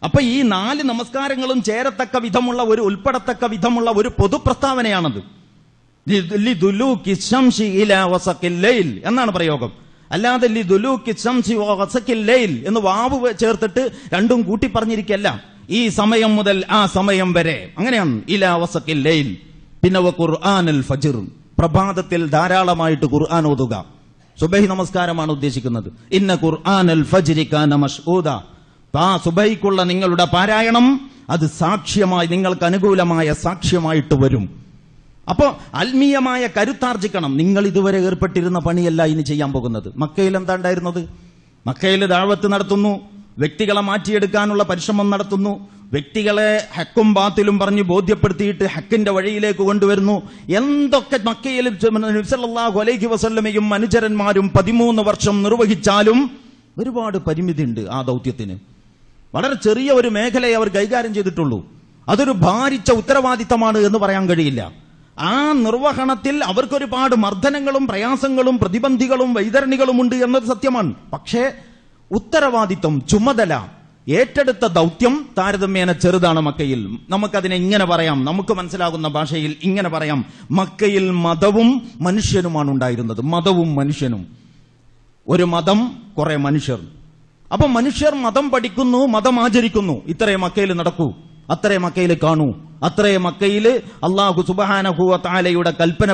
അപ്പൊ ഈ 4 നമസ്കാരങ്ങളും ചേരത്തക്ക വിധമുള്ള ഉൾപ്പെടത്തക്ക വിധമുള്ള ഒരു പൊതുപ്രസ്താവനയാണത്. ലിദുലൂകി ശംസി ഇലാ വസഖിൽ ലൈൽ എന്നാണ് പ്രയോഗം. അല്ലാതെ ലിദുലൂകി ശംസി വസഖിൽ ലൈൽ എന്ന് വാവ് ചേർത്തിട്ട് രണ്ടും കൂട്ടി പറഞ്ഞിരിക്കല്ല. ഈ സമയം മുതൽ ആ സമയം വരെ അങ്ങനെയാണ്. ഇലാ വസഖിൽ ലൈൽ. പിന്നെ ഖുർആനൽ ഫജ്ർ, പ്രഭാതത്തിൽ ധാരാളമായിട്ട് ഖുർആൻ ഓതുക. സുബഹി നമസ്കാരമാണ് ഉദ്ദേശിക്കുന്നത്. ഇന്ന ഖുർആനൽ ഫജ്രി കാന മശ്ഹൂദ. ആ സുബഹിക്കുള്ള നിങ്ങളുടെ പാരായണം അത് സാക്ഷ്യമായി, നിങ്ങൾക്ക് അനുകൂലമായ സാക്ഷ്യമായിട്ട് വരും. അപ്പോ ആത്മീയമായ കരുത്താർജിക്കണം. നിങ്ങൾ ഇതുവരെ ഏർപ്പെട്ടിരുന്ന പണിയല്ല ഇനി ചെയ്യാൻ പോകുന്നത്. മക്കയിൽ എന്താ ഉണ്ടായിരുന്നത്? മക്കയിൽ ദഅവത്ത് നടത്തുന്നു, വ്യക്തികളെ മാറ്റിയെടുക്കാനുള്ള പരിശ്രമം നടത്തുന്നു, വ്യക്തികളെ ഹക്കും ബാത്തിലും പറഞ്ഞ് ബോധ്യപ്പെടുത്തിയിട്ട് ഹക്കിന്റെ വഴിയിലേക്ക് കൊണ്ടുവരുന്നു. എന്തൊക്കെ മക്കയിൽ നബി സല്ലല്ലാഹു അലൈഹി വസല്ലമയും അനുചരന്മാരും 13 വർഷം നിർവഹിച്ചാലും ഒരുപാട് പരിമിതിയുണ്ട് ആ ദൗത്യത്തിന്. വളരെ ചെറിയ ഒരു മേഖലയെ അവർ കൈകാര്യം ചെയ്തിട്ടുള്ളൂ. അതൊരു ഭാരിച്ച ഉത്തരവാദിത്തമാണ് എന്ന് പറയാൻ കഴിയില്ല. ആ നിർവഹണത്തിൽ അവർക്കൊരുപാട് മർദ്ദനങ്ങളും പ്രയാസങ്ങളും പ്രതിബന്ധികളും വൈതരണികളും ഉണ്ട് എന്നത് സത്യമാണ്. പക്ഷേ ഉത്തരവാദിത്വം, ചുമതല, ഏറ്റെടുത്ത ദൗത്യം താരതമ്യേന ചെറുതാണ് മക്കയിൽ. നമുക്കതിനെ ഇങ്ങനെ പറയാം, നമുക്ക് മനസ്സിലാകുന്ന ഭാഷയിൽ ഇങ്ങനെ പറയാം. മക്കയിൽ മതവും മനുഷ്യനുമാണ് ഉണ്ടായിരുന്നത്. മതവും മനുഷ്യനും. ഒരു മതം, കുറെ മനുഷ്യർ. അപ്പൊ മനുഷ്യർ മതം പഠിക്കുന്നു, മതം ആചരിക്കുന്നു. ഇത്രേ മക്കയിൽ നടക്കൂ, അത്രേ മക്കയിൽ കാണൂ, അത്രേ മക്കയിൽ അല്ലാഹു സുബ്ഹാനഹു വ തആലയുടെ കൽപ്പന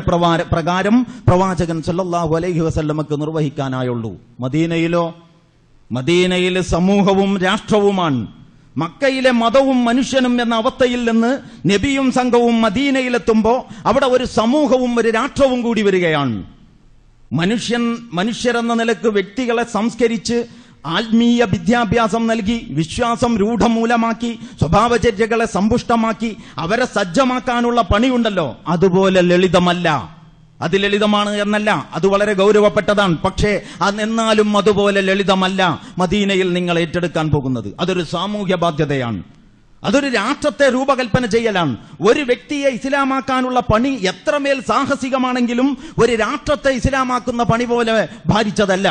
പ്രകാരം പ്രവാചകൻ സല്ലല്ലാഹു അലൈഹി വസല്ലമക്ക് നിർവഹിക്കാനായുള്ളൂ. മദീനയിലോ? മദീനയിൽ സമൂഹവും രാഷ്ട്രവുമാണ്. മക്കയിലെ മതവും മനുഷ്യനും എന്ന അവസ്ഥയിൽ നിന്ന് നബിയും സംഘവും മദീനയിലെത്തുമ്പോ അവിടെ ഒരു സമൂഹവും ഒരു രാഷ്ട്രവും കൂടി വരികയാണ്. മനുഷ്യരെന്ന നിലക്ക് വ്യക്തികളെ സംസ്കരിച്ച് ആത്മീയ വിദ്യാഭ്യാസം നൽകി വിശ്വാസം രൂഢമൂലമാക്കി സ്വഭാവചര്യകളെ സമ്പുഷ്ടമാക്കി അവരെ സജ്ജമാക്കാനുള്ള പണിയുണ്ടല്ലോ, അതുപോലെ ലളിതമല്ല. അത് ലളിതമാണ് എന്നല്ല, അത് വളരെ ഗൗരവപ്പെട്ടതാണ്. പക്ഷേ എന്നാലും അതുപോലെ ലളിതമല്ല മദീനയിൽ നിങ്ങൾ ഏറ്റെടുക്കാൻ പോകുന്നത്. അതൊരു സാമൂഹ്യ ബാധ്യതയാണ്, അതൊരു രാഷ്ട്രത്തെ രൂപകൽപ്പന ചെയ്യലാണ്. ഒരു വ്യക്തിയെ ഇസ്ലാമാക്കാനുള്ള പണി എത്രമേൽ സാഹസികമാണെങ്കിലും ഒരു രാഷ്ട്രത്തെ ഇസ്ലാമാക്കുന്ന പണി പോലെ ഭാരിച്ചതല്ല.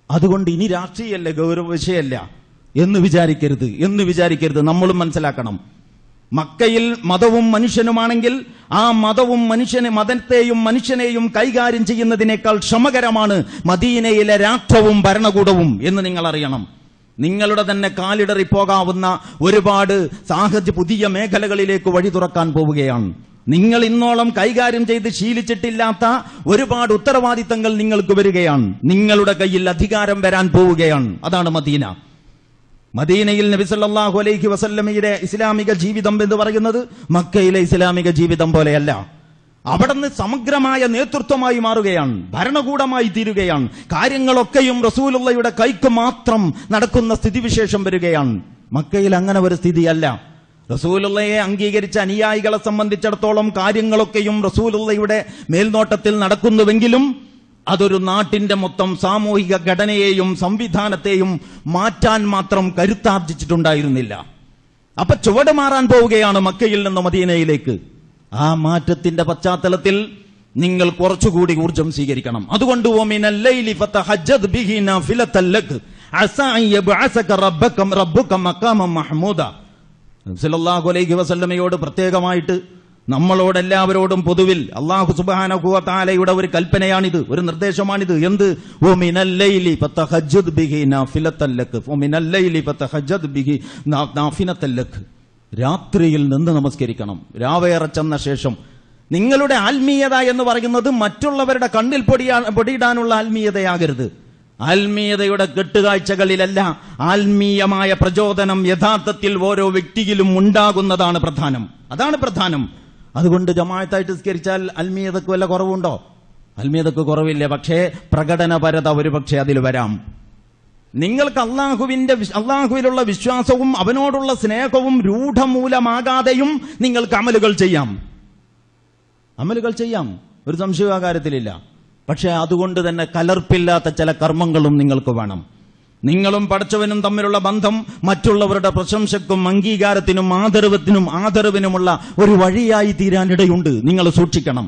അതുകൊണ്ട് ഇനി രാഷ്ട്രീയമല്ല, ഗൗരവ വിഷയമല്ല എന്ന് വിചാരിക്കരുത്. നമ്മളും മനസ്സിലാക്കണം, മക്കയിൽ മതവും മനുഷ്യനുമാണെങ്കിൽ ആ മതവും മതത്തെയും മനുഷ്യനെയും കൈകാര്യം ചെയ്യുന്നതിനേക്കാൾ ശ്രമകരമാണ് മദീനയിലെ രാഷ്ട്രവും ഭരണകൂടവും എന്ന് നിങ്ങൾ അറിയണം. നിങ്ങളുടെ തന്നെ കാലിടറി പോകാവുന്ന ഒരുപാട് പുതിയ മേഖലകളിലേക്ക് വഴി തുറക്കാൻ പോവുകയാണ്. നിങ്ങൾ ഇന്നോളം കൈകാര്യം ചെയ്ത് ശീലിച്ചിട്ടില്ലാത്ത ഒരുപാട് ഉത്തരവാദിത്തങ്ങൾ നിങ്ങൾക്ക് വരികയാണ്. നിങ്ങളുടെ കയ്യിൽ അധികാരം വരാൻ പോവുകയാണ്. അതാണ് മദീന. മദീനയിൽ നബി സല്ലല്ലാഹു അലൈഹി വസല്ലമയുടെ ഇസ്ലാമിക ജീവിതം എന്ന് പറയുന്നത് മക്കയിലെ ഇസ്ലാമിക ജീവിതം പോലെയല്ല. അവിടുന്ന് സമഗ്രമായ നേതൃത്വമായി മാറുകയാണ്, ഭരണകൂടമായി തീരുകയാണ്. കാര്യങ്ങളൊക്കെയും റസൂലുള്ളയുടെ കൈക്ക് മാത്രം നടക്കുന്ന സ്ഥിതിവിശേഷം വരികയാണ്. മക്കയിൽ അങ്ങനെ ഒരു സ്ഥിതിയല്ല. റസൂലുള്ളയെ അംഗീകരിച്ച അനുയായികളെ സംബന്ധിച്ചിടത്തോളം കാര്യങ്ങളൊക്കെയും റസൂലുള്ളയുടെ മേൽനോട്ടത്തിൽ നടക്കുന്നുവെങ്കിലും അതൊരു നാട്ടിന്റെ മൊത്തം സാമൂഹിക ഘടനയെയും സംവിധാനത്തെയും മാറ്റാൻ മാത്രം കരുത്താർജിച്ചിട്ടുണ്ടായിരുന്നില്ല. അപ്പൊ ചുവട് മാറാൻ പോവുകയാണ് മക്കയിൽ നിന്ന് മദീനയിലേക്ക്. ആ മാറ്റത്തിന്റെ പശ്ചാത്തലത്തിൽ നിങ്ങൾ കുറച്ചുകൂടി ഊർജം സ്വീകരിക്കണം. അതുകൊണ്ട് വമിനൽ ലൈലി ഫതഹജ്ജദ് ബിഹി നാഫിലതൻ ലക അസാ അൻ യബ്അസക റബ്ബുക മഖാമൻ മഹ്മൂദ. സല്ലല്ലാഹു അലൈഹി വസല്ലമയോട് പ്രത്യേകമായിട്ട് നമ്മളോടെല്ലാവരോടും പൊതുവിൽ അല്ലാഹു സുബ്ഹാനഹു വ തആലയുടെ ഒരു കൽപ്പനയാണിത്, ഒരു നിർദ്ദേശമാണിത്. എന്ത്? വമിനൽ ലൈലി ഫതഹജ്ജദ് ബിഹി നാഫിലതൻ ലക വമിനൽ ലൈലി ഫതഹജ്ജദ് ബിഹി നാഫിലതൻ ലക. രാത്രിയിൽ നിന്ന് നമസ്കരിക്കണം. രാവേറെ ചെന്ന ശേഷം നിങ്ങളുടെ ആത്മീയത എന്ന് പറയുന്നത് മറ്റുള്ളവരുടെ കണ്ണിൽ പൊടിയിടാനുള്ള ആത്മീയതയാകരുത്. ആത്മീയതയുടെ കെട്ടുകാഴ്ചകളിലല്ല, ആത്മീയമായ പ്രചോദനം യഥാർത്ഥത്തിൽ ഓരോ വ്യക്തിയിലും ഉണ്ടാകുന്നതാണ് പ്രധാനം. അതാണ് പ്രധാനം. അതുകൊണ്ട് ജമാഅത്തായിട്ട് നിസ്കരിച്ചാൽ ആത്മീയതക്ക് വല്ല കുറവുണ്ടോ? ആത്മീയതക്ക് കുറവില്ല. പക്ഷേ പ്രകടനപരത ഒരു പക്ഷേ അതിൽ വരാം. നിങ്ങൾക്ക് അള്ളാഹുവിലുള്ള വിശ്വാസവും അവനോടുള്ള സ്നേഹവും രൂഢമൂലമാകാതെയും നിങ്ങൾക്ക് അമലുകൾ ചെയ്യാം, ഒരു സംശയ കാര്യത്തിലില്ല. പക്ഷെ അതുകൊണ്ട് തന്നെ കലർപ്പില്ലാത്ത ചില കർമ്മങ്ങളും നിങ്ങൾക്ക് വേണം. നിങ്ങളും പടച്ചവനും തമ്മിലുള്ള ബന്ധം മറ്റുള്ളവരുടെ പ്രശംസക്കും അംഗീകാരത്തിനും ആദരവിനുമുള്ള ഒരു വഴിയായി തീരാനിടയുണ്ട്. നിങ്ങൾ സൂക്ഷിക്കണം.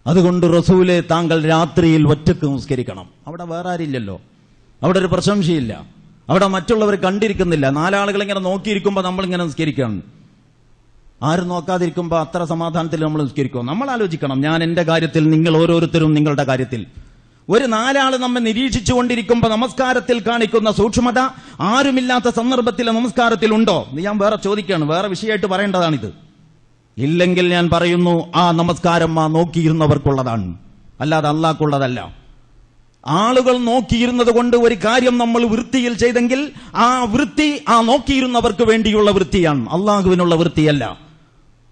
അതുകൊണ്ട് റസൂലെ താങ്കൾ രാത്രിയിൽ ഒറ്റക്ക് നിസ്കരിക്കണം. അവിടെ വേറെ ആരില്ലല്ലോ, അവിടെ ഒരു പ്രശംസയില്ല, അവിടെ മറ്റുള്ളവർ കണ്ടിരിക്കുന്നില്ല. നാലാളുകൾ ഇങ്ങനെ നോക്കിയിരിക്കുമ്പോൾ നമ്മളിങ്ങനെ നിസ്കരിക്കണം. ആരും നോക്കാതിരിക്കുമ്പോൾ അത്ര സമാധാനത്തിൽ നമ്മൾ നിസ്കരിക്കും. നമ്മൾ ആലോചിക്കണം, ഞാൻ എന്റെ കാര്യത്തിൽ, നിങ്ങൾ ഓരോരുത്തരും നിങ്ങളുടെ കാര്യത്തിൽ. ഒരു നാലാള് നമ്മെ നിരീക്ഷിച്ചുകൊണ്ടിരിക്കുമ്പോൾ നമസ്കാരത്തിൽ കാണിക്കുന്ന സൂക്ഷ്മത ആരുമില്ലാത്ത സന്ദർഭത്തിൽ നമസ്കാരത്തിൽ ഉണ്ടോ? ഞാൻ വേറെ ചോദിക്കുകയാണ്, വേറെ വിഷയമായിട്ട് പറയേണ്ടതാണിത്. ഇല്ലെങ്കിൽ ഞാൻ പറയുന്നു, ആ നമസ്കാരം ആ നോക്കിയിരുന്നവർക്കുള്ളതാണ്, അല്ലാതെ അല്ലാഹ്ക്കുള്ളതല്ല. ആളുകൾ നോക്കിയിരുന്നത് കൊണ്ട് ഒരു കാര്യം നമ്മൾ വൃത്തിയിൽ ചെയ്തെങ്കിൽ ആ വൃത്തി ആ നോക്കിയിരുന്നവർക്ക് വേണ്ടിയുള്ള വൃത്തിയാണ്, അള്ളാഹുവിനുള്ള വൃത്തിയല്ല.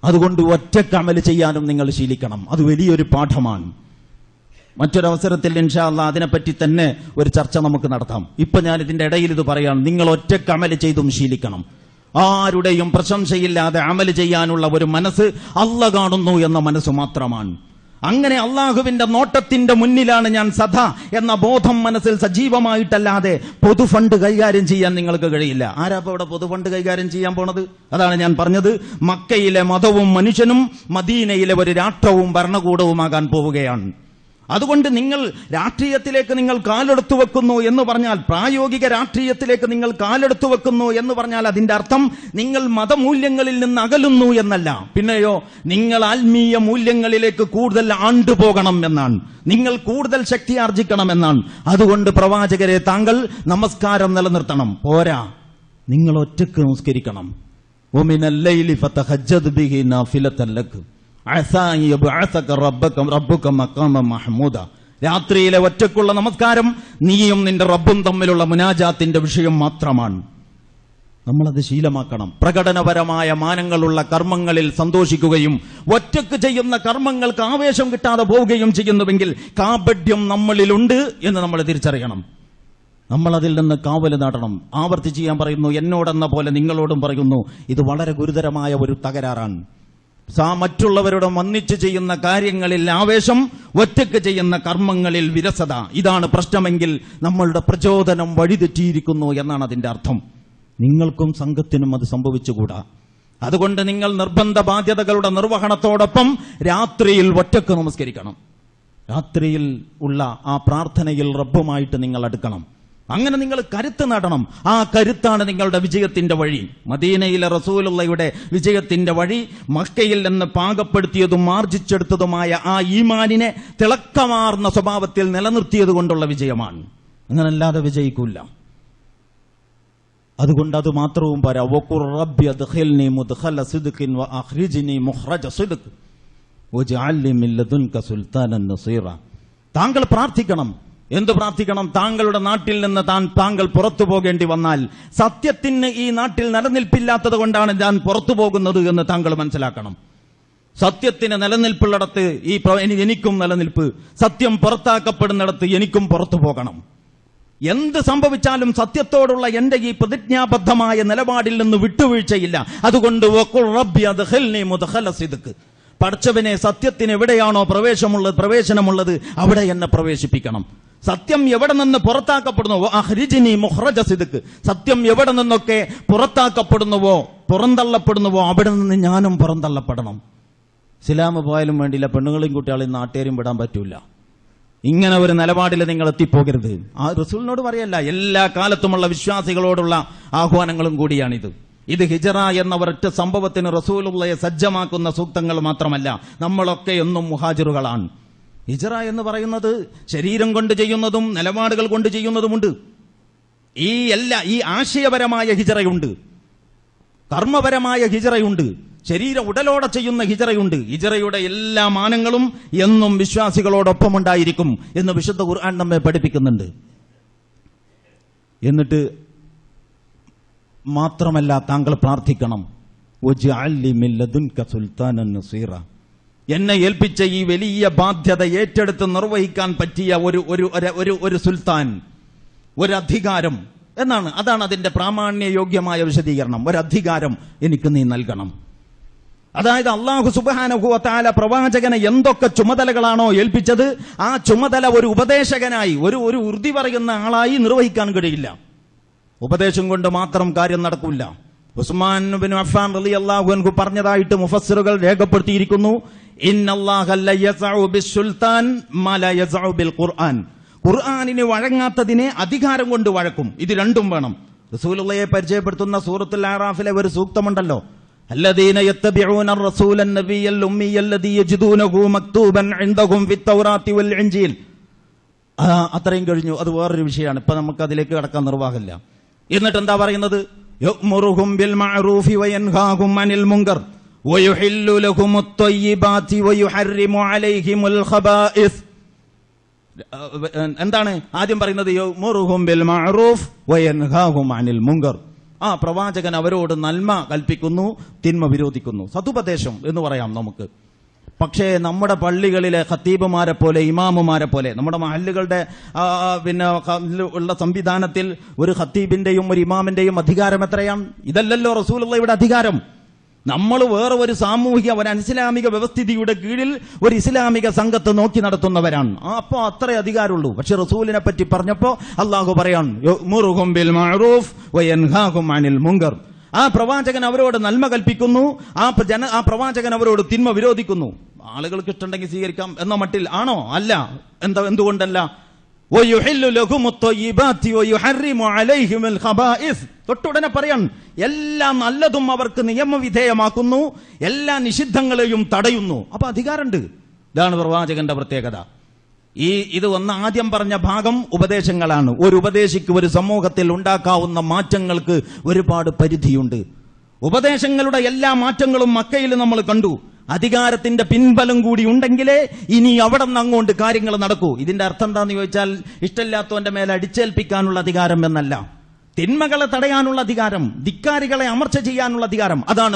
അതുകൊണ്ട് ഒറ്റക്ക് അമല് ചെയ്യാനും നിങ്ങൾ ശീലിക്കണം. അത് വലിയൊരു പാഠമാണ്. മറ്റൊരവസരത്തിൽ ഇൻഷാ അല്ലാഹ് അതിനെപ്പറ്റി തന്നെ ഒരു ചർച്ച നമുക്ക് നടത്താം. ഇപ്പൊ ഞാൻ ഇതിന്റെ ഇടയിൽ ഇത് പറയാം, നിങ്ങൾ ഒറ്റക്ക് അമല് ചെയ്തും ശീലിക്കണം. ആരുടെയും പ്രശംസയില്ലാതെ അമല് ചെയ്യാനുള്ള ഒരു മനസ്സ് അല്ലാഹ് കാണുന്നു എന്ന മനസ്സ് മാത്രമാണ്. അങ്ങനെ അള്ളാഹുവിന്റെ നോട്ടത്തിന്റെ മുന്നിലാണ് ഞാൻ സദാ എന്ന ബോധം മനസ്സിൽ സജീവമായിട്ടല്ലാതെ പൊതുഫണ്ട് കൈകാര്യം ചെയ്യാൻ നിങ്ങൾക്ക് കഴിയില്ല. ആരാപ്പോ ഇവിടെ പൊതുഫണ്ട് കൈകാര്യം ചെയ്യാൻ പോണത്? അതാണ് ഞാൻ പറഞ്ഞത്, മക്കയിലെ മതവും മനുഷ്യനും മദീനയിലെ ഒരു രാഷ്ട്രവും ഭരണകൂടവുമാകാൻ പോവുകയാണ്. അതുകൊണ്ട് നിങ്ങൾ രാഷ്ട്രീയത്തിലേക്ക് നിങ്ങൾ കാലെടുത്തു വെക്കുന്നു എന്ന് പറഞ്ഞാൽ, പ്രായോഗിക രാഷ്ട്രീയത്തിലേക്ക് നിങ്ങൾ കാലെടുത്തു വെക്കുന്നു എന്ന് പറഞ്ഞാൽ അതിന്റെ അർത്ഥം നിങ്ങൾ മതമൂല്യങ്ങളിൽ നിന്ന് അകലുന്നു എന്നല്ല. പിന്നെയോ, നിങ്ങൾ ആത്മീയ മൂല്യങ്ങളിലേക്ക് കൂടുതൽ ആണ്ടുപോകണം എന്നാണ്, നിങ്ങൾ കൂടുതൽ ശക്തി ആർജിക്കണമെന്നാണ്. അതുകൊണ്ട് പ്രവാചകരെ, താങ്കൾ നമസ്കാരം നിലനിർത്തണം. പോരാ, നിങ്ങൾ ഒറ്റക്ക് നമസ്കരിക്കണം. വമിനൽ ലൈലി ഫതഹജ്ജദ് ബിഹി നാഫിലതൻ ലക അസാ യബ്അസക റബ്ബുക മഖാമൻ മഹ്മൂദ. രാത്രിയിലെ ഒറ്റക്കുള്ള നമസ്കാരം നീയും നിന്റെ റബ്ബും തമ്മിലുള്ള മുനാജാത്തിന്റെ വിഷയം മാത്രമാണ്. നമ്മളത് ശീലമാക്കണം. പ്രകടനപരമായ മാനങ്ങളുള്ള കർമ്മങ്ങളിൽ സന്തോഷിക്കുകയും ഒറ്റക്ക് ചെയ്യുന്ന കർമ്മങ്ങൾക്ക് ആവേശം കിട്ടാതെ പോവുകയും ചെയ്യുന്നുവെങ്കിൽ കാപഢ്യം നമ്മളിലുണ്ട് എന്ന് നമ്മൾ തിരിച്ചറിയണം. നമ്മൾ അതിൽ നിന്ന് കാവല് നാടണം. ആവർത്തിച്ച് ഞാൻ പറയുന്നു, എന്നോടെന്ന പോലെ നിങ്ങളോടും പറയുന്നു, ഇത് വളരെ ഗുരുതരമായ ഒരു തകരാറാണ്. മറ്റുള്ളവരുടെ ഒന്നിച്ച് ചെയ്യുന്ന കാര്യങ്ങളിൽ ആവേശം, ഒറ്റക്ക് ചെയ്യുന്ന കർമ്മങ്ങളിൽ വിരസത. ഇതാണ് പ്രശ്നമെങ്കിൽ നമ്മളുടെ പ്രചോദനം വഴിതെറ്റിയിരിക്കുന്നു എന്നാണ് അതിന്റെ അർത്ഥം. നിങ്ങൾക്കും സംഘത്തിനും അത് സംഭവിച്ചുകൂടാ. അതുകൊണ്ട് നിങ്ങൾ നിർബന്ധ ബാധ്യതകളുടെ നിർവഹണത്തോടൊപ്പം രാത്രിയിൽ ഒറ്റക്ക് നമസ്കരിക്കണം. രാത്രിയിൽ ഉള്ള ആ പ്രാർത്ഥനയിൽ റബ്ബുമായിട്ട് നിങ്ങൾ അടുക്കണം. അങ്ങനെ നിങ്ങൾ കരുത്ത് നേടണം. ആ കരുത്താണ് നിങ്ങളുടെ വിജയത്തിന്റെ വഴി. മദീനയിലെ റസൂലുള്ളയുടെ വിജയത്തിന്റെ വഴി മക്കയിൽ നിന്ന് പാകപ്പെടുത്തിയതും ആർജിച്ചെടുത്തതുമായ ആ ഈമാനിനെ തിളക്കമാർന്ന സ്വഭാവത്തിൽ നിലനിർത്തിയത് കൊണ്ടുള്ള വിജയമാണ്. അങ്ങനല്ലാതെ വിജയിക്കൂല. അതുകൊണ്ട് അത് മാത്രവും പോരാ. വഖുർ റബ്ബി അദ്ഖിൽനി മുദ്ഖല സിദ്ഖിൻ വഅഖ്രിജ്നി മുഖ്റജ സിദ്ഖ് വജഅൽനി മിൻ ലദുൻക സുൽത്താനൻ നസീറ. താങ്കൾ പ്രാർത്ഥിക്കണം. എന്ത് പ്രാർത്ഥിക്കണം? താങ്കളുടെ നാട്ടിൽ നിന്ന് താങ്കൾ പുറത്തു പോകേണ്ടി വന്നാൽ, സത്യത്തിന് ഈ നാട്ടിൽ നിലനിൽപ്പില്ലാത്തത് കൊണ്ടാണ് ഞാൻ പുറത്തു പോകുന്നത് എന്ന് താങ്കൾ മനസ്സിലാക്കണം. സത്യത്തിന് നിലനിൽപ്പുള്ളിടത്ത് എനിക്കും നിലനിൽപ്പ്, സത്യം പുറത്താക്കപ്പെടുന്നിടത്ത് എനിക്കും പുറത്തു പോകണം. എന്ത് സംഭവിച്ചാലും സത്യത്തോടുള്ള എന്റെ ഈ പ്രതിജ്ഞാബദ്ധമായ നിലപാടിൽ നിന്ന് വിട്ടുവീഴ്ചയില്ല. അതുകൊണ്ട് വഖുർ റബ്ബി അദ്ഖിൽനി മുദ്ഖല സിദ്ഖ്, പടച്ചവനെ, സത്യത്തിന് എവിടെയാണോ പ്രവേശനമുള്ളത് അവിടെ എന്നെ പ്രവേശിപ്പിക്കണം. സത്യം എവിടെ നിന്ന് പുറത്താക്കപ്പെടുന്നുവോ, അഖ്രിജ്നി മുഖ്റജ സിദ്ഖ്, സത്യം എവിടെ നിന്നൊക്കെ പുറത്താക്കപ്പെടുന്നുവോ, പുറന്തള്ളപ്പെടുന്നുവോ, അവിടെ നിന്ന് ഞാനും പുറന്തള്ളപ്പെടണം. ഇസ്ലാം പോയാലും വേണ്ടിയില്ല, പെണ്ണുങ്ങളെയും കുട്ടികളെയും നാട്ടുകാരും വിടാൻ പറ്റൂല. ഇങ്ങനെ ഒരു നിലപാടിൽ നിങ്ങൾ എത്തിപ്പോകരുത്. ആ റസൂലിനോട് പറയല്ല, എല്ലാ കാലത്തുമുള്ള വിശ്വാസികളോടുള്ള ആഹ്വാനങ്ങളും കൂടിയാണിത്. ഇത് ഹിജറ എന്ന ഒരൊറ്റ സംഭവത്തിന് റസൂലുള്ളയെ സജ്ജമാക്കുന്ന സൂക്തങ്ങൾ മാത്രമല്ല, നമ്മളൊക്കെ എന്നും മുഹാജിറുകളാണ്. ഹിജറ എന്ന് പറയുന്നത് ശരീരം കൊണ്ട് ചെയ്യുന്നതും നിലപാടുകൾ കൊണ്ട് ചെയ്യുന്നതുമുണ്ട്. ഈ ആശയപരമായ ഹിജറയുണ്ട്, കർമ്മപരമായ ഹിജറയുണ്ട്, ഉടലോടെ ചെയ്യുന്ന ഹിജറയുണ്ട്. ഹിജറയുടെ എല്ലാ മാനങ്ങളും എന്നും വിശ്വാസികളോടൊപ്പം ഉണ്ടായിരിക്കും എന്ന് വിശുദ്ധ ഖുർആൻ നമ്മെ പഠിപ്പിക്കുന്നുണ്ട്. എന്നിട്ട് മാത്രമല്ല, താങ്കൾ പ്രാർത്ഥിക്കണം, വജഅൽനി മിൻ ലദുൻക സുൽത്താനൻ നസീറ, എന്നെ ഏൽപ്പിച്ച ഈ വലിയ ബാധ്യത ഏറ്റെടുത്ത് നിർവഹിക്കാൻ പറ്റിയ ഒരു സുൽത്താൻ, ഒരു അധികാരം എന്നാണ്. അതാണ് അതിന്റെ പ്രാമാണ്യയോഗ്യമായ വിശദീകരണം. ഒരു അധികാരം എനിക്ക് നീ നൽകണം. അതായത് അല്ലാഹു സുബ്ഹാനഹു വ തആല പ്രവാചകനെ എന്തൊക്കെ ചുമതലകളാണോ ഏൽപ്പിച്ചത്, ആ ചുമതല ഒരു ഉപദേശകനായി, ഒരു ഉറുതി പറയുന്ന ആളായി നിർവഹിക്കാൻ കഴിയില്ല. ഉപദേശം കൊണ്ട് മാത്രം കാര്യം നടക്കില്ല. ഉസ്മാൻ ബിൻ അഫ്ഫാൻ റളിയല്ലാഹു അൻഹു പറഞ്ഞതായിട്ട് മുഫസ്സിറുകൾ രേഖപ്പെടുത്തിയിരിക്കുന്നു, ഇന്നല്ലാഹ ല യസഉ ബിസ്സുൽത്താൻ മാ ല യസഉ ബിൽ ഖുർആൻ. ഖുർആനിന് വഴങ്ങാത്തതിനെ അധികാരം കൊണ്ട് വഴക്കും. ഇത് രണ്ടും വേണം. റസൂലുള്ളയെ പരിചയപ്പെടുത്തുന്ന സൂറത്തുൽ അറാഫിലെ ഒരു സൂക്തമുണ്ടല്ലോ, അല്ലദീന യത്തബിഊന റസൂലൻ നബിയൽ ഉമ്മിയല്ലദീ യജിദൂനഹു മക്തൂബൻ ഇൻദഹും ഫിത്തൗറാത്തി വൽ ഇൻജീൽ. അത്രയും കഴിഞ്ഞു. അത് വേറൊരു വിഷയമാണ്. ഇപ്പൊ നമുക്ക് അതിലേക്ക് കടക്കാൻ നിർവാഹമില്ല. എന്നിട്ട് എന്താ പറയുന്നത്? യഅ്മുറുഹും ബിൽ മഅറൂഫി വയൻഹാഹും അനിൽ മുൻകർ വയുഹില്ലു ലഹുമുത് ത്വയ്യിബാതി വയുഹർരിമു അലൈഹിമുൽ ഖബായിസ്. എന്താണ് ആദ്യം പറയുന്നത്? യഅ്മുറുഹും ബിൽ മഅറൂഫ് വയൻഹാഹും അനിൽ മുൻകർ. ആ പ്രവാചകൻ അവരോട് നന്മ കൽപ്പിക്കുന്നു, തിന്മ വിരോധിക്കുന്നു. സതുപദേശം എന്ന് പറയാം നമുക്ക്. പക്ഷേ നമ്മുടെ പള്ളികളിലെ ഖത്തീബുമാരെ പോലെ, ഇമാമുമാരെ പോലെ, നമ്മുടെ മഹല്ലുകളുടെ ഉള്ള സംവിധാനത്തിൽ ഒരു ഖത്തീബിന്റെയും ഒരു ഇമാമിന്റെയും അധികാരം എത്രയാണ്? ഇതല്ലല്ലോ റസൂലുള്ളയുടെ അധികാരം. നമ്മൾ വേറെ ഒരു സാമൂഹിക, ഒരു അനിസ്ലാമിക വ്യവസ്ഥിതിയുടെ കീഴിൽ ഒരു ഇസ്ലാമിക സംഘത്തെ നോക്കി നടത്തുന്നവരാണ്. അപ്പോ അത്രേ അധികാരമുള്ളൂ. പക്ഷെ റസൂലിനെ പറ്റി പറഞ്ഞപ്പോ അള്ളാഹു പറയാൻ, യഅ്മുറുഹും ബിൽ മഅറൂഫ് വയൻഹാഹും അനിൽ മുൻകർ. ആ പ്രവാചകൻ അവരോട് നന്മ കൽപ്പിക്കുന്നു, ആ പ്രവാചകൻ അവരോട് തിന്മ വിരോധിക്കുന്നു. ആളുകൾക്ക് ഇഷ്ടമുണ്ടെങ്കിൽ സ്വീകരിക്കാം എന്ന മട്ടിൽ ആണോ? അല്ല. എന്തുകൊണ്ടല്ല? തൊട്ടുടനെ പറയാൻ എല്ലാ നല്ലതും അവർക്ക് നിയമവിധേയമാക്കുന്നു, എല്ലാ നിഷിദ്ധങ്ങളെയും തടയുന്നു. അപ്പൊ അധികാരമുണ്ട്. ഇതാണ് പ്രവാചകന്റെ പ്രത്യേകത. ഇത് ആദ്യം പറഞ്ഞ ഭാഗം ഉപദേശങ്ങളാണ്. ഒരു ഉപദേശിക്ക് ഒരു സമൂഹത്തിൽ ഉണ്ടാക്കാവുന്ന മാറ്റങ്ങൾക്ക് ഒരുപാട് പരിധിയുണ്ട്. ഉപദേശങ്ങളുടെ എല്ലാ മാറ്റങ്ങളും മക്കയിൽ നമ്മൾ കണ്ടു. അധികാരത്തിന്റെ പിൻബലം കൂടി ഉണ്ടെങ്കിലേ ഇനി അവിടെ നിന്ന് അങ്ങോട്ട് കാര്യങ്ങൾ നടക്കൂ. ഇതിന്റെ അർത്ഥം എന്താന്ന് ചോദിച്ചാൽ ഇഷ്ടമില്ലാത്തവന്റെ മേലെ അടിച്ചേൽപ്പിക്കാനുള്ള അധികാരം എന്നല്ല, തിന്മകളെ തടയാനുള്ള അധികാരം, ധിക്കാരികളെ അമർച്ച ചെയ്യാനുള്ള അധികാരം. അതാണ്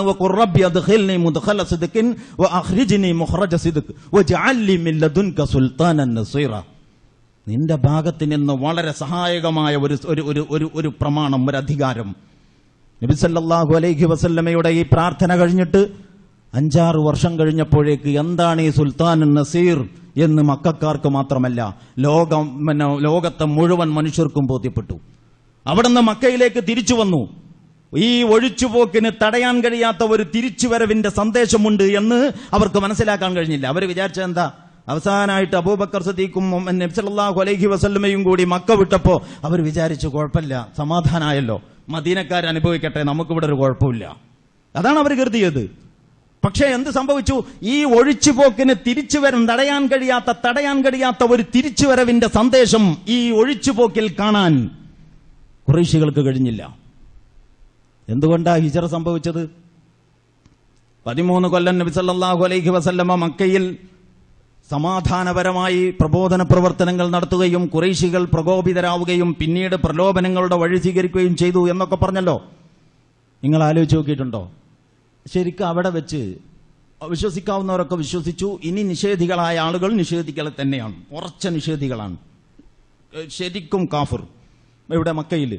നിന്റെ ഭാഗത്ത് നിന്ന് വളരെ സഹായകമായ ഒരു പ്രമാണം, ഒരു അധികാരം. നബി സല്ലല്ലാഹു അലൈഹി വസല്ലമയുടെ ഈ പ്രാർത്ഥന കഴിഞ്ഞിട്ട് 5-6 വർഷം കഴിഞ്ഞപ്പോഴേക്ക് എന്താണ് ഈ സുൽത്താൻ നസീർ എന്ന് മക്കക്കാർക്ക് മാത്രമല്ല ലോകത്തെ മുഴുവൻ മനുഷ്യർക്കും ബോധ്യപ്പെട്ടു. അവിടുന്ന് മക്കയിലേക്ക് തിരിച്ചു വന്നു. ഈ ഒഴിച്ചുപോക്കിന് തടയാൻ കഴിയാത്ത ഒരു തിരിച്ചുവരവിന്റെ സന്ദേശമുണ്ട് എന്ന് അവർക്ക് മനസ്സിലാക്കാൻ കഴിഞ്ഞില്ല. അവർ വിചാരിച്ചത് എന്താ? അവസാനമായിട്ട് അബൂബക്കർ സിദ്ദീഖും നബി സല്ലല്ലാഹു അലൈഹി വസല്ലമയും കൂടി മക്ക വിട്ടപ്പോ അവർ വിചാരിച്ചു കുഴപ്പമില്ല, സമാധാനമായല്ലോ, മദീനക്കാർ അനുഭവിക്കട്ടെ, നമുക്കിവിടെ ഒരു കുഴപ്പമില്ല. അതാണ് അവർ കരുതിയത്. പക്ഷേ എന്ത് സംഭവിച്ചു? ഈ ഒഴിച്ചുപോക്കിന് തടയാൻ കഴിയാത്ത ഒരു തിരിച്ചുവരവിന്റെ സന്ദേശം ഈ ഒഴിച്ചുപോക്കിൽ കാണാൻ ഖുറൈശികൾക്ക് കഴിഞ്ഞില്ല. എന്തുകൊണ്ടാ ഹിജ്റ സംഭവിച്ചത്? 13 കൊല്ലം നബി സല്ലല്ലാഹു അലൈഹി വസല്ലമ മക്കയിൽ സമാധാനപരമായി പ്രബോധന പ്രവർത്തനങ്ങൾ നടത്തുകയും ഖുറൈശികൾ പ്രകോപിതരാവുകയും പിന്നീട് പ്രലോഭനങ്ങളുടെ വഴി സ്വീകരിക്കുകയും ചെയ്തു എന്നൊക്കെ പറഞ്ഞല്ലോ. നിങ്ങൾ ആലോചിച്ച് നോക്കിയിട്ടുണ്ടോ? ശരിക്കും അവിടെ വെച്ച് വിശ്വസിക്കാവുന്നവരൊക്കെ വിശ്വസിച്ചു. ഇനി നിഷേധികളായ ആളുകൾ നിഷേധികൾ തന്നെയാണ്, ഉറച്ച നിഷേധികളാണ്, ശരിക്കും കാഫിർ. ഇവിടെ മക്കയിൽ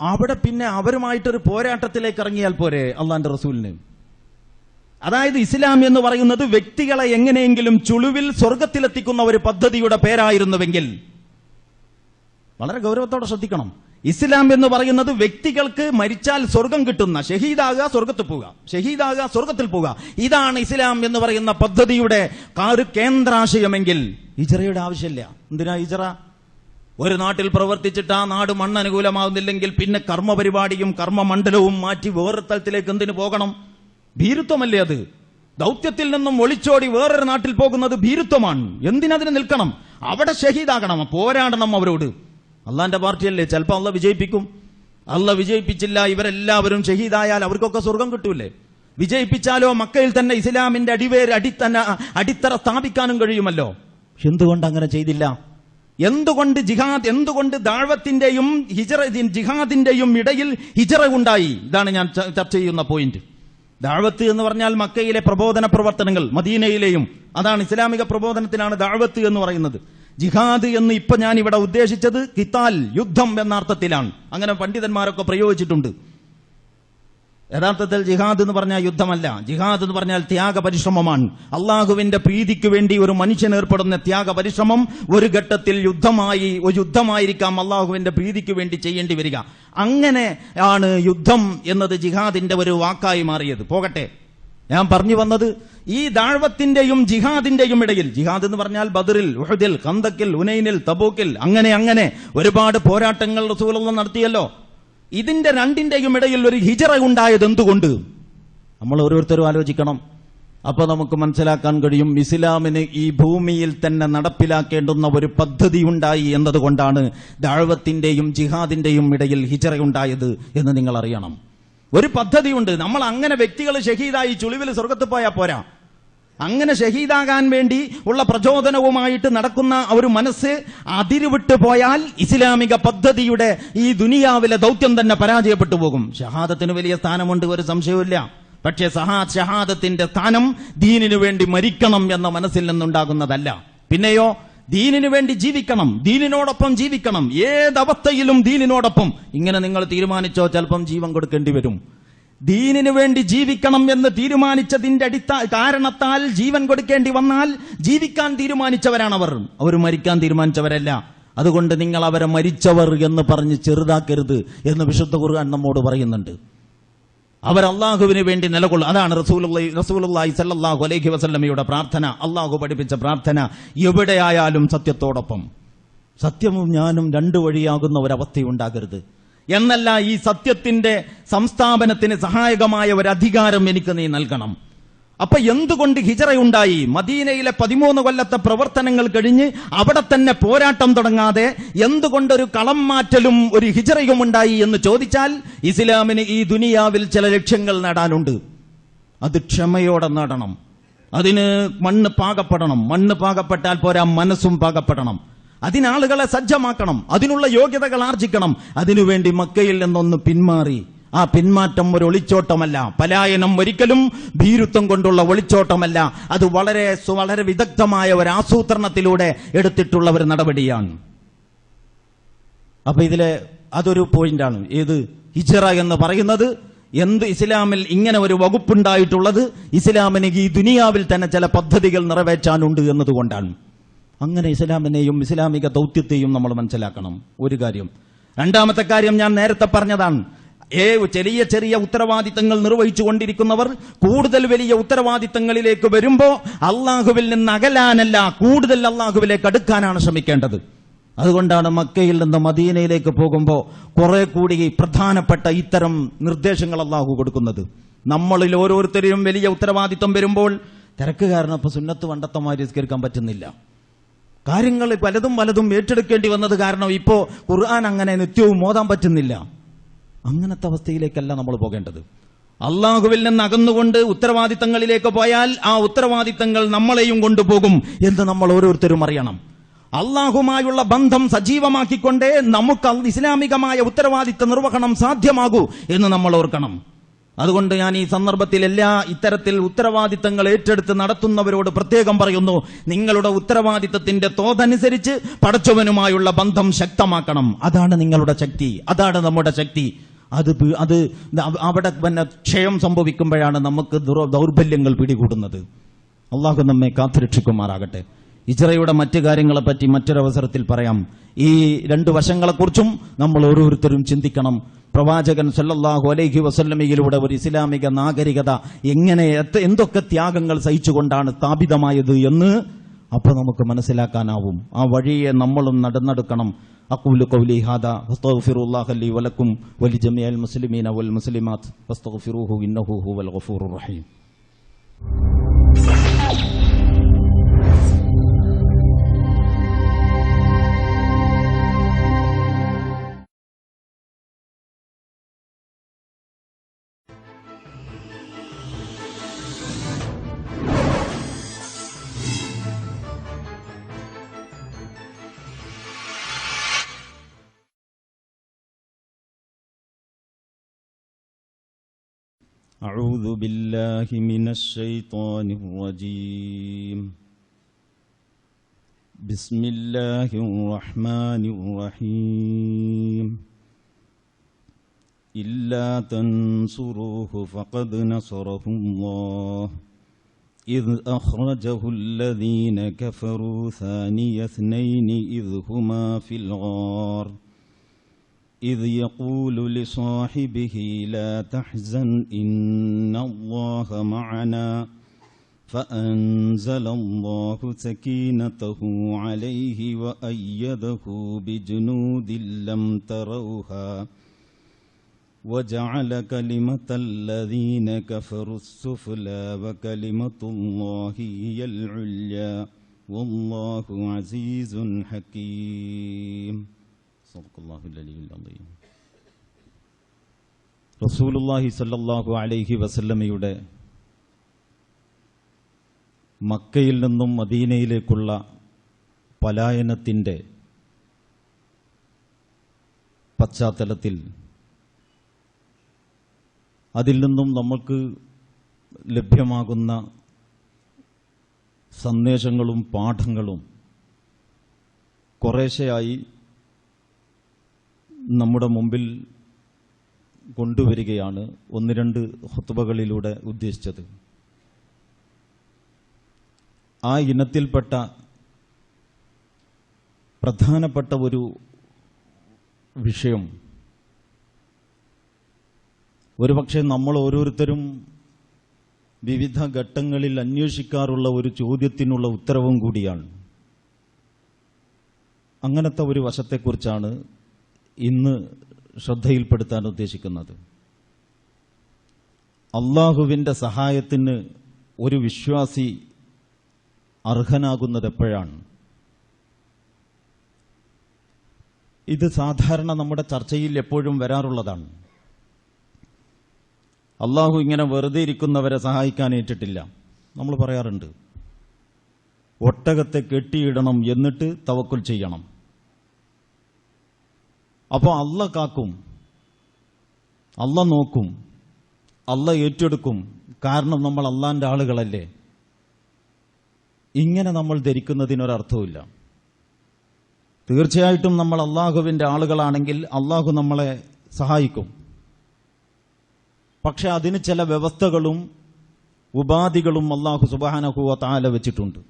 അവിടെ പിന്നെ അവരുമായിട്ടൊരു പോരാട്ടത്തിലേക്ക് ഇറങ്ങിയാൽ പോരെ അള്ളാന്റെ റസൂലിന്? അതായത് ഇസ്ലാം എന്ന് പറയുന്നത് വ്യക്തികളെ എങ്ങനെയെങ്കിലും ചുളുവിൽ സ്വർഗത്തിലെത്തിക്കുന്ന ഒരു പദ്ധതിയുടെ പേരായിരുന്നുവെങ്കിൽ വളരെ ഗൗരവത്തോടെ ശ്രദ്ധിക്കണം. ഇസ്ലാം എന്ന് പറയുന്നത് വ്യക്തികൾക്ക് മരിച്ചാൽ സ്വർഗം കിട്ടുന്ന, ഷഹീദാകുക സ്വർഗത്തിൽ പോവുക, ഷഹീദാകുക സ്വർഗത്തിൽ പോവുക, ഇതാണ് ഇസ്ലാം എന്ന് പറയുന്ന പദ്ധതിയുടെ കേന്ദ്രാശയമെങ്കിൽ ഹിജ്റയുടെ ആവശ്യമില്ല. എന്തിനാ ഹിജ്റ? ഒരു നാട്ടിൽ പ്രവർത്തിച്ചിട്ട് ആ നാട് മണ്ണനുകൂലമാകുന്നില്ലെങ്കിൽ പിന്നെ കർമ്മപരിപാടിയും കർമ്മമണ്ഡലവും മാറ്റി വേറൊരു തലത്തിലേക്ക് എന്തിനു പോകണം? ഭീരുത്വമല്ലേ അത്? ദൗത്യത്തിൽ നിന്നും ഒളിച്ചോടി വേറൊരു നാട്ടിൽ പോകുന്നത് ഭീരുത്വമാണ്. എന്തിനതിന് നിൽക്കണം? അവിടെ ഷഹീദാകണം, പോരാടണം അവരോട്. അള്ളാന്റെ പാർട്ടിയല്ലേ, ചിലപ്പോൾ അള്ള വിജയിപ്പിക്കും. അള്ള വിജയിപ്പിച്ചില്ല, ഇവരെല്ലാവരും ഷഹീദായാൽ അവർക്കൊക്കെ സ്വർഗം കിട്ടൂലേ? വിജയിപ്പിച്ചാലോ മക്കയിൽ തന്നെ ഇസ്ലാമിന്റെ അടിത്തറ സ്ഥാപിക്കാനും കഴിയുമല്ലോ. എന്തുകൊണ്ട് അങ്ങനെ ചെയ്തില്ല? എന്തുകൊണ്ട് എന്തുകൊണ്ട് ദഅവത്തിന്റെയും ജിഹാദിന്റെയും ഇടയിൽ ഹിജ്റ ഉണ്ടായി? ഇതാണ് ഞാൻ ചർച്ച ചെയ്യുന്ന പോയിന്റ്. ദഅവത്ത് എന്ന് പറഞ്ഞാൽ മക്കയിലെ പ്രബോധന പ്രവർത്തനങ്ങൾ, മദീനയിലെയും, അതാണ് ഇസ്ലാമിക പ്രബോധനത്തിനാണ് ദഅവത്ത് എന്ന് പറയുന്നത്. ജിഹാദ് എന്ന് ഇപ്പൊ ഞാൻ ഇവിടെ ഉദ്ദേശിച്ചത് ഖിതാൽ, യുദ്ധം എന്ന അർത്ഥത്തിലാണ്. അങ്ങനെ പണ്ഡിതന്മാരൊക്കെ പ്രയോഗിച്ചിട്ടുണ്ട്. യഥാർത്ഥത്തിൽ ജിഹാദ് എന്ന് പറഞ്ഞാൽ യുദ്ധമല്ല. ജിഹാദ് എന്ന് പറഞ്ഞാൽ ത്യാഗ പരിശ്രമമാണ്. അള്ളാഹുവിന്റെ പ്രീതിക്ക് വേണ്ടി ഒരു മനുഷ്യൻ ഏർപ്പെടുന്ന ത്യാഗ പരിശ്രമം ഒരു ഘട്ടത്തിൽ യുദ്ധമായിരിക്കാം അള്ളാഹുവിന്റെ പ്രീതിക്ക് വേണ്ടി ചെയ്യേണ്ടി വരിക. അങ്ങനെ ആണ് യുദ്ധം എന്നത് ജിഹാദിന്റെ ഒരു വാക്കായി മാറിയത്. പോകട്ടെ, ഞാൻ പറഞ്ഞു വന്നത് ഈ ദഅവത്തിന്റെയും ജിഹാദിന്റെയും ഇടയിൽ, ജിഹാദ് എന്ന് പറഞ്ഞാൽ ബദറിൽ, ഉഹദിൽ, ഖന്തക്കിൽ, ഹുനൈനിൽ, തബൂക്കിൽ, അങ്ങനെ ഒരുപാട് പോരാട്ടങ്ങൾ റസൂലുള്ളാഹി നടത്തിയല്ലോ. ഇതിന്റെ രണ്ടിന്റെയും ഇടയിൽ ഒരു ഹിജ്റ ഉണ്ടായത് എന്തുകൊണ്ട്? നമ്മൾ ഓരോരുത്തരും ആലോചിക്കണം. അപ്പൊ നമുക്ക് മനസ്സിലാക്കാൻ കഴിയും ഇസ്ലാമിന് ഈ ഭൂമിയിൽ തന്നെ നടപ്പിലാക്കേണ്ടുന്ന ഒരു പദ്ധതി ഉണ്ടായി എന്നതുകൊണ്ടാണ് ദഅവത്തിന്റെയും ജിഹാദിന്റെയും ഇടയിൽ ഹിജ്റ ഉണ്ടായത് എന്ന് നിങ്ങൾ അറിയണം. ഒരു പദ്ധതിയുണ്ട്. നമ്മൾ അങ്ങനെ വ്യക്തികൾ ഷഹീദായി ചുളിവിൽ സ്വർഗത്ത് പോയാൽ പോരാ. അങ്ങനെ ഷഹീദാകാൻ വേണ്ടി ഉള്ള പ്രചോദനവുമായിട്ട് നടക്കുന്ന ഒരു മനസ്സ് അതിരുവിട്ട് പോയാൽ ഇസ്ലാമിക പദ്ധതിയുടെ ഈ ദുനിയാവിലെ ദൗത്യം തന്നെ പരാജയപ്പെട്ടു പോകും. ഷഹാദത്തിന് വലിയ സ്ഥാനമുണ്ട്, ഒരു സംശയവുമില്ല. പക്ഷേ ഷഹാദത്തിന്റെ സ്ഥാനം ദീനിനു വേണ്ടി മരിക്കണം എന്ന മനസ്സിൽ നിന്നുണ്ടാകുന്നതല്ല. പിന്നെയോ ദീനിനു വേണ്ടി ജീവിക്കണം, ദീനിനോടൊപ്പം ജീവിക്കണം, ഏതവസ്ഥയിലും ദീനിനോടൊപ്പം. ഇങ്ങനെ നിങ്ങൾ തീരുമാനിച്ചോ ചിലപ്പം ജീവൻ കൊടുക്കേണ്ടി വരും. ദീനിനു വേണ്ടി ജീവിക്കണം എന്ന് തീരുമാനിച്ചതിന്റെ കാരണത്താൽ ജീവൻ കൊടുക്കേണ്ടി വന്നാൽ ജീവിക്കാൻ തീരുമാനിച്ചവരാണവർ, അവർ മരിക്കാൻ തീരുമാനിച്ചവരല്ല. അതുകൊണ്ട് നിങ്ങൾ അവരെ മരിച്ചവർ എന്ന് പറഞ്ഞ് ചെറുതാക്കരുത് എന്ന് വിശുദ്ധ ഖുർആൻ നമ്മോട് പറയുന്നുണ്ട്. അവർ അള്ളാഹുവിന് വേണ്ടി നിലകൊള്ളും. അതാണ് റസൂലുള്ളാഹി സ്വല്ലല്ലാഹു അലൈഹി വസല്ലമയുടെ പ്രാർത്ഥന, അള്ളാഹു പഠിപ്പിച്ച പ്രാർത്ഥന. എവിടെയായാലും സത്യത്തോടൊപ്പം. സത്യവും ഞാനും രണ്ടു വഴിയാകുന്ന ഒരവസ്ഥയുണ്ടാകരുത് എന്നല്ല, ഈ സത്യത്തിന്റെ സംസ്ഥാപനത്തിന് സഹായകമായ ഒരു അധികാരം എനിക്ക് നീ നൽകണം. അപ്പൊ എന്തുകൊണ്ട് ഹിജറയുണ്ടായി? മദീനയിലെ 13 കൊല്ലത്തെ പ്രവർത്തനങ്ങൾ കഴിഞ്ഞ് അവിടെ തന്നെ പോരാട്ടം തുടങ്ങാതെ എന്തുകൊണ്ടൊരു കളം മാറ്റലും ഒരു ഹിജറയും ഉണ്ടായി എന്ന് ചോദിച്ചാൽ, ഇസ്ലാമിന് ഈ ദുനിയാവിൽ ചില ലക്ഷ്യങ്ങൾ നേടാനുണ്ട്. അത് ക്ഷമയോടെ നേടണം. അതിന് മണ്ണ് പാകപ്പെടണം. മണ്ണ് പാകപ്പെട്ടാൽ പോരാ, മനസ്സും പാകപ്പെടണം. അതിനാളുകളെ സജ്ജമാക്കണം. അതിനുള്ള യോഗ്യതകൾ ആർജിക്കണം. അതിനുവേണ്ടി മക്കയിൽ നിന്നൊന്ന് പിന്മാറി. ആ പിന്മാറ്റം ഒരു ഒളിച്ചോട്ടമല്ല. പലായനം ഒരിക്കലും ഭീരുത്വം കൊണ്ടുള്ള ഒളിച്ചോട്ടമല്ല. അത് വളരെ വളരെ വിദഗ്ധമായ ഒരു ആസൂത്രണത്തിലൂടെ എടുത്തിട്ടുള്ള ഒരു നടപടിയാണ്. അപ്പൊ ഇതിലെ അതൊരു പോയിന്റാണ്. ഏത് ഹിജറ എന്ന് പറയുന്നത്? എന്ത് ഇസ്ലാമിൽ ഇങ്ങനെ ഒരു വകുപ്പുണ്ടായിട്ടുള്ളത് ഇസ്ലാമിന് ഈ ദുനിയാവിൽ തന്നെ ചില പദ്ധതികൾ നിറവേറ്റാനുണ്ട് എന്നതുകൊണ്ടാണ്. അങ്ങനെ ഇസ്ലാമിനെയും ഇസ്ലാമിക ദൗത്യത്തെയും നമ്മൾ മനസ്സിലാക്കണം. ഒരു കാര്യം. രണ്ടാമത്തെ കാര്യം ഞാൻ നേരത്തെ പറഞ്ഞതാണ്. ചെറിയ ചെറിയ ഉത്തരവാദിത്തങ്ങൾ നിർവഹിച്ചു കൊണ്ടിരിക്കുന്നവർ കൂടുതൽ വലിയ ഉത്തരവാദിത്തങ്ങളിലേക്ക് വരുമ്പോ അള്ളാഹുവിൽ നിന്ന് അകലാനല്ല, കൂടുതൽ അള്ളാഹുവിലേക്ക് അടുക്കാനാണ് ശ്രമിക്കേണ്ടത്. അതുകൊണ്ടാണ് മക്കയിൽ നിന്ന് മദീനയിലേക്ക് പോകുമ്പോൾ കുറെ കൂടി പ്രധാനപ്പെട്ട ഇത്തരം നിർദ്ദേശങ്ങൾ അള്ളാഹു കൊടുക്കുന്നത്. നമ്മളിൽ ഓരോരുത്തരും വലിയ ഉത്തരവാദിത്തം വരുമ്പോൾ തിരക്ക് കാരണം ഇപ്പൊ സുന്നത്ത് വണ്ടത്തമാരി നിസ്കരിക്കാൻ പറ്റുന്നില്ല. കാര്യങ്ങൾ പലതും ഏറ്റെടുക്കേണ്ടി വന്നത് കാരണം ഇപ്പോ ഖുർആൻ അങ്ങനെ നിത്യവും ഓതാൻ പറ്റുന്നില്ല. അങ്ങനത്തെ അവസ്ഥയിലേക്കല്ല നമ്മൾ പോകേണ്ടത്. അള്ളാഹുവിൽ നിന്ന് അകന്നുകൊണ്ട് ഉത്തരവാദിത്തങ്ങളിലേക്ക് പോയാൽ ആ ഉത്തരവാദിത്തങ്ങൾ നമ്മളെയും കൊണ്ടുപോകും എന്ന് നമ്മൾ ഓരോരുത്തരും അറിയണം. അള്ളാഹുമായുള്ള ബന്ധം സജീവമാക്കിക്കൊണ്ടേ നമുക്ക് ഇസ്ലാമികമായ ഉത്തരവാദിത്ത നിർവഹണം സാധ്യമാകൂ എന്ന് നമ്മൾ ഓർക്കണം. അതുകൊണ്ട് ഞാൻ ഈ സന്ദർഭത്തിൽ ഇത്തരത്തിൽ ഉത്തരവാദിത്തങ്ങൾ ഏറ്റെടുത്ത് നടത്തുന്നവരോട് പ്രത്യേകം പറയുന്നു, നിങ്ങളുടെ ഉത്തരവാദിത്തത്തിന്റെ തോതനുസരിച്ച് പടച്ചവനുമായുള്ള ബന്ധം ശക്തമാക്കണം. അതാണ് നിങ്ങളുടെ ശക്തി, അതാണ് നമ്മുടെ ശക്തി. അത് അവിടെ പിന്നെ ക്ഷയം സംഭവിക്കുമ്പോഴാണ് നമുക്ക് ദൗർബല്യങ്ങൾ പിടികൂടുന്നത്. അള്ളാഹു നമ്മെ കാത്തുരക്ഷിക്കുമാറാകട്ടെ. ഹിജ്റയുടെ മറ്റു കാര്യങ്ങളെപ്പറ്റി മറ്റൊരവസരത്തിൽ പറയാം. ഈ 2 വശങ്ങളെക്കുറിച്ചും നമ്മൾ ഓരോരുത്തരും ചിന്തിക്കണം. പ്രവാചകൻ സല്ലല്ലാഹു അലൈഹി വസല്ലമയിലൂടെ ഒരു ഇസ്ലാമിക നാഗരികത എന്തൊക്കെ ത്യാഗങ്ങൾ സഹിച്ചുകൊണ്ടാണ് സ്ഥാപിതമായത് എന്ന് അപ്പൊ നമുക്ക് മനസ്സിലാക്കാനാവും. ആ വഴിയെ നമ്മളും നടന്നെടുക്കണം. അഖൂലു ഖൗലി ഹാദാ വസ്തഗ്ഫിറുല്ലാഹ ലി വലക്കും വലിജമീഅൽ മുസ്ലിമീന വൽ മുസ്ലിമാത്ത് ഫസ്തഗ്ഫിറൂഹു ഇന്നഹു ഹുവൽ ഗഫൂറുർ റഹീം. أعوذ بالله من الشيطان الرجيم. بسم الله الرحمن الرحيم. إلا تنصروه فقد نصره الله إذ أخرجه الذين كفروا ثاني اثنين إذ هما في الغار إذ يقول لصاحبه لا تحزن إن الله معنا فأنزل الله سكينته عليه وأيده بجنود لم تروها وجعل كلمة الذين كفروا السفلى وكلمة الله هي العليا والله عزيز حكيم. റസൂലുള്ളാഹി സ്വല്ലല്ലാഹു അലൈഹി വസല്ലമയുടെ മക്കയിൽ നിന്നും മദീനയിലേക്കുള്ള പലായനത്തിന്റെ പശ്ചാത്തലത്തിൽ അതിൽ നിന്നും നമുക്ക് ലഭ്യമാകുന്ന സന്ദേശങ്ങളും പാഠങ്ങളും കുറേശ്ശെയായി നമ്മുടെ മുമ്പിൽ കൊണ്ടുവരികയാണ് 1-2 ഖുത്ബകളിലൂടെ ഉദ്ദേശിച്ചത്. ആ ഇനത്തിൽപ്പെട്ട പ്രധാനപ്പെട്ട ഒരു വിഷയം ഒരുപക്ഷെ നമ്മൾ ഓരോരുത്തരും വിവിധ ഘട്ടങ്ങളിൽ അന്വേഷിക്കാറുള്ള ഒരു ചോദ്യത്തിനുള്ള ഉത്തരവും കൂടിയാണ്. അങ്ങനത്തെ ഒരു വശത്തെക്കുറിച്ചാണ് ഇന്ന് ശ്രദ്ധയിൽപ്പെടുത്താൻ ഉദ്ദേശിക്കുന്നത്. അള്ളാഹുവിൻ്റെ സഹായത്തിന് ഒരു വിശ്വാസി അർഹനാകുന്നത് എപ്പോഴാണ്? ഇത് സാധാരണ നമ്മുടെ ചർച്ചയിൽ എപ്പോഴും വരാറുള്ളതാണ്. അള്ളാഹു ഇങ്ങനെ വെറുതെ ഇരിക്കുന്നവരെ സഹായിക്കാൻ ഏറ്റിട്ടില്ല. നമ്മൾ പറയാറുണ്ട്, ഒട്ടകത്തെ കെട്ടിയിടണം എന്നിട്ട് തവക്കുൽ ചെയ്യണം. അപ്പോൾ അള്ള കാക്കും, അള്ള നോക്കും, അള്ള ഏറ്റെടുക്കും. കാരണം നമ്മൾ അള്ളാന്റെ ആളുകളല്ലേ. ഇങ്ങനെ നമ്മൾ ധരിക്കുന്നതിനൊരർത്ഥവുമില്ല. തീർച്ചയായിട്ടും നമ്മൾ അള്ളാഹുവിൻ്റെ ആളുകളാണെങ്കിൽ അള്ളാഹു നമ്മളെ സഹായിക്കും. പക്ഷെ അതിന് ചില വ്യവസ്ഥകളും ഉപാധികളും അള്ളാഹു സുബ്ഹാനഹു വ തആല വെച്ചിട്ടുണ്ട്.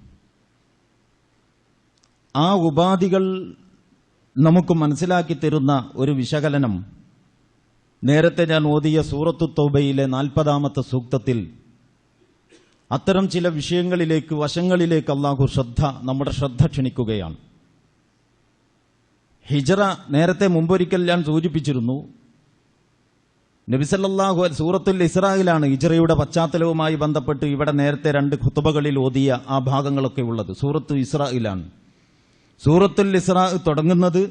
ആ ഉപാധികൾ നമുക്ക് മനസ്സിലാക്കി തരുന്ന ഒരു വിശകലനം നേരത്തെ ഞാൻ ഓതിയ സൂറത്തു തൗബയിലെ 40-ാമത്തെ സൂക്തത്തിൽ അത്തരം ചില വിഷയങ്ങളിലേക്ക്, വശങ്ങളിലേക്ക് അള്ളാഹു നമ്മുടെ ശ്രദ്ധ ക്ഷണിക്കുകയാണ്. ഹിജ്റ നേരത്തെ മുമ്പൊരിക്കൽ ഞാൻ സൂചിപ്പിച്ചിരുന്നു. നബി സല്ലല്ലാഹു അലൈഹി സൂറത്തുൽ ഇസ്രായിലാണ് ഹിജ്റയുടെ പശ്ചാത്തലവുമായി ബന്ധപ്പെട്ട് ഇവിടെ നേരത്തെ 2 ഖുതുബകളിൽ ഓതിയ ആ ഭാഗങ്ങളൊക്കെ ഉള്ളത്. സൂറത്തു ഇസ്രായിലാണ്. സൂറത്തുൽ ഇസ്രാ തുടങ്ങുന്നത്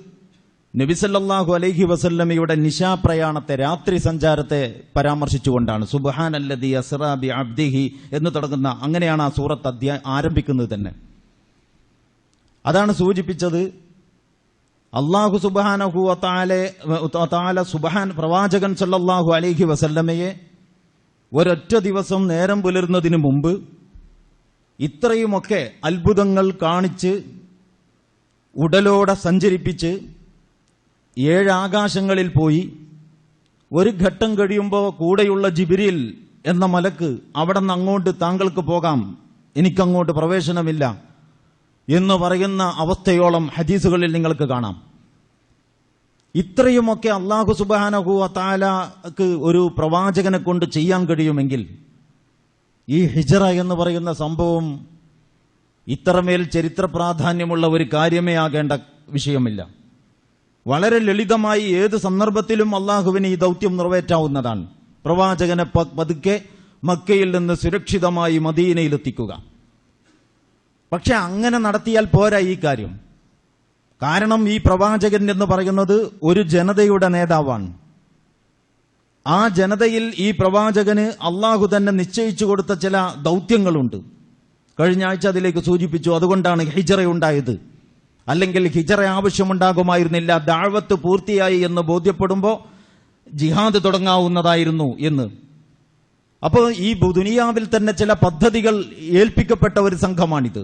നബി സല്ലല്ലാഹു അലൈഹി വസല്ലമയുടെ നിശാപ്രയാണത്തെ, രാത്രി സഞ്ചാരത്തെ പരാമർശിച്ചുകൊണ്ടാണ്. സുബ്ഹാനല്ലദി അസ്റാ ബി അബ്ദിഹി എന്ന് തുടങ്ങുന്ന, അങ്ങനെയാണ് ആ സൂറത്ത് ആരംഭിക്കുന്നത് തന്നെ. അതാണ് സൂചിപ്പിച്ചത്. അല്ലാഹു സുബ്ഹാനഹു വ തആല പ്രവാചകൻ സല്ലല്ലാഹു അലൈഹി വസല്ലമയെ ഒരൊറ്റ ദിവസം നേരം പുലരുന്നതിന് മുമ്പ് ഇത്രയുമൊക്കെ അത്ഭുതങ്ങൾ കാണിച്ച് ഉടലോടെ സഞ്ചരിപ്പിച്ച് 7 ആകാശങ്ങളിൽ പോയി ഒരു ഘട്ടം കഴിയുമ്പോൾ കൂടെയുള്ള ജിബ്രീൽ എന്ന മലക്ക് അവിടെ നിന്ന് അങ്ങോട്ട് താങ്കൾക്ക് പോകാം, എനിക്കങ്ങോട്ട് പ്രവേശനമില്ല എന്ന് പറയുന്ന അവസ്ഥയോളം ഹദീസുകളിൽ നിങ്ങൾക്ക് കാണാം. ഇത്രയുമൊക്കെ അല്ലാഹു സുബ്ഹാനഹു വ തആലക്ക് ഒരു പ്രവാചകനെ കൊണ്ട് ചെയ്യാൻ കഴിയുമെങ്കിൽ ഈ ഹിജ്റ എന്ന് പറയുന്ന സംഭവം ഇത്രമേൽ ചരിത്ര പ്രാധാന്യമുള്ള ഒരു കാര്യമേ ആകേണ്ട വിഷയമില്ല. വളരെ ലളിതമായി ഏത് സന്ദർഭത്തിലും അള്ളാഹുവിന് ഈ ദൗത്യം നിറവേറ്റാവുന്നതാണ്. പ്രവാചകനെ പതുക്കെ മക്കയിൽ നിന്ന് സുരക്ഷിതമായി മദീനയിലെത്തിക്കുക. പക്ഷെ അങ്ങനെ നടത്തിയാൽ പോരാ ഈ കാര്യം. കാരണം ഈ പ്രവാചകൻ എന്ന് പറയുന്നത് ഒരു ജനതയുടെ നേതാവാണ്. ആ ജനതയിൽ ഈ പ്രവാചകന് അള്ളാഹു തന്നെ നിശ്ചയിച്ചു കൊടുത്ത ചില ദൗത്യങ്ങളുണ്ട്. കഴിഞ്ഞ ആഴ്ച അതിലേക്ക് സൂചിപ്പിച്ചു. അതുകൊണ്ടാണ് ഹിജ്റ ഉണ്ടായത്. അല്ലെങ്കിൽ ഹിജ്റ ആവശ്യമുണ്ടാകുമായിരുന്നില്ല. ദഅവത്ത് പൂർത്തിയായി എന്ന് ബോധ്യപ്പെടുമ്പോൾ ജിഹാദ് തുടങ്ങാവുന്നതായിരുന്നു എന്ന്. അപ്പോൾ ഈ ദുനിയാവിൽ തന്നെ ചില പദ്ധതികൾ ഏൽപ്പിക്കപ്പെട്ട ഒരു സംഘമാണിത്.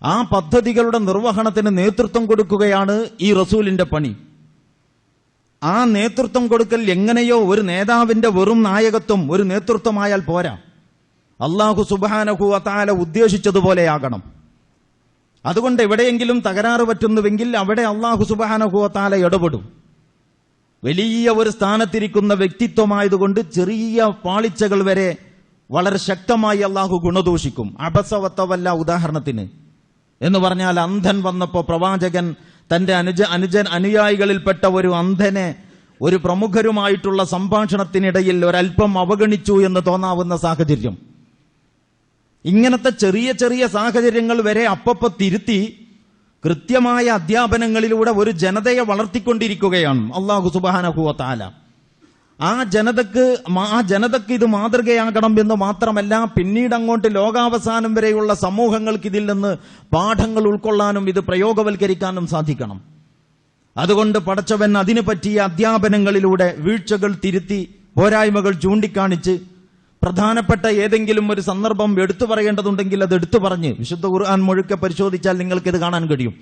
ആ പദ്ധതികളുടെ നിർവഹണത്തിന് നേതൃത്വം കൊടുക്കുകയാണ് ഈ റസൂലിന്റെ പണി. ആ നേതൃത്വം കൊടുക്കൽ എങ്ങനെയോ ഒരു നേതാവിന്റെ വെറും നായകത്വം ഒരു നേതൃത്വമായാൽ പോരാ. അല്ലാഹു സുബ്ഹാനഹു വ തആല ഉദ്ദേശിച്ചതുപോലെയാകണം. അതുകൊണ്ട് എവിടെയെങ്കിലും തകരാറ് പറ്റുന്നുവെങ്കിൽ അവിടെ അല്ലാഹു സുബ്ഹാനഹു വ തആല ഇടപെടും. വലിയ ഒരു സ്ഥാനത്തിരിക്കുന്ന വ്യക്തിത്വമായതുകൊണ്ട് ചെറിയ പാളിച്ചകൾ വരെ വളരെ ശക്തമായി അല്ലാഹു ഗുണദോഷിക്കും. അബസ വതവല്ല ഉദാഹരണത്തിന് എന്ന് പറഞ്ഞാൽ, അന്ധൻ വന്നപ്പോൾ പ്രവാചകൻ തന്റെ അനുയായികളിൽപ്പെട്ട ഒരു അന്ധനെ ഒരു പ്രമുഖരുമായിട്ടുള്ള സംഭാഷണത്തിനിടയിൽ ഒരല്പം അവഗണിച്ചു എന്ന് തോന്നാവുന്ന സാഹചര്യം. ഇങ്ങനത്തെ ചെറിയ ചെറിയ സാഹചര്യങ്ങൾ വരെ അപ്പപ്പോ തിരുത്തി കൃത്യമായ അധ്യാപനങ്ങളിലൂടെ ഒരു ജനതയെ വളർത്തിക്കൊണ്ടിരിക്കുകയാണ് അല്ലാഹു സുബ്ഹാനഹു വ തആല. ആ ജനതക്ക് ഇത് മാതൃകയാകണം എന്ന് മാത്രമല്ല, പിന്നീട് അങ്ങോട്ട് ലോകാവസാനം വരെയുള്ള സമൂഹങ്ങൾക്ക് ഇതിൽ നിന്ന് പാഠങ്ങൾ ഉൾക്കൊള്ളാനും ഇത് പ്രയോഗവൽക്കരിക്കാനും സാധിക്കണം. അതുകൊണ്ട് പടച്ചവൻ അതിനു പറ്റിയ അധ്യാപനങ്ങളിലൂടെ വീഴ്ചകൾ തിരുത്തി, പോരായ്മകൾ ചൂണ്ടിക്കാണിച്ച്, പ്രധാനപ്പെട്ട ഏതെങ്കിലും ഒരു സന്ദർഭം എടുത്തു പറയേണ്ടതുണ്ടെങ്കിൽ അത് എടുത്തു പറഞ്ഞ്, വിശുദ്ധ ഖുർആൻ മുഴുക്കെ പരിശോധിച്ചാൽ നിങ്ങൾക്കിത് കാണാൻ കഴിയും.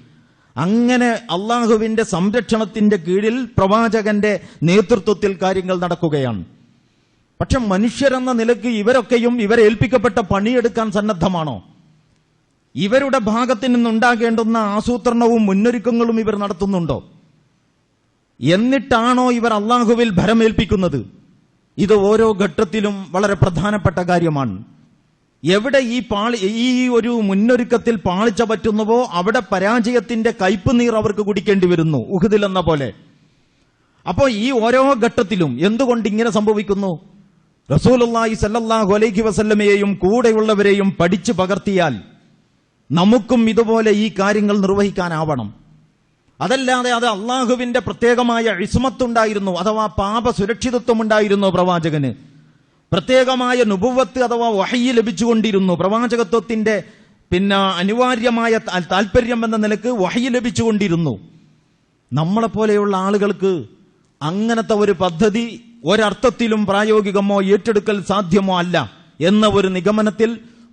അങ്ങനെ അള്ളാഹുവിന്റെ സംരക്ഷണത്തിന്റെ കീഴിൽ പ്രവാചകന്റെ നേതൃത്വത്തിൽ കാര്യങ്ങൾ നടക്കുകയാണ്. പക്ഷെ മനുഷ്യരെന്ന നിലയ്ക്ക് ഇവരൊക്കെയും ഇവരേൽപ്പിക്കപ്പെട്ട പണിയെടുക്കാൻ സന്നദ്ധമാണോ? ഇവരുടെ ഭാഗത്തു നിന്നുണ്ടാകേണ്ടുന്ന ആസൂത്രണവും മുന്നൊരുക്കങ്ങളും ഇവർ നടത്തുന്നുണ്ടോ? എന്നിട്ടാണോ ഇവർ അള്ളാഹുവിൽ ഭരമേൽപ്പിക്കുന്നത്? ഇത് ഓരോ ഘട്ടത്തിലും വളരെ പ്രധാനപ്പെട്ട കാര്യമാണ്. എവിടെ ഈ ഒരു മുന്നൊരുക്കത്തിൽ പാളിച്ച പറ്റുന്നുവോ അവിടെ പരാജയത്തിന്റെ കയ്പ് നീർ അവർക്ക് കുടിക്കേണ്ടി വരുന്നു, ഉഹുദിൽ എന്ന പോലെ. അപ്പോൾ ഈ ഓരോ ഘട്ടത്തിലും എന്തുകൊണ്ട് ഇങ്ങനെ സംഭവിക്കുന്നു? റസൂലുള്ളാഹി സ്വല്ലല്ലാഹു അലൈഹി വസല്ലമയെയും കൂടെയുള്ളവരെയും പഠിച്ചു പകർത്തിയാൽ നമുക്കും ഇതുപോലെ ഈ കാര്യങ്ങൾ നിർവഹിക്കാനാവണം. അതല്ലാതെ അത് അള്ളാഹുവിന്റെ പ്രത്യേകമായ ഇസ്മത്തുണ്ടായിരുന്നു, അഥവാ പാപ സുരക്ഷിതത്വം ഉണ്ടായിരുന്നു പ്രവാചകന്. പ്രത്യേകമായ നുബുവത്ത് അഥവാ വഹയ്യ് ലഭിച്ചുകൊണ്ടിരുന്നു. പ്രവാചകത്വത്തിന്റെ അനിവാര്യമായ താല്പര്യം എന്ന നിലക്ക് വഹയ്യ് ലഭിച്ചുകൊണ്ടിരുന്നു. നമ്മളെപ്പോലെയുള്ള ആളുകൾക്ക് അങ്ങനത്തെ ഒരു പദ്ധതി ഒരർത്ഥത്തിലും പ്രായോഗികമോ ഏറ്റെടുക്കൽ സാധ്യമോ അല്ല എന്ന ഒരു നിഗമനത്തിൽ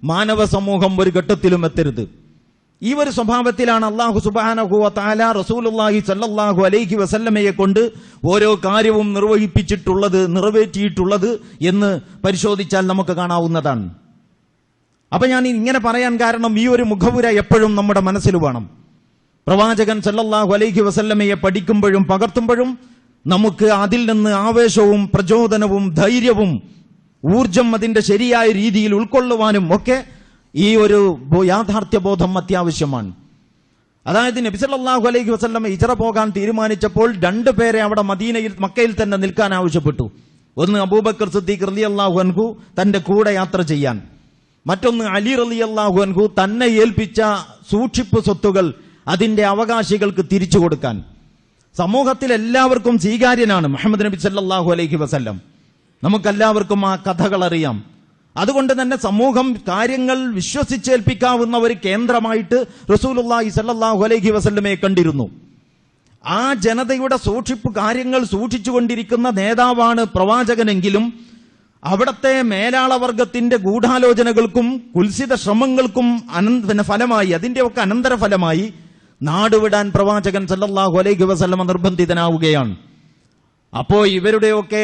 മാനവ സമൂഹം ഒരു ഘട്ടത്തിലും എത്തരുത്. ഈ ഒരു സ്വഭാവത്തിലാണ് അല്ലാഹു സുബ്ഹാനഹു വ തആല റസൂലുള്ളാഹി സ്വല്ലല്ലാഹു അലൈഹി വസല്ലമയെ കൊണ്ട് ഓരോ കാര്യവും നിറവേറ്റിയിട്ടുള്ളത് എന്ന് പരിശോധിച്ചാൽ നമുക്ക് കാണാവുന്നതാണ്. അപ്പൊ ഞാൻ ഇങ്ങനെ പറയാൻ കാരണം ഈ ഒരു മുഖവുര എപ്പോഴും നമ്മുടെ മനസ്സിൽ വേണം. പ്രവാചകൻ സ്വല്ലല്ലാഹു അലൈഹി വസല്ലമയെ പഠിക്കുമ്പോഴും പകർത്തുമ്പോഴും നമുക്ക് അതിൽ നിന്ന് ആവേശവും പ്രചോദനവും ധൈര്യവും ഊർജം അതിന്റെ ശരിയായ രീതിയിൽ ഉൾക്കൊള്ളുവാനും ഒക്കെ ഈ ഒരു യാഥാർത്ഥ്യബോധം അത്യാവശ്യമാണ്. അതായത് നബി സല്ലല്ലാഹു അലൈഹി വസല്ലം ഹിജ്റ പോകാൻ തീരുമാനിച്ചപ്പോൾ 2 പേരെ അവിടെ മക്കയിൽ തന്നെ നിൽക്കാൻ ആവശ്യപ്പെട്ടു. ഒന്ന് അബൂബക്കർ സിദ്ദീഖ് റളിയല്ലാഹു അൻഹു തന്റെ കൂടെ യാത്ര ചെയ്യാൻ, മറ്റൊന്ന് അലി റളിയല്ലാഹു അൻഹു തന്നെ ഏൽപ്പിച്ച സൂക്ഷിപ്പ് സ്വത്തുകൾ അതിന്റെ അവകാശികൾക്ക് തിരിച്ചു കൊടുക്കാൻ. സമൂഹത്തിൽ എല്ലാവർക്കും സ്വീകാര്യനാണ് മുഹമ്മദ് നബി സല്ലല്ലാഹു അലൈഹി വസല്ലം. നമുക്കെല്ലാവർക്കും ആ കഥകൾ അറിയാം. അതുകൊണ്ട് തന്നെ സമൂഹം കാര്യങ്ങൾ വിശ്വസിച്ചേൽപ്പിക്കാവുന്ന ഒരു കേന്ദ്രമായിട്ട് റസൂലുള്ളാഹി സ്വല്ലല്ലാഹു അലൈഹി വസല്ലമയെ കണ്ടിരുന്നു. ആ ജനതയുടെ കാര്യങ്ങൾ സൂക്ഷിച്ചുകൊണ്ടിരിക്കുന്ന നേതാവാണ് പ്രവാചകനെങ്കിലും അവിടത്തെ മേലാളവർഗത്തിന്റെ ഗൂഢാലോചനകൾക്കും കുൽസിത ശ്രമങ്ങൾക്കും ഫലമായി, അതിന്റെയൊക്കെ അനന്തരഫലമായി നാടുവിടാൻ പ്രവാചകൻ സല്ലല്ലാഹു അലൈഹി വസല്ലമ നിർബന്ധിതനാവുകയാണ്. അപ്പോ ഇവരുടെയൊക്കെ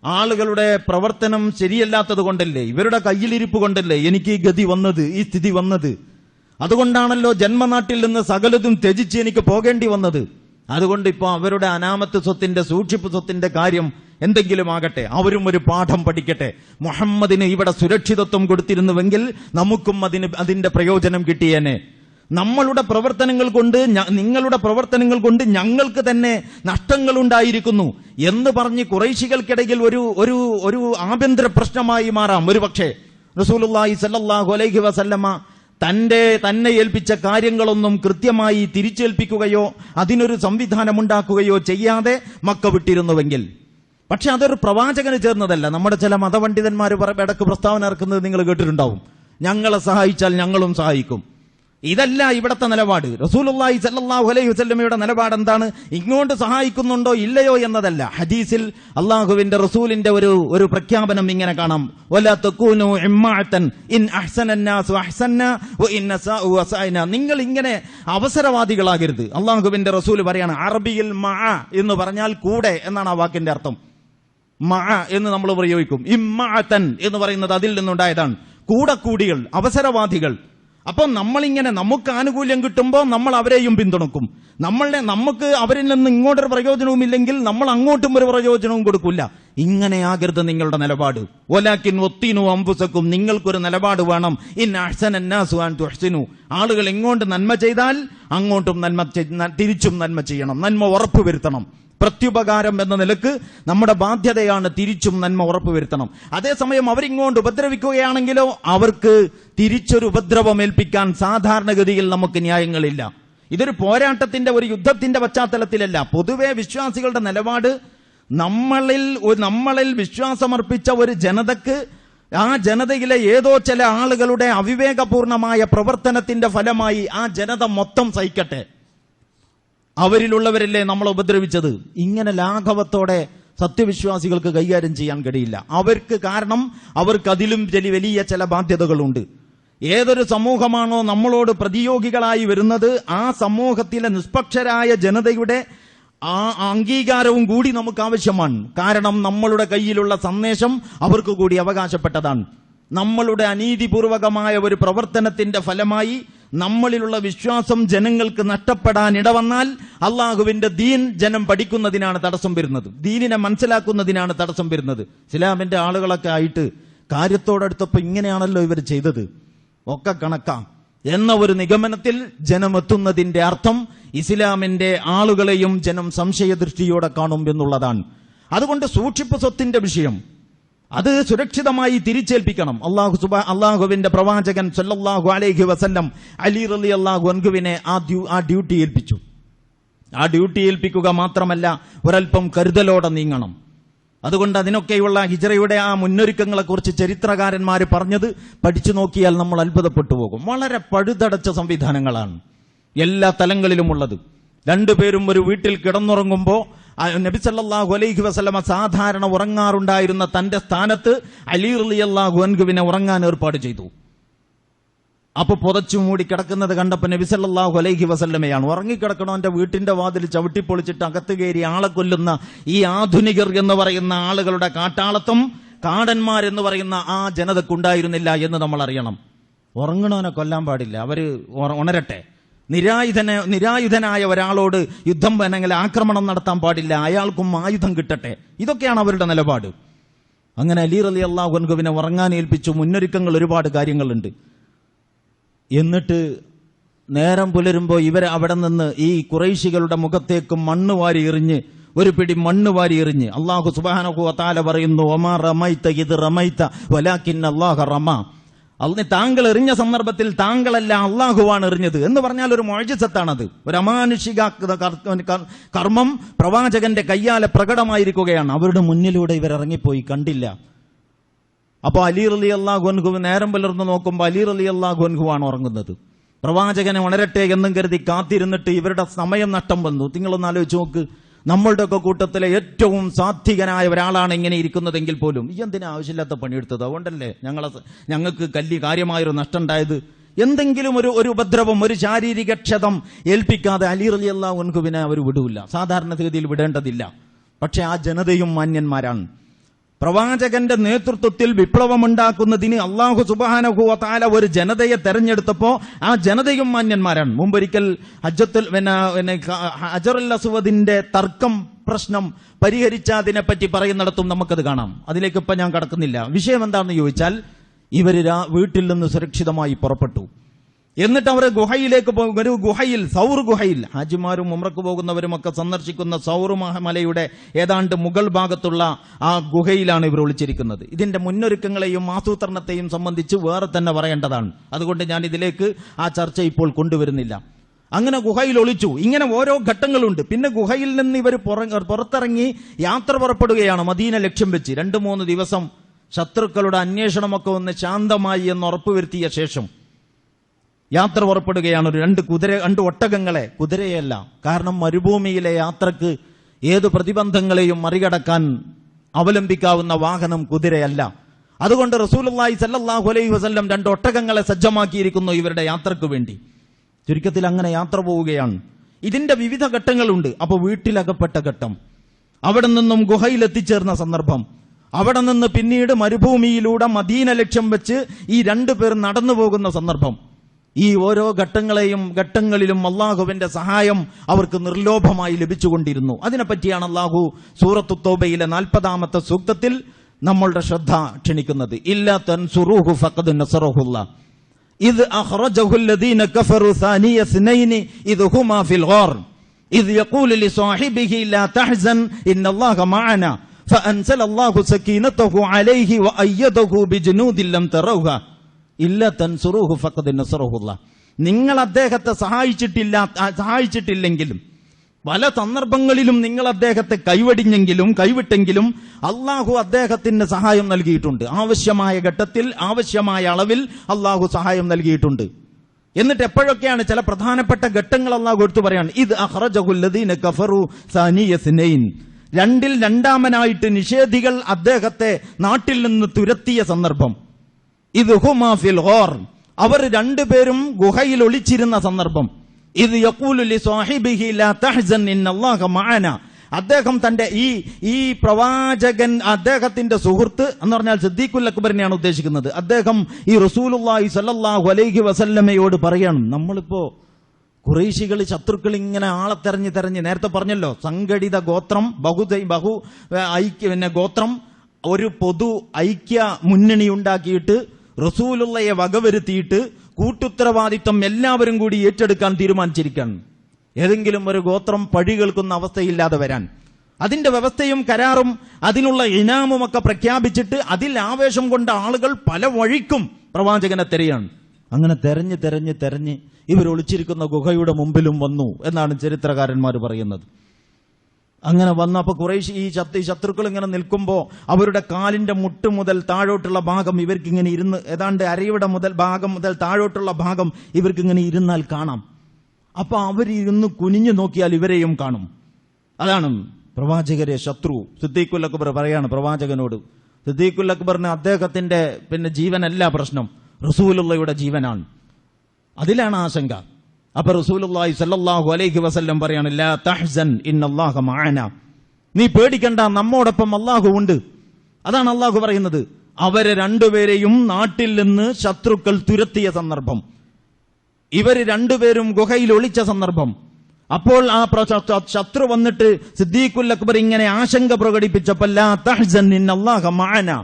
ആളുകളുടെ പ്രവർത്തനം ശരിയല്ലാത്തത് കൊണ്ടല്ലേ, ഇവരുടെ കയ്യിലിരിപ്പ് കൊണ്ടല്ലേ എനിക്ക് ഈ ഗതി വന്നത്, ഈ സ്ഥിതി വന്നത്. അതുകൊണ്ടാണല്ലോ ജന്മനാട്ടിൽ നിന്ന് സകലതും ത്യജിച്ച് എനിക്ക് പോകേണ്ടി വന്നത്. അതുകൊണ്ട് ഇപ്പൊ അവരുടെ അനാമത്ത് സ്വത്തിന്റെ സൂക്ഷിപ്പ് സ്വത്തിന്റെ കാര്യം എന്തെങ്കിലും ആകട്ടെ, അവരും ഒരു പാഠം പഠിക്കട്ടെ. മുഹമ്മദിന് ഇവിടെ സുരക്ഷിതത്വം കൊടുത്തിരുന്നുവെങ്കിൽ നമുക്കും അതിന്റെ പ്രയോജനം കിട്ടിയേനെ. നമ്മളുടെ പ്രവർത്തനങ്ങൾ കൊണ്ട്, നിങ്ങളുടെ പ്രവർത്തനങ്ങൾ കൊണ്ട് ഞങ്ങൾക്ക് തന്നെ നഷ്ടങ്ങൾ ഉണ്ടായിരിക്കുന്നു എന്ന് പറഞ്ഞ് ഖുറൈശികൾക്കിടയിൽ ഒരു ആഭ്യന്തര പ്രശ്നമായി മാറാം. ഒരു പക്ഷേ റസൂലുള്ളാഹി സ്വല്ലല്ലാഹു അലൈഹി വസല്ലമ തന്നെ ഏൽപ്പിച്ച കാര്യങ്ങളൊന്നും കൃത്യമായി തിരിച്ചേൽപ്പിക്കുകയോ അതിനൊരു സംവിധാനമുണ്ടാക്കുകയോ ചെയ്യാതെ മക്ക വിട്ടിരുന്നുവെങ്കിൽ. പക്ഷെ അതൊരു പ്രവാചകന് ചേർന്നതല്ല. നമ്മുടെ ചില മതപണ്ഡിതന്മാർ ഇടക്ക് പ്രസ്താവന ഇറക്കുന്നത് നിങ്ങൾ കേട്ടിട്ടുണ്ടാവും, ഞങ്ങളെ സഹായിച്ചാൽ ഞങ്ങളും സഹായിക്കും. ഇതല്ല ഇവിടത്തെ നിലപാട്. റസൂലുള്ളാഹി സ്വല്ലല്ലാഹു അലൈഹി വസല്ലമയുടെ നിലപാട് എന്താണ്? ഇങ്ങോട്ട് സഹായിക്കുന്നുണ്ടോ ഇല്ലയോ എന്നതല്ല. ഹദീസിൽ അള്ളാഹുവിന്റെ റസൂലിന്റെ ഒരു പ്രഖ്യാപനം ഇങ്ങനെ കാണാം, വലാ തകൂനു ഇമ്മാഅതൻ ഇൻ അഹ്സനന്നാസു അഹ്സന്ന വ ഇൻ നസാഉ വസഅന. നിങ്ങൾ ഇങ്ങനെ അവസരവാദികളാകരുത്. അള്ളാഹുവിന്റെ റസൂൽ പറയാണ്, അറബിയിൽ മഅ എന്ന് പറഞ്ഞാൽ കൂടെ എന്നാണ് ആ വാക്കിന്റെ അർത്ഥം. മഅ എന്ന് നമ്മൾ പ്രയോഗിക്കും. ഇമ്മാഅതൻ എന്ന് പറയുന്നത് അതിൽ നിന്നുണ്ടായതാണ്. കൂടികൾ, അവസരവാദികൾ. അപ്പോൾ നമ്മളിങ്ങനെ നമുക്ക് ആനുകൂല്യം കിട്ടുമ്പോൾ നമ്മൾ അവരെയും പിന്തുണക്കും. നമുക്ക് അവരിൽ നിന്ന് ഇങ്ങോട്ടൊരു പ്രയോജനവും ഇല്ലെങ്കിൽ നമ്മൾ അങ്ങോട്ടും ഒരു പ്രയോജനവും കൊടുക്കില്ല. ഇങ്ങനെയാകരുത് നിങ്ങളുടെ നിലപാട്. വലാകിൻ വത്തീനു അൻഫുസകും, നിങ്ങൾക്കൊരു നിലപാട് വേണം. ഇൻ അഹ്സനന്നാസു അൻ തുഹ്സിനു, ആളുകൾ എങ്ങോട്ട് നന്മ ചെയ്താൽ അങ്ങോട്ടും തിരിച്ചും നന്മ ചെയ്യണം, നന്മ ഉറപ്പുവരുത്തണം. പ്രത്യുപകാരം എന്ന നിലക്ക് നമ്മുടെ ബാധ്യതയാണ് തിരിച്ചും നന്മ ഉറപ്പുവരുത്തണം. അതേസമയം അവരിങ്ങോട്ട് ഉപദ്രവിക്കുകയാണെങ്കിലോ അവർക്ക് തിരിച്ചൊരു ഉപദ്രവം ഏൽപ്പിക്കാൻ സാധാരണഗതിയിൽ നമുക്ക് ന്യായങ്ങളില്ല. ഇതൊരു പോരാട്ടത്തിന്റെ, ഒരു യുദ്ധത്തിന്റെ പശ്ചാത്തലത്തിലല്ല. പൊതുവെ വിശ്വാസികളുടെ നിലപാട്, നമ്മളിൽ വിശ്വാസമർപ്പിച്ച ഒരു ജനതക്ക് ആ ജനതയിലെ ഏതോ ചില ആളുകളുടെ അവിവേകപൂർണമായ പ്രവർത്തനത്തിന്റെ ഫലമായി ആ ജനത മൊത്തം സഹിക്കട്ടെ, അവരിലുള്ളവരല്ലേ നമ്മളെ ഉപദ്രവിച്ചത്. ഇങ്ങനെ ലാഘവത്തോടെ സത്യവിശ്വാസികൾക്ക് കൈകാര്യം ചെയ്യാൻ കഴിയില്ല. കാരണം അവർക്ക് അതിലും വലിയ ചില ബാധ്യതകളുണ്ട്. ഏതൊരു സമൂഹമാണോ നമ്മളോട് പ്രതിയോഗികളായി വരുന്നത് ആ സമൂഹത്തിലെ നിഷ്പക്ഷരായ ജനതയുടെ ആ അംഗീകാരവും കൂടി നമുക്ക് ആവശ്യമാണ്. കാരണം നമ്മളുടെ കയ്യിലുള്ള സന്ദേശം അവർക്ക് കൂടി അവകാശപ്പെട്ടതാണ്. നമ്മളുടെ അനീതിപൂർവകമായ ഒരു പ്രവർത്തനത്തിന്റെ ഫലമായി നമ്മളിലുള്ള വിശ്വാസം ജനങ്ങൾക്ക് നഷ്ടപ്പെടാൻ ഇടവന്നാൽ അള്ളാഹുവിന്റെ ദീൻ ജനം പഠിക്കുന്നതിനാണ് തടസ്സം വരുന്നത്, ദീനിനെ മനസ്സിലാക്കുന്നതിനാണ് തടസ്സം വരുന്നത്. ഇസ്ലാമിന്റെ ആളുകളൊക്കെ ആയിട്ട് കാര്യത്തോടടുത്തപ്പോ ഇങ്ങനെയാണല്ലോ ഇവർ ചെയ്തത്, ഒക്കെ കണക്കാം എന്ന ഒരു നിഗമനത്തിൽ ജനം എത്തുന്നതിന്റെ അർത്ഥം ഇസ്ലാമിന്റെ ആളുകളെയും ജനം സംശയദൃഷ്ടിയോടെ കാണും എന്നുള്ളതാണ്. അതുകൊണ്ട് സൂക്ഷിപ്പ് സ്വത്തിന്റെ വിഷയം അത് സുരക്ഷിതമായി തിരിച്ചേൽപ്പിക്കണം. അള്ളാഹുവിന്റെ പ്രവാചകൻ സല്ലല്ലാഹു അലൈഹി വസല്ലം അലി റളിയല്ലാഹു അൻഹുവിനെ ആ ഡ്യൂട്ടി ഏൽപ്പിച്ചു. ആ ഡ്യൂട്ടി ഏൽപ്പിക്കുക മാത്രമല്ല, ഒരൽപ്പം കരുതലോടെ നീങ്ങണം. അതുകൊണ്ട് അതിനൊക്കെയുള്ള ഹിജ്റയുടെ ആ മുന്നൊരുക്കങ്ങളെ കുറിച്ച് ചരിത്രകാരന്മാർ പറഞ്ഞത് പഠിച്ചു നോക്കിയാൽ നമ്മൾ അത്ഭുതപ്പെട്ടു പോകും. വളരെ പഴുതടച്ച സംവിധാനങ്ങളാണ് എല്ലാ തലങ്ങളിലുമുള്ളത്. രണ്ടുപേരും ഒരു വീട്ടിൽ കിടന്നുറങ്ങുമ്പോൾ നബി സല്ലല്ലാഹു അലൈഹി വസല്ലമ സാധാരണ ഉറങ്ങാറുണ്ടായിരുന്ന തന്റെ സ്ഥാനത്ത് അലി റളിയല്ലാഹു അൻഹുവിനെ ഉറങ്ങാൻ ഏർപ്പാട് ചെയ്തു. അപ്പൊ പുതച്ചു മൂടി കിടക്കുന്നത് കണ്ടപ്പോൾ നബി സല്ലല്ലാഹു അലൈഹി വസല്ലമയാണ് ഉറങ്ങിക്കിടക്കണവന്റെ വീട്ടിന്റെ വാതിൽ ചവിട്ടിപ്പൊളിച്ചിട്ട് അകത്ത് കയറി ആളെ കൊല്ലുന്ന ഈ ആധുനികർ എന്ന് പറയുന്ന ആളുകളുടെ കാട്ടാളത്വം കാടന്മാരെന്ന് പറയുന്ന ആ ജനതക്കുണ്ടായിരുന്നില്ല എന്ന് നമ്മൾ അറിയണം. ഉറങ്ങണവനെ കൊല്ലാൻ പാടില്ല, അവര് ഉണരട്ടെ. നിരായുധനായ ഒരാളോട് യുദ്ധം അല്ലെങ്കിൽ ആക്രമണം നടത്താൻ പാടില്ല, അയാൾക്കും ആയുധം കിട്ടട്ടെ. ഇതൊക്കെയാണ് അവരുടെ നിലപാട്. അങ്ങനെ അലി റളിയല്ലാഹു അൻഹുവിനെ ഉറങ്ങാൻ ഏൽപ്പിച്ചു. മുന്നൊരുക്കങ്ങൾ ഒരുപാട് കാര്യങ്ങളുണ്ട്. എന്നിട്ട് നേരം പുലരുമ്പോൾ ഇവരെ അവിടെ നിന്ന് ഈ ഖുറൈശികളുടെ മുഖത്തേക്ക് മണ്ണ് വാരി എറിഞ്ഞ്, ഒരു പിടി മണ്ണ് വാരി എറിഞ്ഞ് അല്ലാഹു സുബ്ഹാനഹു വ തആല പറയുന്നു, വമാ റമൈത ഇദ് റമൈത വലാകിന്ന അല്ലാഹ റമാ. താങ്കൾ എറിഞ്ഞ സന്ദർഭത്തിൽ താങ്കളല്ല അള്ളാഹുവാണ് എറിഞ്ഞത് എന്ന് പറഞ്ഞാൽ ഒരു മുഅ്ജിസത്താണത്. ഒരു അമാനുഷിക കർമ്മം പ്രവാചകന്റെ കയ്യാലെ പ്രകടമായിരിക്കുകയാണ്. അവരുടെ മുന്നിലൂടെ ഇവർ ഇറങ്ങിപ്പോയി, കണ്ടില്ല. അപ്പൊ അലി റളിയല്ലാഹു അൻഹു നേരം പുലർന്നു നോക്കുമ്പോൾ അലി റളിയല്ലാഹു അൻഹുവാണ് ഉറങ്ങുന്നത്. പ്രവാചകനെ ഉണരട്ടെ എന്നും കരുതി കാത്തിരുന്നിട്ട് ഇവരുടെ സമയം നഷ്ടം വന്നു. നിങ്ങളൊന്ന് ആലോചിച്ച് നോക്ക്, നമ്മളുടെ ഒക്കെ കൂട്ടത്തിലെ ഏറ്റവും സാത്വികനായ ഒരാളാണ് ഇങ്ങനെ ഇരിക്കുന്നതെങ്കിൽ പോലും ഈ എന്തിനാ ആവശ്യമില്ലാത്ത പണിയെടുത്തത്? അതുകൊണ്ടല്ലേ ഞങ്ങൾക്ക് കാര്യമായൊരു നഷ്ടം ഉണ്ടായത്. എന്തെങ്കിലും ഒരു ഉപദ്രവം, ഒരു ശാരീരിക ക്ഷതം ഏൽപ്പിക്കാതെ അലി റളിയല്ലാഹു അൻഹുവിനെ അവർ വിടൂല, സാധാരണഗതിയിൽ വിടേണ്ടതില്ല. പക്ഷെ ആ ജനതയും മാന്യന്മാരാണ്. പ്രവാചകന്റെ നേതൃത്വത്തിൽ വിപ്ലവമുണ്ടാക്കുന്നതിന് അല്ലാഹു സുബ്ഹാനഹു വ തആല ഒരു ജനതയെ തെരഞ്ഞെടുത്തപ്പോ ആ ജനതയും മാന്യന്മാരാണ്. മുമ്പൊരിക്കൽ ഹജറുൽ അസ്വദിന്റെ തർക്കം പ്രശ്നം പരിഹരിച്ചതിനെ പറ്റി പറയുന്നിടത്തും നമുക്കത് കാണാം. അതിലേക്ക് ഇപ്പൊ ഞാൻ കടക്കുന്നില്ല. വിഷയം എന്താണെന്ന് ചോദിച്ചാൽ, ഇവര് വീട്ടിൽ നിന്ന് സുരക്ഷിതമായി പുറപ്പെട്ടു. എന്നിട്ട് അവർ ഗുഹയിലേക്ക് പോകും. ഒരു ഗുഹയിൽ, സൗർ ഗുഹയിൽ, ഹാജിമാരും ഉംറക്ക് പോകുന്നവരും ഒക്കെ സന്ദർശിക്കുന്ന സൗർ മലയുടെ ഏതാണ്ട് മുകൾ ഭാഗത്തുള്ള ആ ഗുഹയിലാണ് ഇവർ ഒളിച്ചിരിക്കുന്നത്. ഇതിന്റെ മുന്നൊരുക്കങ്ങളെയും ആസൂത്രണത്തെയും സംബന്ധിച്ച് വേറെ തന്നെ പറയേണ്ടതാണ്. അതുകൊണ്ട് ഞാൻ ഇതിലേക്ക് ആ ചർച്ച ഇപ്പോൾ കൊണ്ടുവരുന്നില്ല. അങ്ങനെ ഗുഹയിൽ ഒളിച്ചു. ഇങ്ങനെ ഓരോ ഘട്ടങ്ങളുണ്ട്. പിന്നെ ഗുഹയിൽ നിന്ന് ഇവർ പുറത്തിറങ്ങി യാത്ര പുറപ്പെടുകയാണ് മദീന ലക്ഷ്യം വെച്ച്. 2-3 ദിവസം ശത്രുക്കളുടെ അന്വേഷണമൊക്കെ ഒന്ന് ശാന്തമായി എന്ന് ഉറപ്പുവരുത്തിയ ശേഷം യാത്ര പുറപ്പെടുകയാണ്. 2 ഒട്ടകങ്ങളെ, കുതിരയല്ല, കാരണം മരുഭൂമിയിലെ യാത്രക്ക് ഏതു പ്രതിബന്ധങ്ങളെയും മറികടക്കാൻ അവലംബിക്കാവുന്ന വാഹനം കുതിരയല്ല. അതുകൊണ്ട് റസൂലുള്ളാഹി സ്വല്ലല്ലാഹു അലൈഹി വസല്ലം 2 ഒട്ടകങ്ങളെ സജ്ജമാക്കിയിരിക്കുന്നു ഇവരുടെ യാത്രക്ക് വേണ്ടി. ചുരുക്കത്തിൽ അങ്ങനെ യാത്ര പോവുകയാണ്. ഇതിന്റെ വിവിധ ഘട്ടങ്ങളുണ്ട്. അപ്പൊ വീട്ടിലകപ്പെട്ട ഘട്ടം, അവിടെ നിന്നും ഗുഹയിൽ എത്തിച്ചേർന്ന സന്ദർഭം, അവിടെ നിന്ന് പിന്നീട് മരുഭൂമിയിലൂടെ മദീന ലക്ഷ്യം വെച്ച് ഈ 2 പേർ നടന്നു പോകുന്ന സന്ദർഭം. ഈ ഓരോ ഘട്ടങ്ങളിലും അള്ളാഹുവിന്റെ സഹായം അവർക്ക് നിർലോഭമായി ലഭിച്ചുകൊണ്ടിരുന്നു. അതിനെപ്പറ്റിയാണ് അള്ളാഹു സൂറത്തു തൗബയിലെ 40-ാമത്തെ സൂക്തത്തിൽ നമ്മളുടെ ശ്രദ്ധ ക്ഷണിക്കുന്നത്. ഇല്ലാ തൻസുറൂഹു ഫഖദ് നസറഹുല്ലാഹ് ഇദ് അഖ്റജഹു അല്ലദീന കഫറു സാനിയ സ്നൈനി ഇദ് ഹുമാ ഫിൽ ഗാർ ഇദ് യഖൂലു ലിസാഹിബിഹി ലാ തഹ്സൻ ഇന്നല്ലാഹ മഅനാ ഫഅൻസലല്ലാഹു സകീനതഹു അലൈഹി വഅയ്യദഹു ബിജുനൂദിൻ ലം തറൗഹാ ഇല്ല തൻസുറൂഹു ഫഖദ് നസറഹുല്ലാഹ്. നിങ്ങൾ അദ്ദേഹത്തെ സഹായിച്ചിട്ടില്ലെങ്കിലും പല സന്ദർഭങ്ങളിലും നിങ്ങൾ അദ്ദേഹത്തെ കൈവിട്ടെങ്കിലും അള്ളാഹു അദ്ദേഹത്തിന് സഹായം നൽകിയിട്ടുണ്ട്. ആവശ്യമായ ഘട്ടത്തിൽ ആവശ്യമായ അളവിൽ അള്ളാഹു സഹായം നൽകിയിട്ടുണ്ട്. എന്നിട്ട് എപ്പോഴൊക്കെയാണ് ചില പ്രധാനപ്പെട്ട ഘട്ടങ്ങൾ അള്ളാഹു എടുത്തു പറയാണ്. ഇത് അഖ്റജഹു അല്ലദീന കഫറു സാനിയ സ്നൈൻ, 2-ൽ 2-ാമനായിട്ട് നിഷേധികൾ അദ്ദേഹത്തെ നാട്ടിൽ നിന്ന് തുരത്തിയ സന്ദർഭം. ഇത് ഹുമാ ഫിൽ ഗാർ, അവർ 2 പേരും ഗുഹയിൽ ഒളിച്ചിരുന്ന സന്ദർഭം. ഇത് യഖൂലു ലിസാഹിബിഹി ലാ തഹ്സൻ ഇന്നല്ലാഹ മഅനാ, അദ്ദേഹം തന്റെ ഈ പ്രവാചകൻ, അദ്ദേഹത്തിന്റെ സുഹൃത്ത് എന്ന് പറഞ്ഞാൽ സിദ്ദീഖുൽ അക്ബറിനെയാണ് ഉദ്ദേശിക്കുന്നത്. അദ്ദേഹം ഈ റസൂലുള്ളാഹി സ്വല്ലല്ലാഹു അലൈഹി വസല്ലമയോട് പറയാണ്, നമ്മളിപ്പോ ഖുറൈശികൾ ശത്രുക്കൾ ഇങ്ങനെ ആളെ തെരഞ്ഞ് നേരത്തെ പറഞ്ഞല്ലോ, സംഘടിത ഗോത്രം, ഗോത്രം ഒരു പൊതു ഐക്യ മുന്നണി ഉണ്ടാക്കിയിട്ട് റസൂലുള്ളയെ വകവരുത്തിയിട്ട് കൂട്ടുത്തരവാദിത്വം എല്ലാവരും കൂടി ഏറ്റെടുക്കാൻ തീരുമാനിച്ചിരിക്കുകയാണ്. ഏതെങ്കിലും ഒരു ഗോത്രം പഴി കേൾക്കുന്ന അവസ്ഥയില്ലാതെ വരാൻ അതിന്റെ വ്യവസ്ഥയും കരാറും അതിനുള്ള ഇനാമും ഒക്കെ പ്രഖ്യാപിച്ചിട്ട് അതിൽ ആവേശം കൊണ്ട ആളുകൾ പല വഴിക്കും പ്രവാചകനെ തിരയാണ്. അങ്ങനെ തെരഞ്ഞ് ഇവർ ഒളിച്ചിരിക്കുന്ന ഗുഹയുടെ മുമ്പിലും വന്നു എന്നാണ് ചരിത്രകാരന്മാർ പറയുന്നത്. അങ്ങനെ വന്നപ്പോൾ ഖുറൈശ് ഈ ശത്രുക്കൾ ഇങ്ങനെ നിൽക്കുമ്പോൾ അവരുടെ കാലിന്റെ മുട്ട് മുതൽ താഴോട്ടുള്ള ഭാഗം ഇവർക്കിങ്ങനെ ഇരുന്ന്, ഏതാണ്ട് അരയുടെ ഭാഗം മുതൽ താഴോട്ടുള്ള ഭാഗം ഇവർക്കിങ്ങനെ ഇരുന്നാൽ കാണാം. അപ്പൊ അവരിരുന്ന് കുനിഞ്ഞു നോക്കിയാൽ ഇവരെയും കാണും. അതാണ് പ്രവാചകരെ ശത്രു. സിദ്ദീഖുൽ അക്ബർ പറയാണ് പ്രവാചകനോട്, സിദ്ദീഖുൽ അക്ബറിന് അദ്ദേഹത്തിന്റെ ജീവനല്ല പ്രശ്നം, റസൂലുള്ളയുടെ ജീവനാണ്. അതിലാണ് ആശങ്ക. അപ്പൊ റസൂലുള്ളാഹി സ്വല്ലല്ലാഹു അലൈഹി വസല്ലം പറയാണ്, ലാ തഹ്സൻ ഇന്നല്ലാഹ മഅനാ, നീ പേടിക്കണ്ട, നമ്മോടൊപ്പം അല്ലാഹു ഉണ്ട്. അതാണ് അല്ലാഹു പറയുന്നത്. അവരെ രണ്ടുപേരെയും നാട്ടിൽ നിന്ന് ശത്രുക്കൾ തുരത്തിയ സന്ദർഭം, ഇവര് രണ്ടുപേരും ഗുഹയിൽ ഒളിച്ച സന്ദർഭം. അപ്പോൾ ആ ശത്രു വന്നിട്ട് സിദ്ദീഖുൽ അക്ബർ ഇങ്ങനെ ആശങ്ക പ്രകടിപ്പിച്ചപ്പോൾ ലാ തഹ്സൻ ഇന്നല്ലാഹ മഅനാ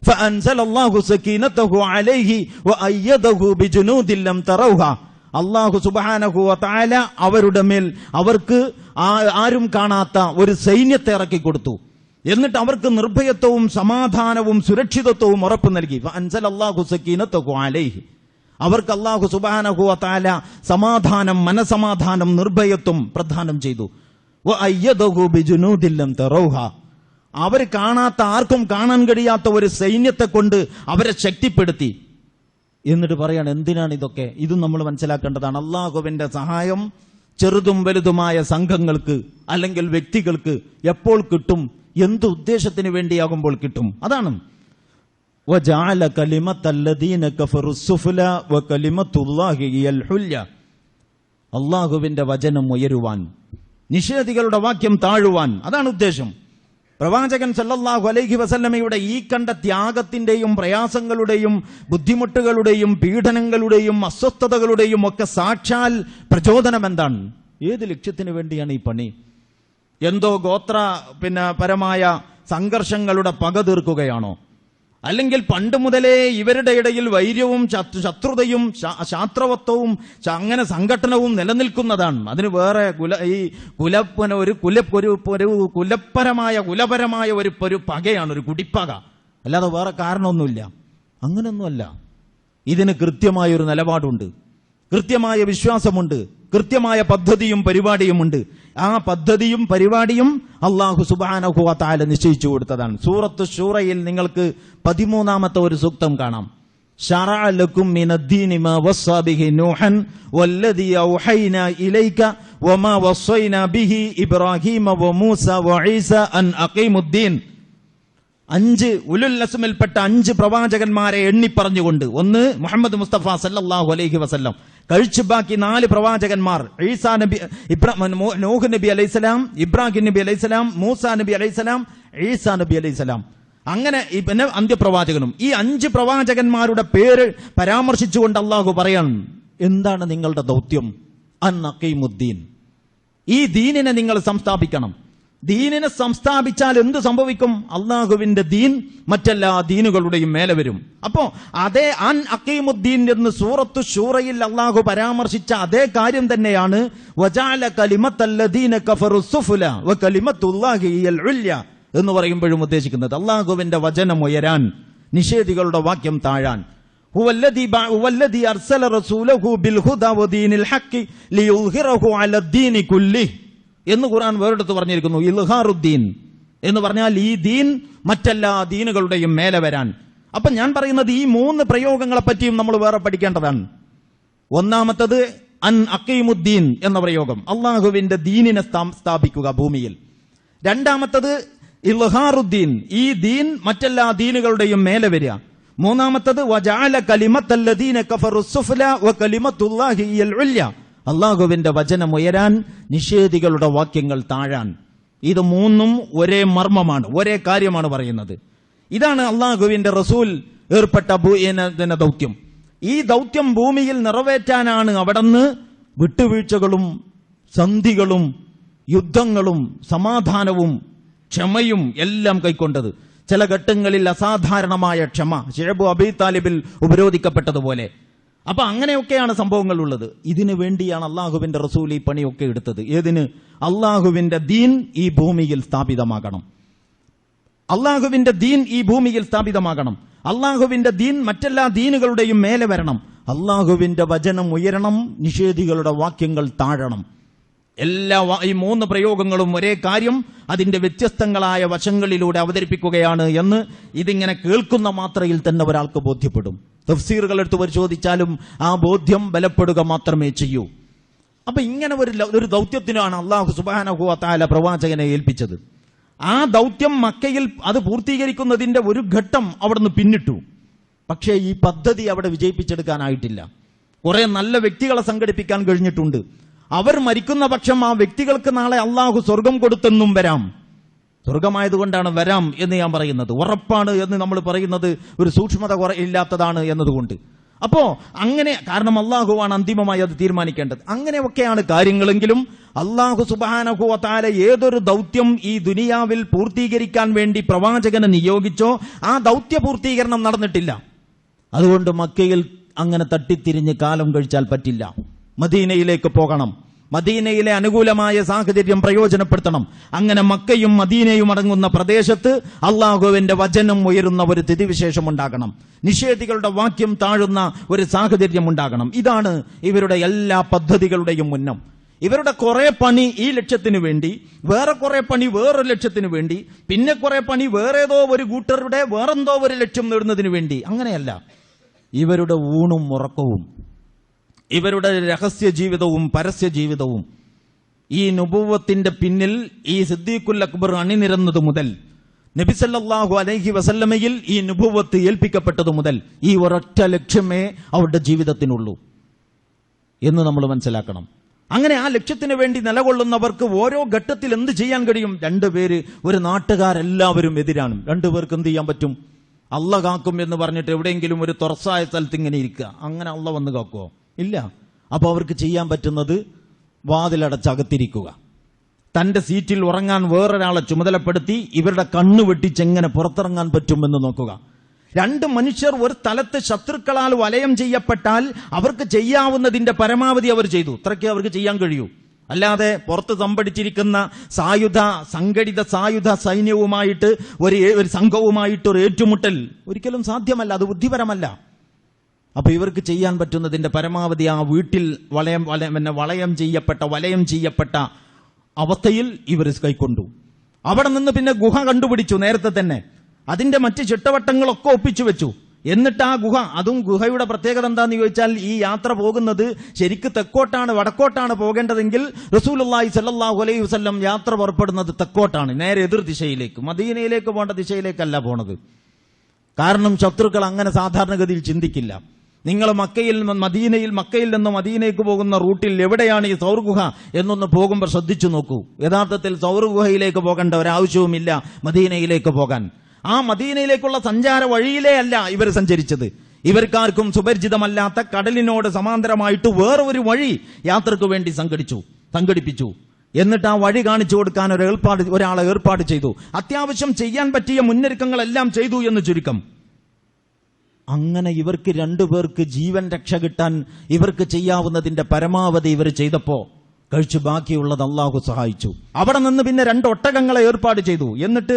ഫഅൻസലല്ലാഹു സകീനതഹു അലൈഹി വഅയ്യദഹു ബിജുനൂദിൻ ലം തറൗഹാ. അല്ലാഹു സുബ്ഹാനഹു വ തആല അവരുടെ മേൽ അവർക്ക് ആരും കാണാത്ത ഒരു സൈന്യത്തെ ഇറക്കി കൊടുത്തു. എന്നിട്ട് അവർക്ക് നിർഭയത്വവും സമാധാനവും സുരക്ഷിതത്വവും ഉറപ്പു നൽകി. ഫഅൻസലല്ലാഹു സകീനതഹു അലൈഹി, അവർക്ക് അല്ലാഹു സുബ്ഹാനഹു വ തആല സമാധാനം, മനസമാധാനം, നിർഭയത്വം പ്രദാനം ചെയ്തു. വഅയ്യദഹു ബിജുനൂദിൻ ലം തറൗഹാ, അവർ കാണാത്ത, ആർക്കും കാണാൻ കഴിയാത്ത ഒരു സൈന്യത്തെ കൊണ്ട് അവരെ ശക്തിപ്പെടുത്തി. എന്നിട്ട് പറയാണ്, എന്തിനാണ് ഇതൊക്കെ? ഇതും നമ്മൾ മനസ്സിലാക്കേണ്ടതാണ്. അല്ലാഹുവിന്റെ സഹായം ചെറുതും വലുതുമായ സംഘങ്ങൾക്ക് അല്ലെങ്കിൽ വ്യക്തികൾക്ക് എപ്പോൾ കിട്ടും, എന്ത് ഉദ്ദേശത്തിന് വേണ്ടിയാകുമ്പോൾ കിട്ടും. അതാണ് വജഅല കലിമത്തല്ലദീന കഫറു സുഫ്ല വകലിമത്തുല്ലാഹി ഹിയൽ ഹുല്യ. അല്ലാഹുവിന്റെ വചനം ഉയരുവാൻ, നിഷേധികളുടെ വാക്യം താഴുവാൻ, അതാണ് ഉദ്ദേശം. പ്രവാചകൻ സല്ലല്ലാഹു അലൈഹി വസല്ലമയുടെ ഈ കണ്ട ത്യാഗത്തിന്റെയും പ്രയാസങ്ങളുടെയും ബുദ്ധിമുട്ടുകളുടെയും പീഡനങ്ങളുടെയും അസ്വസ്ഥതകളുടെയും ഒക്കെ സാക്ഷാൽ പ്രചോദനം എന്താണ്? ഏത് ലക്ഷ്യത്തിന് വേണ്ടിയാണ് ഈ പണി? എന്തോ പരമായ സംഘർഷങ്ങളുടെ പക തീർക്കുകയാണോ? അല്ലെങ്കിൽ പണ്ട് മുതലേ ഇവരുടെ ഇടയിൽ വൈര്യവും ശത്രുതയും ശാസ്ത്രവത്വവും അങ്ങനെ സംഘടനവും നിലനിൽക്കുന്നതാണ്. അതിന് വേറെ കുലപരമായ ഒരു പകയാണ്, ഒരു കുടിപ്പക, അല്ലാതെ വേറെ കാരണമൊന്നുമില്ല. അങ്ങനൊന്നുമല്ല. ഇതിന് കൃത്യമായൊരു നിലപാടുണ്ട്, കൃത്യമായ വിശ്വാസമുണ്ട്, കൃത്യമായ പദ്ധതിയും പരിപാടിയുമുണ്ട്. ആ പദ്ധതിയും പരിപാടിയും അല്ലാഹു സുബ്ഹാനഹു വ തആല നിശ്ചയിച്ചു കൊടുത്തതാണ്. സൂറത്ത് ശൂറയിൽ നിങ്ങൾക്ക് 13-ാമത്തെ ഒരു സൂക്തം കാണാം. ശറഅ ലക്കും മിനദ്ദീനി മാ വസ്സാ ബിഹി നൂഹൻ വല്ലദീ ഔഹൈനാ ഇലൈക വമാ വസ്സൈനാ ബിഹി ഇബ്രാഹീമ വമൂസ വഈസ അൻ അഖീമുദ്ദീൻ. 5 ഉലുൽ അസ്മിൽപ്പെട്ട 5 പ്രവാചകന്മാരെ എണ്ണിപ്പറഞ്ഞുകൊണ്ട്, ഒന്ന് മുഹമ്മദ് മുസ്തഫ സല്ലല്ലാഹു അലൈഹി വസല്ലം, കഴിച്ചു ബാക്കി 4 പ്രവാചകന്മാർ, ഈസാ നബി, നൂഹ് നബി അലൈഹിസ്സലാം, ഇബ്രാഹിം നബി അലൈഹിസ്സലാം, മൂസാ നബി അലൈഹിസ്സലാം, ഈസാ നബി അലൈഹിസ്സലാം, അങ്ങനെ പിന്നെ അന്ത്യപ്രവാചകനും. ഈ 5 പ്രവാചകന്മാരുടെ പേര് പരാമർശിച്ചുകൊണ്ട് അല്ലാഹു പറയാണ്, എന്താണ് നിങ്ങളുടെ ദൗത്യം? അൻ അഖീമുദ്ദീൻ, ഈ ദീനിനെ നിങ്ങൾ സംസ്ഥാപിക്കണം. ദീനിനെ സംസ്ഥാപിച്ചാൽ എന്ത് സംഭവിക്കും? അള്ളാഹുവിന്റെ ദീൻ മറ്റെല്ലാ ദീനുകളുടെയും മേലെ വരും. അപ്പോ അതേ അൻ അഖീമുദ്ദീൻ എന്ന് സൂറത്തു ശൂറയിൽ അള്ളാഹു പരാമർശിച്ച അതേ കാര്യം തന്നെയാണ് വജഅല കലിമത്തല്ലദീന കഫറു സുഫ്ല വകലിമത്തുല്ലാഹി ഹിയൽ ഉല്യ എന്ന് പറയുമ്പോഴും ഉദ്ദേശിക്കുന്നത്. അള്ളാഹുവിന്റെ വചനം ഉയരാൻ, നിഷേധികളുടെ വാക്യം താഴാൻ. ഹുവല്ലദീ അർസല റസൂലഹു ബിൽ ഹുദാ വദീനിൽ ഹഖ് ലിയുദ്ഹിറഹു അലദ്ദീനി കുല്ലിഹി എന്ന് ഖുർആൻ വേറെടുത്ത് പറഞ്ഞിരിക്കുന്നു. ഇൽഹാറുദ്ദീൻ എന്ന് പറഞ്ഞാൽ ഈ ദീൻ മറ്റെല്ലാ ദീനുകളുടെയും മേലെ വരാൻ. അപ്പൊ ഞാൻ പറയുന്നത് ഈ 3 പ്രയോഗങ്ങളെ പറ്റിയും നമ്മൾ വേറെ പഠിക്കേണ്ടതാണ്. ഒന്നാമത്തത് അൻ അഖീമുദ്ദീൻ എന്ന പ്രയോഗം, അള്ളാഹുവിന്റെ ദീനിനെ സ്ഥാപിക്കുക ഭൂമിയിൽ. രണ്ടാമത്തത് ഇൽഹാറുദ്ദീൻ, ഈ ദീൻ മറ്റെല്ലാ ദീനുകളുടെയും മേലെ വരിക. മൂന്നാമത്തത് വജഅല കലിമത്തല്ലദീന കഫറു സുഫ്ല വകലിമത്തുല്ലാഹി ഹിയൽ ഉല്യ, അള്ളാഹുവിന്റെ വചനം ഉയരാൻ, നിഷേധികളുടെ വാക്യങ്ങൾ താഴാൻ. ഇത് മൂന്നും ഒരേ മർമ്മമാണ്, ഒരേ കാര്യമാണ് പറയുന്നത്. ഇതാണ് അള്ളാഹുവിന്റെ റസൂൽ ഏർപ്പെട്ട ദൗത്യം. ഈ ദൗത്യം ഭൂമിയിൽ നിറവേറ്റാനാണ് അവിടുന്ന് വിട്ടുവീഴ്ചകളും സന്ധികളും യുദ്ധങ്ങളും സമാധാനവും ക്ഷമയും എല്ലാം കൈക്കൊണ്ടത്. ചില ഘട്ടങ്ങളിൽ അസാധാരണമായ ക്ഷമ, ശുഐബ് അബീ താലിബിൽ ഉപരോധിക്കപ്പെട്ടതുപോലെ. അപ്പൊ അങ്ങനെയൊക്കെയാണ് സംഭവങ്ങൾ ഉള്ളത്. ഇതിനു വേണ്ടിയാണ് അള്ളാഹുവിന്റെ റസൂൽ ഈ പണിയൊക്കെ എടുത്തത്. ഏതിന്? അള്ളാഹുവിന്റെ ദീൻ ഈ ഭൂമിയിൽ സ്ഥാപിതമാകണം. അള്ളാഹുവിന്റെ ദീൻ ഈ ഭൂമിയിൽ സ്ഥാപിതമാകണം. അള്ളാഹുവിന്റെ ദീൻ മറ്റെല്ലാ ദീനുകളുടെയും മേലെ വരണം. അള്ളാഹുവിന്റെ വചനം ഉയരണം, നിഷേധികളുടെ വാക്യങ്ങൾ താഴണം. ഈ മൂന്ന് പ്രയോഗങ്ങളും ഒരേ കാര്യം അതിന്റെ വ്യത്യസ്തങ്ങളായ വശങ്ങളിലൂടെ അവതരിപ്പിക്കുകയാണ് എന്ന് ഇതിങ്ങനെ കേൾക്കുന്ന മാത്രയിൽ തന്നെ ഒരാൾക്ക് ബോധ്യപ്പെടും. തഫ്സീറുകൾ എടുത്ത് പരിശോധിച്ചാലും ആ ബോധ്യം ബലപ്പെടുക മാത്രമേ ചെയ്യൂ. അപ്പൊ ഇങ്ങനെ ഒരു ദൗത്യത്തിനാണ് അല്ലാഹു സുബ്ഹാനഹു വ തആല പ്രവാചകനെ ഏൽപ്പിച്ചത്. ആ ദൗത്യം മക്കയിൽ അത് പൂർത്തീകരിക്കുന്നതിന്റെ ഒരു ഘട്ടം അവിടുന്ന് പിന്നിട്ടു. പക്ഷേ ഈ പദ്ധതി അവിടെ വിജയിപ്പിച്ചെടുക്കാനായിട്ടില്ല. കുറെ നല്ല വ്യക്തികളെ സംഘടിപ്പിക്കാൻ കഴിഞ്ഞിട്ടുണ്ട്. അവർ മരിക്കുന്ന പക്ഷം ആ വ്യക്തികൾക്ക് നാളെ അള്ളാഹു സ്വർഗം കൊടുത്തെന്നും വരാം. സ്വർഗമായതുകൊണ്ടാണ് വരാം എന്ന് ഞാൻ പറയുന്നത്. ഉറപ്പാണ് എന്ന് നമ്മൾ പറയുന്നത് ഒരു സൂക്ഷ്മത ഇല്ലാത്തതാണ് എന്നതുകൊണ്ട്. അപ്പോ അങ്ങനെ, കാരണം അള്ളാഹുവാണ് അന്തിമമായി അത് തീരുമാനിക്കേണ്ടത്. അങ്ങനെയൊക്കെയാണ് കാര്യങ്ങളെങ്കിലും അള്ളാഹു സുബ്ഹാനഹു വ തആല ഏതൊരു ദൗത്യം ഈ ദുനിയാവിൽ പൂർത്തീകരിക്കാൻ വേണ്ടി പ്രവാചകനെ നിയോഗിച്ചോ ആ ദൗത്യ പൂർത്തീകരണം നടന്നിട്ടില്ല. അതുകൊണ്ട് മക്കയിൽ അങ്ങനെ തട്ടിത്തിരിഞ്ഞ് കാലം കഴിച്ചാൽ പറ്റില്ല. മദീനയിലേക്ക് പോകണം. മദീനയിലെ അനുകൂലമായ സാഹചര്യം പ്രയോജനപ്പെടുത്തണം. അങ്ങനെ മക്കയും മദീനയും അടങ്ങുന്ന പ്രദേശത്ത് അള്ളാഹുവിന്റെ വചനം ഉയരുന്ന ഒരു സ്ഥിതിവിശേഷം ഉണ്ടാകണം. നിഷേധികളുടെ വാക്യം താഴുന്ന ഒരു സാഹചര്യം ഉണ്ടാകണം. ഇതാണ് ഇവരുടെ എല്ലാ പദ്ധതികളുടെയും മുന്നം. ഇവരുടെ കുറെ പണി ഈ ലക്ഷ്യത്തിനു വേണ്ടി, വേറെ കുറെ പണി വേറൊരു ലക്ഷ്യത്തിനു വേണ്ടി, പിന്നെ കുറെ പണി വേറേതോ ഒരു കൂട്ടരുടെ വേറെന്തോ ഒരു ലക്ഷ്യം നേടുന്നതിന് വേണ്ടി. അങ്ങനെയല്ല. ഇവരുടെ ഊണും ഉറക്കവും, ഇവരുടെ രഹസ്യ ജീവിതവും പരസ്യ ജീവിതവും, ഈ നുബുവത്തിന്റെ പിന്നിൽ ഈ സിദ്ദീഖുൽ അക്ബർ അണിനിരന്നത് മുതൽ, നബി സല്ലല്ലാഹു അലൈഹി വസല്ലമയിൽ ഈ നുബുവത്ത് ഏൽപ്പിക്കപ്പെട്ടതു മുതൽ ഈ ഒരൊറ്റ ലക്ഷ്യമേ അവരുടെ ജീവിതത്തിനുള്ളൂ എന്ന് നമ്മൾ മനസ്സിലാക്കണം. അങ്ങനെ ആ ലക്ഷ്യത്തിന് വേണ്ടി നിലകൊള്ളുന്നവർക്ക് ഓരോ ഘട്ടത്തിൽ എന്ത് ചെയ്യാൻ കഴിയും? രണ്ടുപേര്, ഒരു നാട്ടുകാരെല്ലാവരും എതിരാണ്. രണ്ടുപേർക്ക് എന്ത് ചെയ്യാൻ പറ്റും? അള്ള കാക്കും എന്ന് പറഞ്ഞിട്ട് എവിടെയെങ്കിലും ഒരു തുറസായ സ്ഥലത്ത് ഇങ്ങനെ ഇരിക്കുക. അങ്ങനെ അള്ള വന്ന് കാക്കുമോ? ഇല്ല. അപ്പൊ അവർക്ക് ചെയ്യാൻ പറ്റുന്നത് വാതിലടച്ചകത്തിരിക്കുക, തന്റെ സീറ്റിൽ ഉറങ്ങാൻ വേറൊരാളെ ചുമതലപ്പെടുത്തി ഇവരുടെ കണ്ണു വെട്ടിച്ചെങ്ങനെ പുറത്തിറങ്ങാൻ പറ്റുമെന്ന് നോക്കുക. രണ്ട് മനുഷ്യർ ഒരു സ്ഥലത്ത് ശത്രുക്കളാൽ വലയം ചെയ്യപ്പെട്ടാൽ അവർക്ക് ചെയ്യാവുന്നതിന്റെ പരമാവധി അവർ ചെയ്തു. ഇത്രയ്ക്ക് അവർക്ക് ചെയ്യാൻ കഴിയൂ. അല്ലാതെ പുറത്ത് സംഭടിച്ചിരിക്കുന്ന സംഘടിത സായുധ സൈന്യവുമായിട്ട് ഒരു സംഘവുമായിട്ട് ഒരു ഏറ്റുമുട്ടൽ ഒരിക്കലും സാധ്യമല്ല. അത് ബുദ്ധിപരമല്ല. അപ്പൊ ഇവർക്ക് ചെയ്യാൻ പറ്റുന്നതിന്റെ പരമാവധി ആ വീട്ടിൽ വലയം ചെയ്യപ്പെട്ട അവസ്ഥയിൽ ഇവർ കൈക്കൊണ്ടു. അവിടെ നിന്ന് പിന്നെ ഗുഹ കണ്ടുപിടിച്ചു. നേരത്തെ തന്നെ അതിന്റെ മറ്റ് ചിട്ടവട്ടങ്ങളൊക്കെ ഒപ്പിച്ചു വെച്ചു. എന്നിട്ട് ആ ഗുഹയുടെ പ്രത്യേകത എന്താന്ന് ചോദിച്ചാൽ, ഈ യാത്ര പോകുന്നത് ശരിക്ക് തെക്കോട്ടാണ്, വടക്കോട്ടാണ് പോകേണ്ടതെങ്കിൽ റസൂലുള്ളാഹി സ്വല്ലല്ലാഹു അലൈഹി വസല്ലം യാത്ര പുറപ്പെടുന്നത് തെക്കോട്ടാണ്, നേരെ എതിർ ദിശയിലേക്ക്, മദീനയിലേക്ക് പോകേണ്ട ദിശയിലേക്കല്ല പോണത്. കാരണം ശത്രുക്കൾ അങ്ങനെ സാധാരണഗതിയിൽ ചിന്തിക്കില്ല. നിങ്ങൾ മക്കയിൽ നിന്ന് മദീനയ്ക്ക് പോകുന്ന റൂട്ടിൽ എവിടെയാണ് ഈ സൗർ ഗുഹ എന്നൊന്ന് പോകുമ്പോൾ ശ്രദ്ധിച്ചു നോക്കൂ. യഥാർത്ഥത്തിൽ സൗർ ഗുഹയിലേക്ക് പോകേണ്ട ഒരാവശ്യവുമില്ല മദീനയിലേക്ക് പോകാൻ. ആ മദീനയിലേക്കുള്ള സഞ്ചാര വഴിയിലേ അല്ല ഇവർ സഞ്ചരിച്ചത്. ഇവർക്കാർക്കും സുപരിചിതമല്ലാത്ത കടലിനോട് സമാന്തരമായിട്ട് വേറൊരു വഴി യാത്രക്ക് വേണ്ടി സംഘടിപ്പിച്ചു. എന്നിട്ട് ആ വഴി കാണിച്ചു കൊടുക്കാൻ ഒരാളെ ഏർപ്പാട് ചെയ്തു. അത്യാവശ്യം ചെയ്യാൻ പറ്റിയ മുന്നൊരുക്കങ്ങളെല്ലാം ചെയ്തു എന്ന് ചുരുക്കം. അങ്ങനെ ഇവർക്ക് രണ്ടുപേർക്ക് ജീവൻ രക്ഷ കിട്ടാൻ ഇവർക്ക് ചെയ്യാവുന്നതിന്റെ പരമാവധി ഇവർ ചെയ്തപ്പോ കഴിച്ചു ബാക്കിയുള്ളത് അള്ളാഹു സഹായിച്ചു. അവിടെ നിന്ന് പിന്നെ 2 ഒട്ടകങ്ങളെ ഏർപ്പാട് ചെയ്തു. എന്നിട്ട്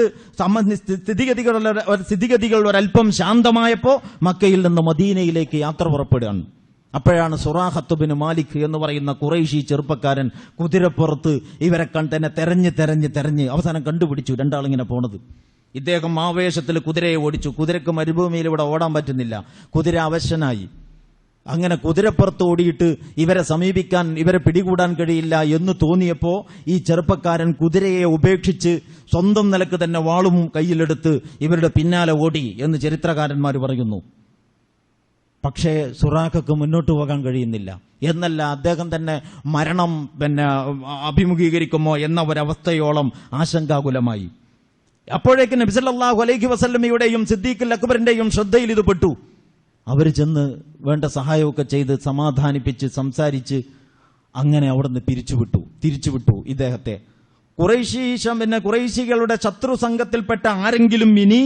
സ്ഥിതിഗതികൾ ഒരല്പം ശാന്തമായപ്പോ മക്കയിൽ നിന്ന് മദീനയിലേക്ക് യാത്ര പുറപ്പെടുകയാണ്. അപ്പോഴാണ് സുറാഖത്ത് ബിൻ മാലിക് എന്ന് പറയുന്ന ഖുറൈശി ചെറുപ്പക്കാരൻ കുതിരപ്പുറത്ത് ഇവരെ തന്നെ തെരഞ്ഞ് അവസാനം കണ്ടുപിടിച്ചു രണ്ടാളിങ്ങനെ പോണത്. ഇദ്ദേഹം ആവേശത്തിൽ കുതിരയെ ഓടിച്ചു. കുതിരക്ക് മരുഭൂമിയിൽ ഇവിടെ ഓടാൻ പറ്റുന്നില്ല. കുതിര അവശനായി. അങ്ങനെ കുതിരപ്പുറത്ത് ഓടിയിട്ട് ഇവരെ സമീപിക്കാൻ, ഇവരെ പിടികൂടാൻ കഴിയില്ല എന്ന് തോന്നിയപ്പോ ഈ ചെറുപ്പക്കാരൻ കുതിരയെ ഉപേക്ഷിച്ച് സ്വന്തം നിലക്ക് തന്നെ വാളും കയ്യിലെടുത്ത് ഇവരുടെ പിന്നാലെ ഓടി എന്ന് ചരിത്രകാരന്മാർ പറയുന്നു. പക്ഷേ സുറാഖക്ക് മുന്നോട്ട് പോകാൻ കഴിയുന്നില്ല. എന്നല്ല, അദ്ദേഹം തന്നെ മരണം അഭിമുഖീകരിക്കുമോ എന്ന ഒരവസ്ഥയോളം ആശങ്കാകുലമായി. അപ്പോഴേക്ക് നബി സല്ലല്ലാഹു അലൈഹി വസല്ലമയുടെയും സിദ്ദീഖുൽ അക്ബറിന്റെയും ശ്രദ്ധയിൽ ഇത് പെട്ടു. അവർ ചെന്ന് വേണ്ട സഹായമൊക്കെ ചെയ്ത് സമാധാനിപ്പിച്ച് സംസാരിച്ച് അങ്ങനെ അവിടുന്ന് തിരിച്ചുവിട്ടു ഇദ്ദേഹത്തെ. ഖുറൈശികളുടെ ശത്രു സംഘത്തിൽപ്പെട്ട ആരെങ്കിലും ഇനി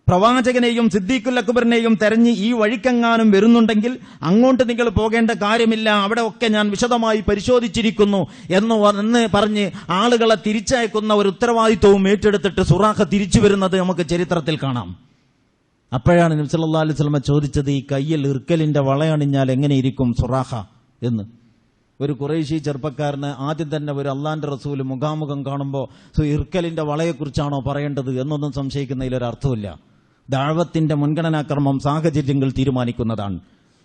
പ്രവാചകനെയും സിദ്ദീഖുൽ അക്ബറിനെയും തെരഞ്ഞ് ഈ വഴിക്കെങ്ങാനും വരുന്നുണ്ടെങ്കിൽ അങ്ങോട്ട് നിങ്ങൾ പോകേണ്ട കാര്യമില്ല, അവിടെ ഒക്കെ ഞാൻ വിശദമായി പരിശോധിച്ചിരിക്കുന്നു എന്ന് പറഞ്ഞ് ആളുകളെ തിരിച്ചയക്കുന്ന ഒരു ഉത്തരവാദിത്വവും ഏറ്റെടുത്തിട്ട് സുറാഖ തിരിച്ചു വരുന്നത് നമുക്ക് ചരിത്രത്തിൽ കാണാം. അപ്പോഴാണ് നബി സല്ലല്ലാഹു അലൈഹി വസല്ലം ചോദിച്ചത്, ഈ കയ്യിൽ ഇർക്കലിന്റെ വളയണിഞ്ഞാൽ എങ്ങനെയിരിക്കും സുറാഖ എന്ന്. ഒരു ഖുറൈശി ചെറുപ്പക്കാരന് ആദ്യം തന്നെ ഒരു അള്ളാന്റെ റസൂല് മുഖാമുഖം കാണുമ്പോൾ ഇർക്കലിന്റെ വളയെക്കുറിച്ചാണോ പറയേണ്ടത് എന്നൊന്നും സംശയിക്കുന്നതിൽ ഒരു അർത്ഥമില്ല. ദഅവത്തിന്റെ മുൻഗണനാക്രമം സാഹചര്യങ്ങൾ തീരുമാനിക്കുന്നതാണ്.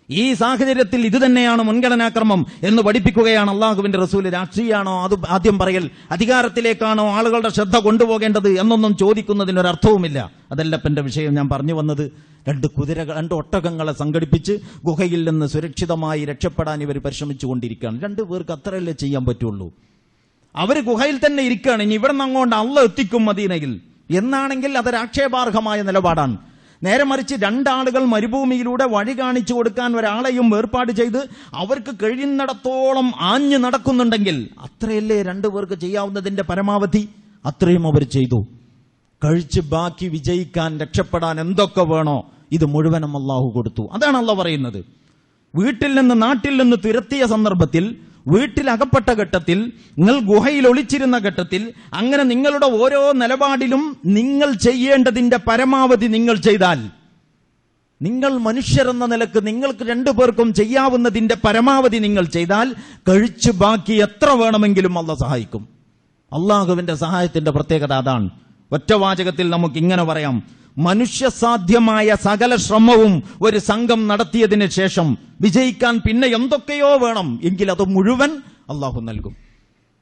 ഈ സാഹചര്യത്തിൽ ഇത് തന്നെയാണ് മുൻഗണനാക്രമം എന്ന് പഠിപ്പിക്കുകയാണ് അള്ളാഹുവിന്റെ റസൂല്. രാഷ്ട്രീയമാണോ അത് ആദ്യം പറയൽ, അധികാരത്തിലേക്കാണോ ആളുകളുടെ ശ്രദ്ധ കൊണ്ടുപോകേണ്ടത് എന്നൊന്നും ചോദിക്കുന്നതിനൊരർത്ഥവുമില്ല. അതല്ല എന്റെ വിഷയം. ഞാൻ പറഞ്ഞു വന്നത്, രണ്ട് ഒട്ടകങ്ങളെ സംഘടിപ്പിച്ച് ഗുഹയിൽ നിന്ന് സുരക്ഷിതമായി രക്ഷപ്പെടാൻ ഇവർ പരിശ്രമിച്ചുകൊണ്ടിരിക്കുകയാണ്. 2 പേർക്ക് അത്രയല്ലേ ചെയ്യാൻ പറ്റുള്ളൂ. അവർ ഗുഹയിൽ തന്നെ ഇരിക്കുകയാണ്. ഇനി ഇവിടെ നിന്ന് അങ്ങോട്ട് അള്ളാഹ് എത്തിക്കും മദീനയിൽ എന്നാണെങ്കിൽ അതൊരു ആക്ഷേപാർഹമായ നിലപാടാണ്. നേരെ മറിച്ച് 2 ആളുകൾ മരുഭൂമിയിലൂടെ വഴി കാണിച്ചു കൊടുക്കാൻ ഒരാളെയും ഏർപ്പാട് ചെയ്ത് അവർക്ക് കഴിയുന്നിടത്തോളം ആഞ്ഞു നടക്കുന്നുണ്ടെങ്കിൽ അത്രയല്ലേ 2 പേർക്ക് ചെയ്യാവുന്നതിന്റെ പരമാവധി. അത്രയും അവർ ചെയ്തു. കഴിച്ച് ബാക്കി വിജയിക്കാൻ, രക്ഷപ്പെടാൻ എന്തൊക്കെ വേണോ ഇത് മുഴുവനും അള്ളാഹു കൊടുത്തു. അതാണ് അള്ളാഹ് പറയുന്നത്. വീട്ടിൽ നിന്ന് നാട്ടിൽ നിന്ന് തുരത്തിയ സന്ദർഭത്തിൽ, വീട്ടിൽ അകപ്പെട്ട ഘട്ടത്തിൽ, നിങ്ങൾ ഗുഹയിൽ ഒളിച്ചിരുന്ന ഘട്ടത്തിൽ, അങ്ങനെ നിങ്ങളുടെ ഓരോ നിലപാടിലും നിങ്ങൾ ചെയ്യേണ്ടതിന്റെ പരമാവധി നിങ്ങൾ ചെയ്താൽ, നിങ്ങൾ മനുഷ്യരെന്ന നിലക്ക് നിങ്ങൾക്ക് 2 പേർക്കും ചെയ്യാവുന്നതിന്റെ പരമാവധി നിങ്ങൾ ചെയ്താൽ, കഴിച്ചു ബാക്കി എത്ര വേണമെങ്കിലും അള്ളാഹ് സഹായിക്കും. അള്ളാഹുവിന്റെ സഹായത്തിന്റെ പ്രത്യേകത അതാണ്. ഒറ്റവാചകത്തിൽ നമുക്ക് ഇങ്ങനെ പറയാം, മനുഷ്യസാധ്യമായ സകല ശ്രമവും ഒരു സംഘം നടത്തിയതിന് ശേഷം വിജയിക്കാൻ പിന്നെ എന്തൊക്കെയോ വേണം എങ്കിൽ അത് മുഴുവൻ അള്ളാഹു നൽകും.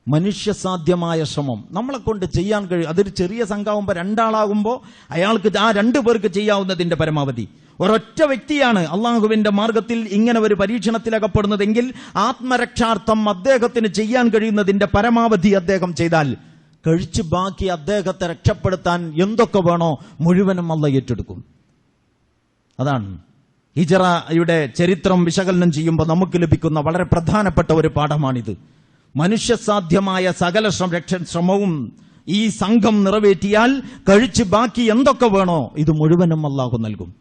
മനുഷ്യസാധ്യമായ ശ്രമം നമ്മളെ കൊണ്ട് ചെയ്യാൻ കഴിയും. അതൊരു ചെറിയ സംഘമാകുമ്പോൾ 2 ആളാകുമ്പോൾ അയാൾക്ക് ആ 2 പേർക്ക് ചെയ്യാവുന്നതിന്റെ പരമാവധി. ഒരൊറ്റ വ്യക്തിയാണ് അള്ളാഹുവിന്റെ മാർഗത്തിൽ ഇങ്ങനെ ഒരു പരീക്ഷണത്തിലകപ്പെടുന്നതെങ്കിൽ ആത്മരക്ഷാർത്ഥം അദ്ദേഹത്തിന് ചെയ്യാൻ കഴിയുന്നതിന്റെ പരമാവധി അദ്ദേഹം ചെയ്താൽ, കഴിച്ച് ബാക്കി അദ്ദേഹത്തെ രക്ഷപ്പെടുത്താൻ എന്തൊക്കെ വേണോ മുഴുവനും അള്ളാഹ് ഏറ്റെടുക്കും. അതാണ് ഹിജറയുടെ ചരിത്രം വിശകലനം ചെയ്യുമ്പോൾ നമുക്ക് ലഭിക്കുന്ന വളരെ പ്രധാനപ്പെട്ട ഒരു പാഠമാണിത്. മനുഷ്യസാധ്യമായ സകല ശ്രമവും ഈ സംഘം നിറവേറ്റിയാൽ കഴിച്ച് ബാക്കി എന്തൊക്കെ വേണോ ഇത് മുഴുവനും അള്ളാഹു നൽകും.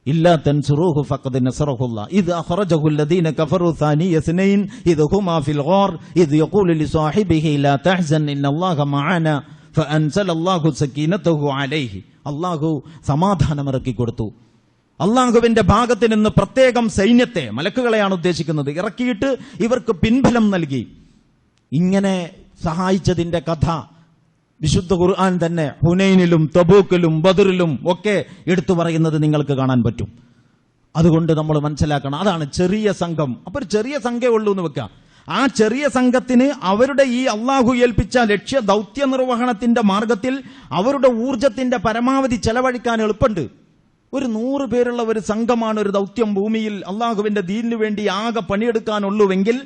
إلا تنصروه فقد نصره الله إذ أخرجه الذين كفروا ثاني اثنين إذ هما في الغار إذ يقول لصاحبه لا تحزن إن الله معنا فأنزل الله سكينته عليه. അള്ളാഹു സമാധാനമിറക്കി കൊടുത്തു. അള്ളാഹുവിന്റെ ഭാഗത്ത് നിന്ന് പ്രത്യേകം സൈന്യത്തെ, മലക്കുകളെയാണ് ഉദ്ദേശിക്കുന്നത്, ഇറക്കിയിട്ട് ഇവർക്ക് പിൻബലം നൽകി. ഇങ്ങനെ സഹായിച്ചതിന്റെ കഥ വിശുദ്ധ ഖുർആൻ തന്നെ ഹുനൈനിലും തബൂക്കിലും ബദറിലും ഒക്കെ എടുത്തു പറയുന്നത് നിങ്ങൾക്ക് കാണാൻ പറ്റും. അതുകൊണ്ട് നമ്മൾ മനസ്സിലാക്കണം, അതാണ് ചെറിയ സംഘം. അപ്പൊ ഒരു ചെറിയ സംഘമേ ഉള്ളൂ എന്ന് വെക്കാം. ആ ചെറിയ സംഘത്തിന് അവരുടെ ഈ അള്ളാഹു ഏൽപ്പിച്ച ദൗത്യ നിർവഹണത്തിന്റെ മാർഗത്തിൽ അവരുടെ ഊർജത്തിന്റെ പരമാവധി ചെലവഴിക്കാൻ എളുപ്പമുണ്ട്. ഒരു 100 പേരുള്ള ഒരു സംഘമാണ് ഒരു ദൗത്യം ഭൂമിയിൽ അള്ളാഹുവിന്റെ ദീനിനു വേണ്ടി ആകെ പണിയെടുക്കാനുള്ളൂവെങ്കിൽ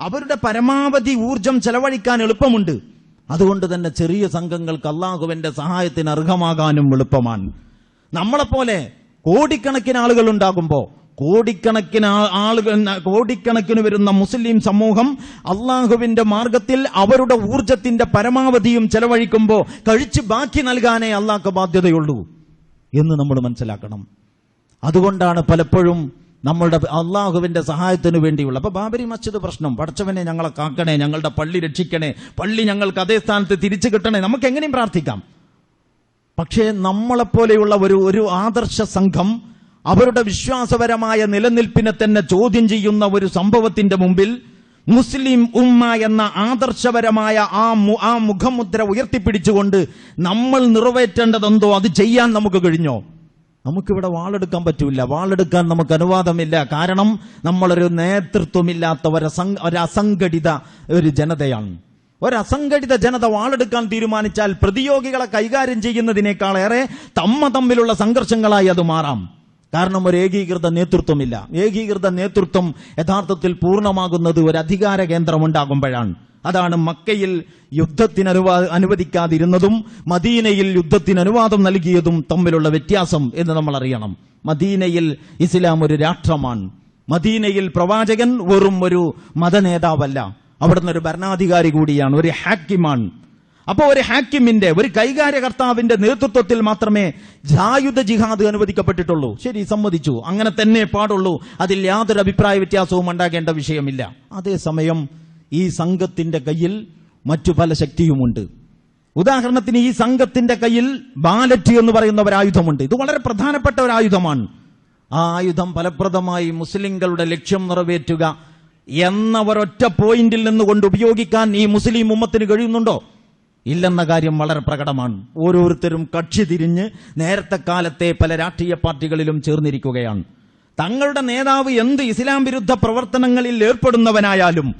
അവരുടെ പരമാവധി ഊർജം ചെലവഴിക്കാൻ എളുപ്പമുണ്ട്. അതുകൊണ്ട് തന്നെ ചെറിയ സംഘങ്ങൾക്ക് അള്ളാഹുവിന്റെ സഹായത്തിന് അർഹമാകാനും എളുപ്പമാണ്. നമ്മളെപ്പോലെ കോടിക്കണക്കിന് ആളുകൾ ഉണ്ടാകുമ്പോൾ, കോടിക്കണക്കിന് വരുന്ന മുസ്ലിം സമൂഹം അള്ളാഹുവിന്റെ മാർഗത്തിൽ അവരുടെ ഊർജത്തിന്റെ പരമാവധിയും ചെലവഴിക്കുമ്പോൾ കഴിച്ച് ബാക്കി നൽകാനേ അള്ളാഹ്ക്ക് ബാധ്യതയുള്ളൂ എന്ന് നമ്മൾ മനസ്സിലാക്കണം. അതുകൊണ്ടാണ് പലപ്പോഴും നമ്മളുടെ അള്ളാഹുവിന്റെ സഹായത്തിന് വേണ്ടിയുള്ള, അപ്പൊ ബാബരി മസ്ജിദ് പ്രശ്നം, പടച്ചവനെ ഞങ്ങളെ കാക്കണേ, ഞങ്ങളുടെ പള്ളി രക്ഷിക്കണേ, പള്ളി ഞങ്ങൾക്ക് അതേ സ്ഥാനത്ത് തിരിച്ചു കിട്ടണേ, നമുക്ക് എങ്ങനെയും പ്രാർത്ഥിക്കാം. പക്ഷേ നമ്മളെപ്പോലെയുള്ള ഒരു ആദർശ സംഘം അവരുടെ വിശ്വാസപരമായ നിലനിൽപ്പിനെ തന്നെ ചോദ്യം ചെയ്യുന്ന ഒരു സംഭവത്തിന്റെ മുമ്പിൽ മുസ്ലിം ഉമ്മ എന്ന ആദർശപരമായ ആ മുഖമുദ്ര ഉയർത്തിപ്പിടിച്ചുകൊണ്ട് നമ്മൾ നിറവേറ്റേണ്ടതെന്തോ അത് ചെയ്യാൻ നമുക്ക് കഴിഞ്ഞോ? നമുക്കിവിടെ വാളെടുക്കാൻ പറ്റൂല, വാളെടുക്കാൻ നമുക്ക് അനുവാദമില്ല. കാരണം നമ്മളൊരു നേതൃത്വമില്ലാത്ത ഒരസംഘടിത ജനതയാണ്. ഒരസംഘടിത ജനത വാളെടുക്കാൻ തീരുമാനിച്ചാൽ പ്രതിയോഗികളെ കൈകാര്യം ചെയ്യുന്നതിനേക്കാളേറെ തമ്മിലുള്ള സംഘർഷങ്ങളായി അത് മാറാം. കാരണം ഒരു ഏകീകൃത നേതൃത്വമില്ല. ഏകീകൃത നേതൃത്വം യഥാർത്ഥത്തിൽ പൂർണ്ണമാകുന്നത് ഒരു അധികാര കേന്ദ്രം ഉണ്ടാകുമ്പോഴാണ്. അതാണ് മക്കയിൽ യുദ്ധത്തിന് അനുവദിക്കാതിരുന്നതും മദീനയിൽ യുദ്ധത്തിന് അനുവാദം നൽകിയതും തമ്മിലുള്ള വ്യത്യാസം എന്ന് നമ്മൾ അറിയണം. മദീനയിൽ ഇസ്ലാം ഒരു രാഷ്ട്രമാണ്. മദീനയിൽ പ്രവാചകൻ വെറും ഒരു മതനേതാവല്ല, അവിടുന്ന് ഒരു ഭരണാധികാരി കൂടിയാണ്, ഒരു ഹാക്കിമാണ്. അപ്പോൾ ഒരു ഹാക്കിമിന്റെ, ഒരു കൈകാര്യകർത്താവിന്റെ നേതൃത്വത്തിൽ മാത്രമേ സായുധ ജിഹാദ് അനുവദിക്കപ്പെട്ടിട്ടുള്ളൂ. ശരി, സമ്മതിച്ചു, അങ്ങനെ തന്നെ പാടുള്ളൂ, അതിൽ യാതൊരു അഭിപ്രായ വ്യത്യാസവും ഉണ്ടാകേണ്ട വിഷയമില്ല. അതേസമയം ഈ സംഘത്തിന്റെ കയ്യിൽ മറ്റു പല ശക്തിയുമുണ്ട്. ഉദാഹരണത്തിന് ഈ സംഘത്തിന്റെ കയ്യിൽ ബാലറ്റ് എന്ന് പറയുന്ന ഒരു ആയുധമുണ്ട്. ഇത് വളരെ പ്രധാനപ്പെട്ട ഒരു ആയുധമാണ്. ആ ആയുധം ഫലപ്രദമായി മുസ്ലിങ്ങളുടെ ലക്ഷ്യം നിറവേറ്റുക എന്ന ഒരൊറ്റ പോയിന്റിൽ നിന്നുകൊണ്ട് ഉപയോഗിക്കാൻ ഈ മുസ്ലിം ഉമ്മത്തിന് കഴിയുന്നുണ്ടോ? ഇല്ലെന്ന കാര്യം വളരെ പ്രകടമാണ്. ഓരോരുത്തരും കക്ഷി തിരിഞ്ഞ് നേരത്തെ കാലത്തെ പല രാഷ്ട്രീയ പാർട്ടികളിലും ചേർന്നിരിക്കുകയാണ്. തങ്ങളുടെ നേതാവ് എന്ത് ഇസ്ലാം വിരുദ്ധ പ്രവർത്തനങ്ങളിൽ ഏർപ്പെടുന്നവനായാലും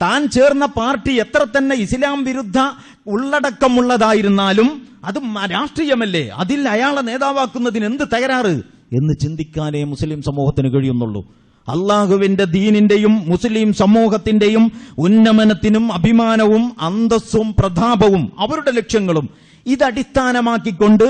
താൻ ചേർന്ന പാർട്ടി എത്ര തന്നെ ഇസ്ലാം വിരുദ്ധ ഉള്ളടക്കമുള്ളതായിരുന്നാലും അത് രാഷ്ട്രീയമല്ലേ, അതിൽ അയാളെ നേതാവാക്കുന്നതിന് എന്ത് തകരാറ് എന്ന് ചിന്തിക്കാനേ മുസ്ലിം സമൂഹത്തിന് കഴിയുന്നുള്ളൂ. അള്ളാഹുവിന്റെ ദീനിന്റെയും മുസ്ലിം സമൂഹത്തിന്റെയും ഉന്നമനത്തിനും അഭിമാനവും അന്തസ്സും പ്രതാപവും അവരുടെ ലക്ഷ്യങ്ങളും ഇതടിസ്ഥാനമാക്കിക്കൊണ്ട്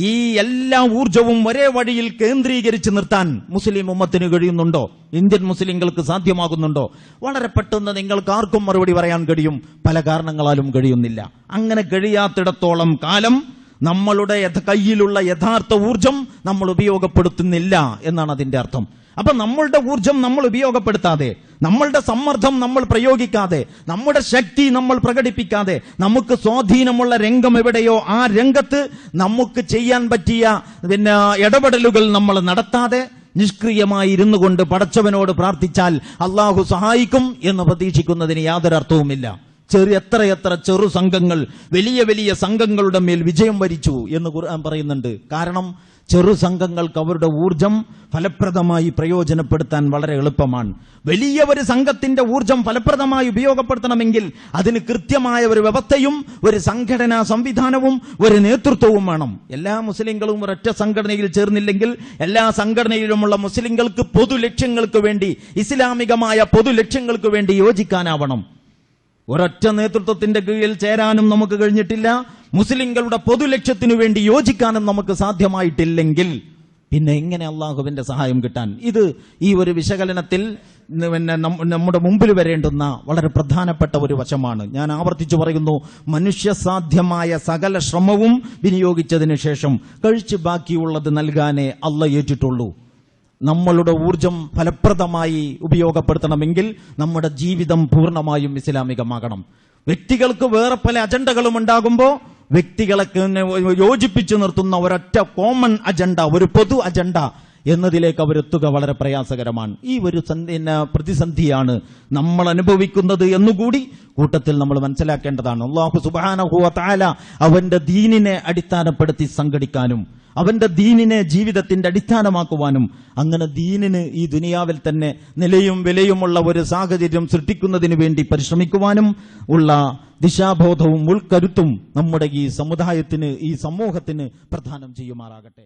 ഈ എല്ലാ ഊർജവും ഒരേ വഴിയിൽ കേന്ദ്രീകരിച്ച് നിർത്താൻ മുസ്ലിം ഉമ്മത്തിന് കഴിയുന്നുണ്ടോ? ഇന്ത്യൻ മുസ്ലിങ്ങൾക്ക് സാധ്യമാകുന്നുണ്ടോ? വളരെ പെട്ടെന്ന് നിങ്ങൾക്ക് ആർക്കും മറുപടി പറയാൻ കഴിയും, പല കാരണങ്ങളാലും കഴിയുന്നില്ല. അങ്ങനെ കഴിയാത്തിടത്തോളം കാലം നമ്മളുടെ കയ്യിലുള്ള യഥാർത്ഥ ഊർജം നമ്മൾ ഉപയോഗപ്പെടുത്തുന്നില്ല എന്നാണ് അതിന്റെ അർത്ഥം. അപ്പൊ നമ്മളുടെ ഊർജം നമ്മൾ ഉപയോഗപ്പെടുത്താതെ, നമ്മളുടെ സമ്മർദ്ദം നമ്മൾ പ്രയോഗിക്കാതെ, നമ്മുടെ ശക്തി നമ്മൾ പ്രകടിപ്പിക്കാതെ, നമുക്ക് സ്വാധീനമുള്ള രംഗം എവിടെയോ ആ രംഗത്ത് നമുക്ക് ചെയ്യാൻ പറ്റിയ ഇടപെടലുകൾ നമ്മൾ നടത്താതെ നിഷ്ക്രിയമായി ഇരുന്നു കൊണ്ട് പടച്ചവനോട് പ്രാർത്ഥിച്ചാൽ അള്ളാഹു സഹായിക്കും എന്ന് പ്രതീക്ഷിക്കുന്നതിന് യാതൊരു അർത്ഥവുമില്ല. എത്രയെത്ര ചെറു സംഘങ്ങൾ വലിയ വലിയ സംഘങ്ങളുടെ മേൽ വിജയം വരിച്ചു എന്ന് ഖുർആൻ പറയുന്നുണ്ട്. കാരണം ചെറു സംഘങ്ങൾക്ക് അവരുടെ ഊർജം ഫലപ്രദമായി പ്രയോജനപ്പെടുത്താൻ വളരെ എളുപ്പമാണ്. വലിയ ഒരു സംഘത്തിന്റെ ഊർജം ഫലപ്രദമായി ഉപയോഗപ്പെടുത്തണമെങ്കിൽ അതിന് കൃത്യമായ ഒരു വ്യവസ്ഥയും ഒരു സംഘടനാ സംവിധാനവും ഒരു നേതൃത്വവും വേണം. എല്ലാ മുസ്ലിങ്ങളും ഒരൊറ്റ സംഘടനയിൽ ചേർന്നില്ലെങ്കിൽ എല്ലാ സംഘടനയിലുമുള്ള മുസ്ലിങ്ങൾക്ക് പൊതു ലക്ഷ്യങ്ങൾക്ക് വേണ്ടി, ഇസ്ലാമികമായ പൊതു ലക്ഷ്യങ്ങൾക്ക് വേണ്ടി യോജിക്കാനാവണം. ഒരൊറ്റ നേതൃത്വത്തിന്റെ കീഴിൽ ചേരാനും നമുക്ക് കഴിഞ്ഞിട്ടില്ല, മുസ്ലിങ്ങളുടെ പൊതുലക്ഷ്യത്തിനു വേണ്ടി യോജിക്കാനും നമുക്ക് സാധ്യമായിട്ടില്ലെങ്കിൽ പിന്നെ എങ്ങനെ അള്ളാഹുവിന്റെ സഹായം കിട്ടാൻ? ഇത് ഈ ഒരു വിശകലനത്തിൽ നമ്മുടെ മുമ്പിൽ വരേണ്ടുന്ന വളരെ പ്രധാനപ്പെട്ട ഒരു വശമാണ്. ഞാൻ ആവർത്തിച്ചു പറയുന്നു, മനുഷ്യസാധ്യമായ സകല ശ്രമവും വിനിയോഗിച്ചതിന് ശേഷം കഴിച്ച് ബാക്കിയുള്ളത് നൽകാനേ അള്ളാഹ് ഏറ്റിട്ടുള്ളൂ. നമ്മളുടെ ഊർജം ഫലപ്രദമായി ഉപയോഗപ്പെടുത്തണമെങ്കിൽ നമ്മുടെ ജീവിതം പൂർണ്ണമായും ഇസ്ലാമികമാകണം. വ്യക്തികൾക്ക് വേറെ പല അജണ്ടകളും ഉണ്ടാകുമ്പോൾ വ്യക്തികളെ യോജിപ്പിച്ചു നിർത്തുന്ന ഒരൊറ്റ കോമൺ അജണ്ട, ഒരു പൊതു അജണ്ട എന്നതിലേക്ക് അവരെത്തുക വളരെ പ്രയാസകരമാണ്. ഈ ഒരു പ്രതിസന്ധിയാണ് നമ്മൾ അനുഭവിക്കുന്നത് എന്നുകൂടി കൂട്ടത്തിൽ നമ്മൾ മനസ്സിലാക്കേണ്ടതാണ്. അല്ലാഹു സുബ്ഹാനഹു വ തആല അവന്റെ ദീനിനെ അടിസ്ഥാനപ്പെടുത്തി സംഘടിക്കാനും അവന്റെ ദീനിനെ ജീവിതത്തിന്റെ അടിസ്ഥാനമാക്കുവാനും അങ്ങനെ ദീനിന് ഈ ദുനിയാവിൽ തന്നെ നിലയും വിലയുമുള്ള ഒരു സാഹചര്യം സൃഷ്ടിക്കുന്നതിന് വേണ്ടി പരിശ്രമിക്കുവാനും ഉള്ള ദിശാബോധവും ഉൾക്കരുത്തും നമ്മുടെ ഈ സമുദായത്തിന്, ഈ സമൂഹത്തിന് പ്രദാനം ചെയ്യുമാറാകട്ടെ.